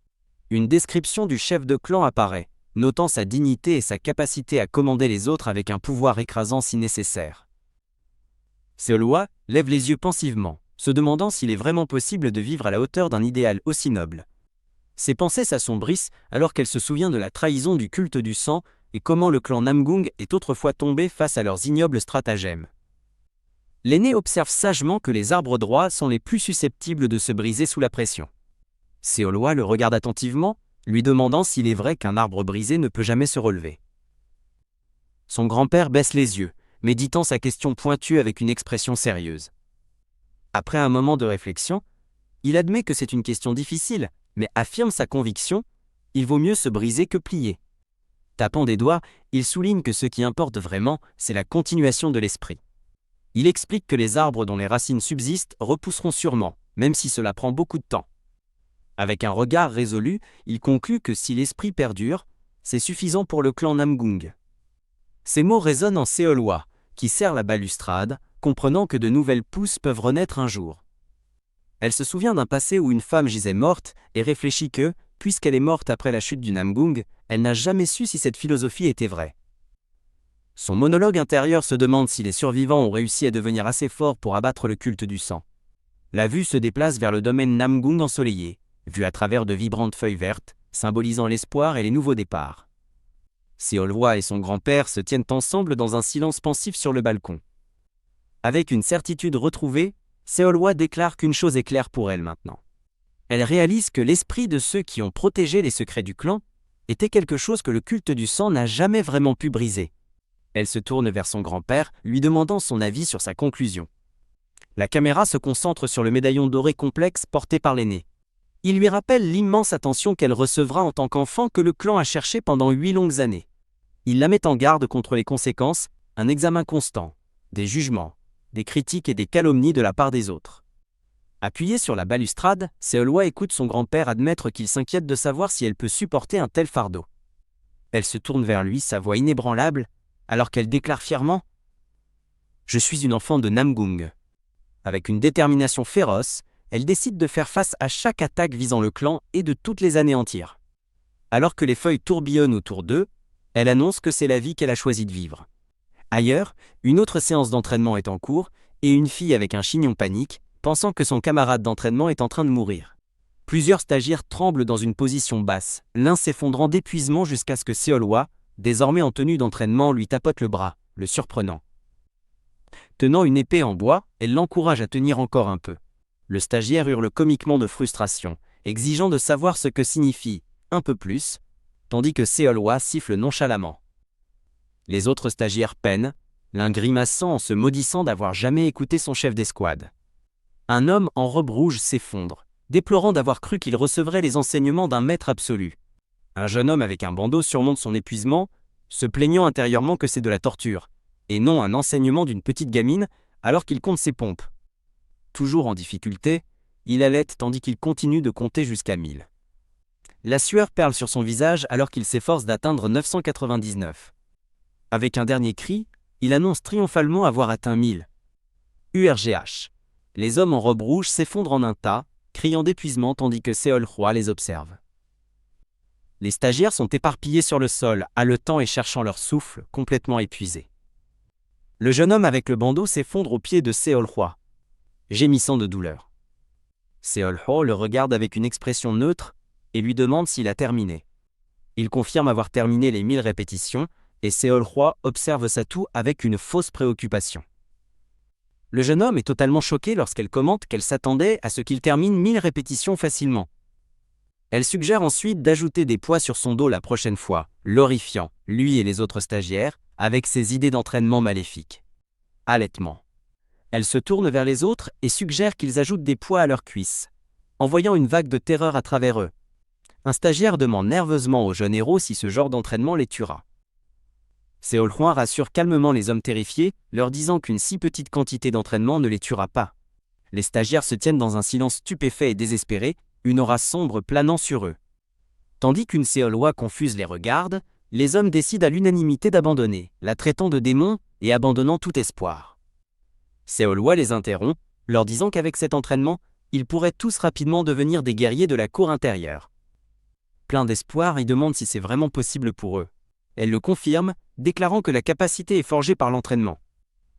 Une description du chef de clan apparaît, notant sa dignité et sa capacité à commander les autres avec un pouvoir écrasant si nécessaire. Seolhwa lève les yeux pensivement, se demandant s'il est vraiment possible de vivre à la hauteur d'un idéal aussi noble. Ses pensées s'assombrissent alors qu'elle se souvient de la trahison du culte du sang et comment le clan Namgung est autrefois tombé face à leurs ignobles stratagèmes. L'aîné observe sagement que les arbres droits sont les plus susceptibles de se briser sous la pression. Seolhwa le regarde attentivement, lui demandant s'il est vrai qu'un arbre brisé ne peut jamais se relever. Son grand-père baisse les yeux, méditant sa question pointue avec une expression sérieuse. Après un moment de réflexion, il admet que c'est une question difficile, mais affirme sa conviction, il vaut mieux se briser que plier. Tapant des doigts, il souligne que ce qui importe vraiment, c'est la continuation de l'esprit. Il explique que les arbres dont les racines subsistent repousseront sûrement, même si cela prend beaucoup de temps. Avec un regard résolu, il conclut que si l'esprit perdure, c'est suffisant pour le clan Namgung. Ces mots résonnent en Seolhwa, qui serre la balustrade, comprenant que de nouvelles pousses peuvent renaître un jour. Elle se souvient d'un passé où une femme gisait morte et réfléchit que, puisqu'elle est morte après la chute du Namgung, elle n'a jamais su si cette philosophie était vraie. Son monologue intérieur se demande si les survivants ont réussi à devenir assez forts pour abattre le culte du sang. La vue se déplace vers le domaine Namgung ensoleillé, vu à travers de vibrantes feuilles vertes, symbolisant l'espoir et les nouveaux départs. Seolhwa et son grand-père se tiennent ensemble dans un silence pensif sur le balcon. Avec une certitude retrouvée, Seolhwa déclare qu'une chose est claire pour elle maintenant. Elle réalise que l'esprit de ceux qui ont protégé les secrets du clan était quelque chose que le culte du sang n'a jamais vraiment pu briser. Elle se tourne vers son grand-père, lui demandant son avis sur sa conclusion. La caméra se concentre sur le médaillon doré complexe porté par l'aîné. Il lui rappelle l'immense attention qu'elle recevra en tant qu'enfant que le clan a cherché pendant 8 longues années. Il la met en garde contre les conséquences, un examen constant, des jugements, des critiques et des calomnies de la part des autres. Appuyée sur la balustrade, Seolhwa écoute son grand-père admettre qu'il s'inquiète de savoir si elle peut supporter un tel fardeau. Elle se tourne vers lui, sa voix inébranlable, alors qu'elle déclare fièrement « Je suis une enfant de Namgung ». Avec une détermination féroce, elle décide de faire face à chaque attaque visant le clan et de toutes les anéantir. Alors que les feuilles tourbillonnent autour d'eux, elle annonce que c'est la vie qu'elle a choisi de vivre. Ailleurs, une autre séance d'entraînement est en cours, et une fille avec un chignon panique, pensant que son camarade d'entraînement est en train de mourir. Plusieurs stagiaires tremblent dans une position basse, l'un s'effondrant d'épuisement jusqu'à ce que Seolhwa, désormais en tenue d'entraînement, lui tapote le bras, le surprenant. Tenant une épée en bois, elle l'encourage à tenir encore un peu. Le stagiaire hurle comiquement de frustration, exigeant de savoir ce que signifie un peu plus, tandis que Seolhwa siffle nonchalamment. Les autres stagiaires peinent, l'un grimaçant en se maudissant d'avoir jamais écouté son chef d'escouade. Un homme en robe rouge s'effondre, déplorant d'avoir cru qu'il recevrait les enseignements d'un maître absolu. Un jeune homme avec un bandeau surmonte son épuisement, se plaignant intérieurement que c'est de la torture, et non un enseignement d'une petite gamine, alors qu'il compte ses pompes. Toujours en difficulté, il halète tandis qu'il continue de compter jusqu'à 1000. La sueur perle sur son visage alors qu'il s'efforce d'atteindre 999. Avec un dernier cri, il annonce triomphalement avoir atteint 1000. URGH. Les hommes en robe rouge s'effondrent en un tas, criant d'épuisement tandis que Seolhwa les observe. Les stagiaires sont éparpillés sur le sol, haletant et cherchant leur souffle, complètement épuisés. Le jeune homme avec le bandeau s'effondre aux pieds de Seolhwa, gémissant de douleur. Seolhwa le regarde avec une expression neutre et lui demande s'il a terminé. Il confirme avoir terminé les 1000 répétitions et Seolhwa observe sa toux avec une fausse préoccupation. Le jeune homme est totalement choqué lorsqu'elle commente qu'elle s'attendait à ce qu'il termine 1000 répétitions facilement. Elle suggère ensuite d'ajouter des poids sur son dos la prochaine fois, l'horrifiant, lui et les autres stagiaires, avec ses idées d'entraînement maléfiques. Halètement. Elle se tourne vers les autres et suggère qu'ils ajoutent des poids à leurs cuisses, envoyant une vague de terreur à travers eux. Un stagiaire demande nerveusement au jeune héros si ce genre d'entraînement les tuera. Seolhwa rassure calmement les hommes terrifiés, leur disant qu'une si petite quantité d'entraînement ne les tuera pas. Les stagiaires se tiennent dans un silence stupéfait et désespéré, une aura sombre planant sur eux. Tandis qu'une Seolhwa confuse les regarde, les hommes décident à l'unanimité d'abandonner, la traitant de démon et abandonnant tout espoir. Seolhwa les interrompt, leur disant qu'avec cet entraînement, ils pourraient tous rapidement devenir des guerriers de la cour intérieure. Plein d'espoir, ils demandent si c'est vraiment possible pour eux. Elle le confirme, déclarant que la capacité est forgée par l'entraînement.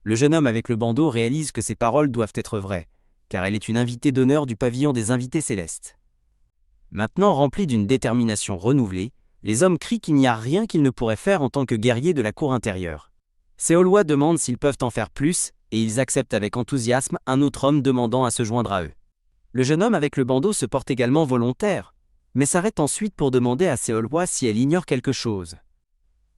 Le jeune homme avec le bandeau réalise que ses paroles doivent être vraies, car elle est une invitée d'honneur du pavillon des invités célestes. Maintenant remplis d'une détermination renouvelée, les hommes crient qu'il n'y a rien qu'ils ne pourraient faire en tant que guerriers de la cour intérieure. Seolhwa demande s'ils peuvent en faire plus, et ils acceptent avec enthousiasme un autre homme demandant à se joindre à eux. Le jeune homme avec le bandeau se porte également volontaire, mais s'arrête ensuite pour demander à Seolhwa si elle ignore quelque chose.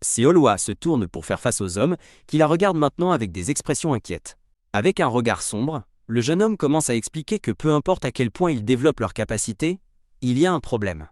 Seolhwa se tourne pour faire face aux hommes, qui la regardent maintenant avec des expressions inquiètes. Avec un regard sombre, le jeune homme commence à expliquer que peu importe à quel point ils développent leurs capacités, il y a un problème.